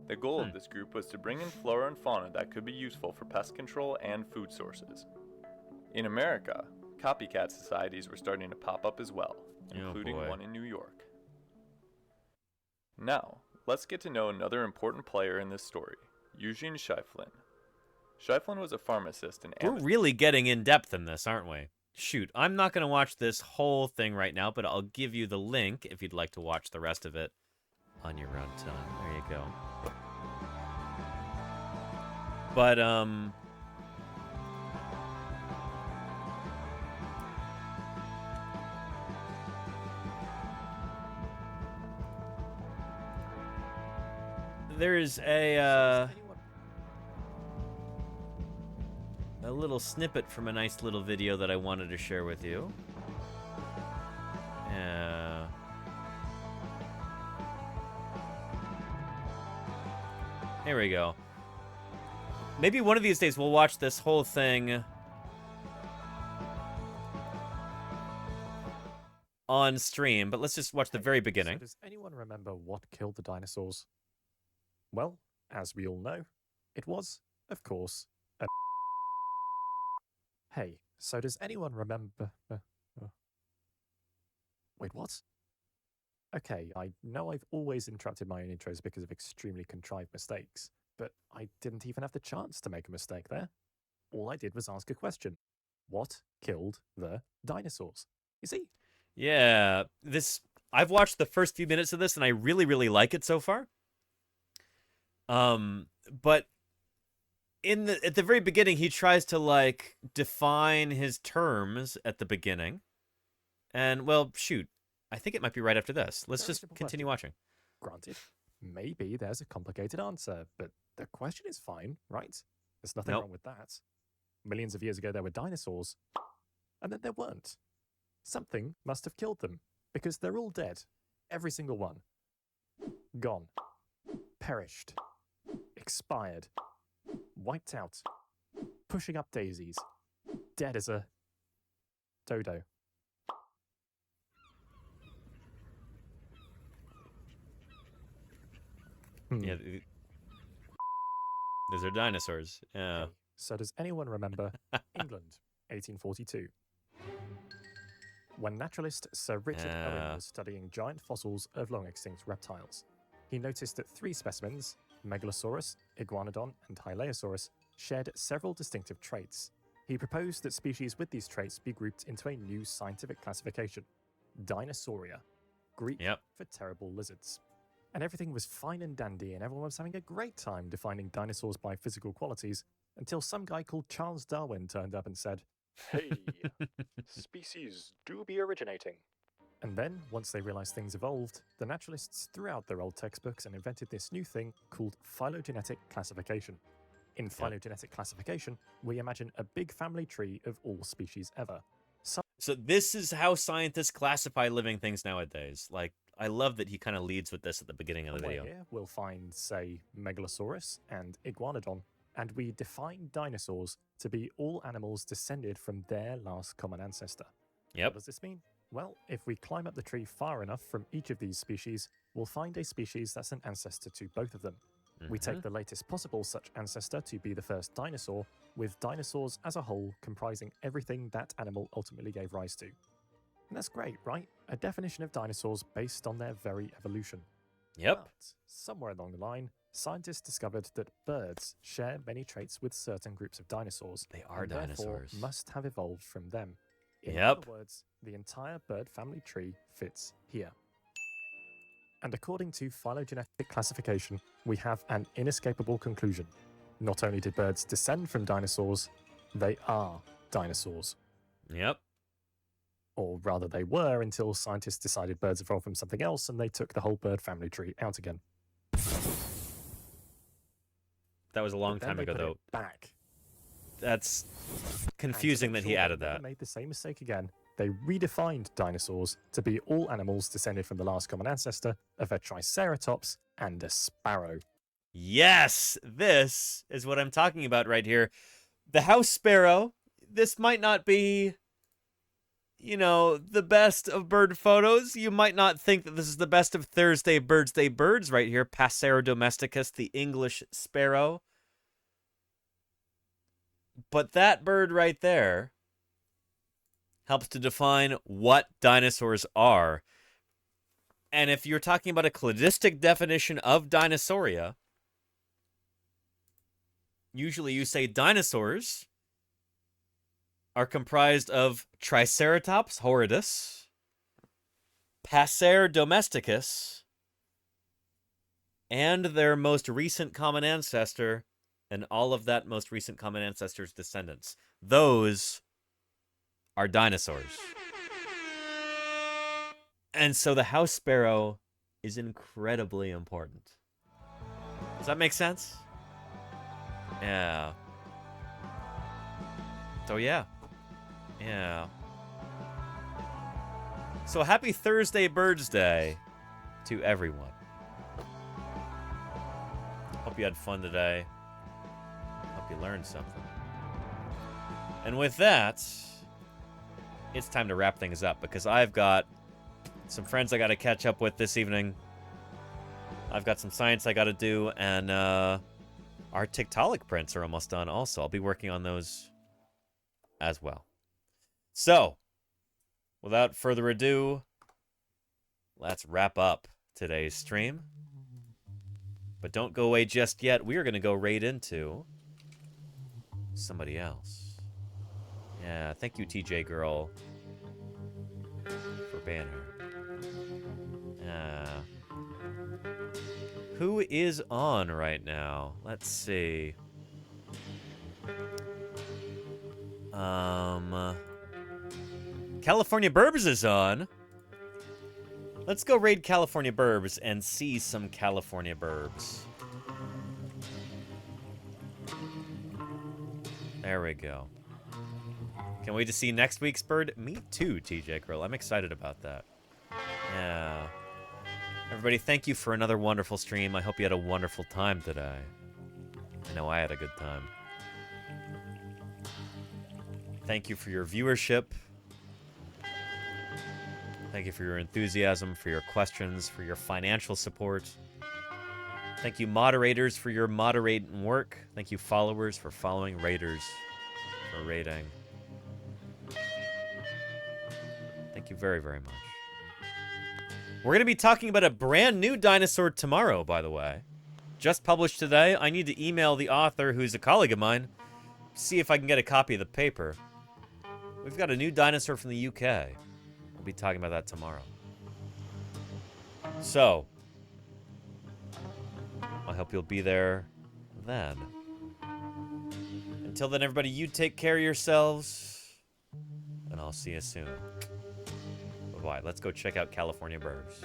The goal of this group was to bring in flora and fauna that could be useful for pest control and food sources. In America, copycat societies were starting to pop up as well, including one in New York. Now, let's get to know another important player in this story, Eugene Schieffelin. Schieffelin was a pharmacist and We're really getting in depth in this, aren't we? Shoot, I'm not going to watch this whole thing right now, but I'll give you the link if you'd like to watch the rest of it on your own time. There you go. But, there's a little snippet from a nice little video that I wanted to share with you. Here we go. Maybe one of these days we'll watch this whole thing on stream, but let's just watch the very beginning. So does anyone remember what killed the dinosaurs? Well, as we all know, it was, of course, a... Hey, so does anyone remember... Wait, what? Okay, I know I've always interrupted my own intros because of extremely contrived mistakes, but I didn't even have the chance to make a mistake there. All I did was ask a question. What killed the dinosaurs? You see? Yeah, I've watched the first few minutes of this and I really, really like it so far. But at the very beginning, he tries to like define his terms at the beginning. And well, shoot, I think it might be right after this. Let's just continue watching. Granted, maybe there's a complicated answer, but the question is fine, right? There's nothing wrong with that. Millions of years ago, there were dinosaurs, and then there weren't. Something must have killed them, because they're all dead. Every single one. Gone. Perished. Expired. Wiped out. pushing up daisies, dead as a dodo. Yeah, those are dinosaurs. Yeah. Okay. So does anyone remember England, 1842? When naturalist Sir Richard Owen was studying giant fossils of long-extinct reptiles, he noticed that 3 specimens, Megalosaurus, Iguanodon, and Hylaeosaurus, shared several distinctive traits. He proposed that species with these traits be grouped into a new scientific classification, Dinosauria, Greek for terrible lizards. And everything was fine and dandy, and everyone was having a great time defining dinosaurs by physical qualities, until some guy called Charles Darwin turned up and said, "Hey, species do be originating." And then, once they realized things evolved, the naturalists threw out their old textbooks and invented this new thing called phylogenetic classification. In phylogenetic classification, we imagine a big family tree of all species ever. So this is how scientists classify living things nowadays. Like, I love that he kind of leads with this at the beginning of the video. Here we'll find, say, Megalosaurus and Iguanodon, and we define dinosaurs to be all animals descended from their last common ancestor. Yep. What does this mean? Well, if we climb up the tree far enough from each of these species, we'll find a species that's an ancestor to both of them. We take the latest possible such ancestor to be the first dinosaur, with dinosaurs as a whole comprising everything that animal ultimately gave rise to. And that's great, right? A definition of dinosaurs based on their very evolution. Yep. But somewhere along the line, scientists discovered that birds share many traits with certain groups of dinosaurs. They are and dinosaurs. Therefore must have evolved from them. In Yep. other words, the entire bird family tree fits here. And according to phylogenetic classification, we have an inescapable conclusion. Not only did birds descend from dinosaurs, they are dinosaurs. Yep. Or rather, they were until scientists decided birds evolved from something else and they took the whole bird family tree out again. That was a long But then time they ago, put though. it back. That's confusing that he added that. They made the same mistake again. They redefined dinosaurs to be all animals descended from the last common ancestor of a triceratops and a sparrow. Yes, this is what I'm talking about right here. The house sparrow. This might not be, you know, the best of bird photos. You might not think that this is the best of Thursday Birdsday birds right here. Passero domesticus, the English sparrow. But that bird right there helps to define what dinosaurs are. And if you're talking about a cladistic definition of Dinosauria, usually you say dinosaurs are comprised of Triceratops horridus, Passer domesticus, and their most recent common ancestor, and all of that most recent common ancestor's descendants. Those are dinosaurs. And so the house sparrow is incredibly important. Does that make sense? Yeah. So yeah. Yeah. So happy Thursday Birdsday to everyone. Hope you had fun today. Hope you learned something. And with that, it's time to wrap things up because I've got some friends I got to catch up with this evening. I've got some science I got to do, and our Tiktaalik prints are almost done also. I'll be working on those as well. So, without further ado, let's wrap up today's stream. But don't go away just yet. We are going to go right into somebody else. Yeah, thank you, TJ Girl, for being here. Who is on right now? Let's see. California Burbs is on. Let's go raid California Burbs and see some California Burbs. There we go. Can't wait to see next week's bird. Me too, TJ Krill. I'm excited about that. Yeah. Everybody, thank you for another wonderful stream. I hope you had a wonderful time today. I know I had a good time. Thank you for your viewership. Thank you for your enthusiasm, for your questions, for your financial support. Thank you, moderators, for your moderating work. Thank you, followers, for following, raiders for rating. Thank you very, very much. We're going to be talking about a brand new dinosaur tomorrow, by the way. Just published today. I need to email the author, who's a colleague of mine, see if I can get a copy of the paper. We've got a new dinosaur from the UK. We'll be talking about that tomorrow. So, I hope you'll be there then. Until then, everybody, you take care of yourselves, and I'll see you soon. Bye-bye. Let's go check out California birds.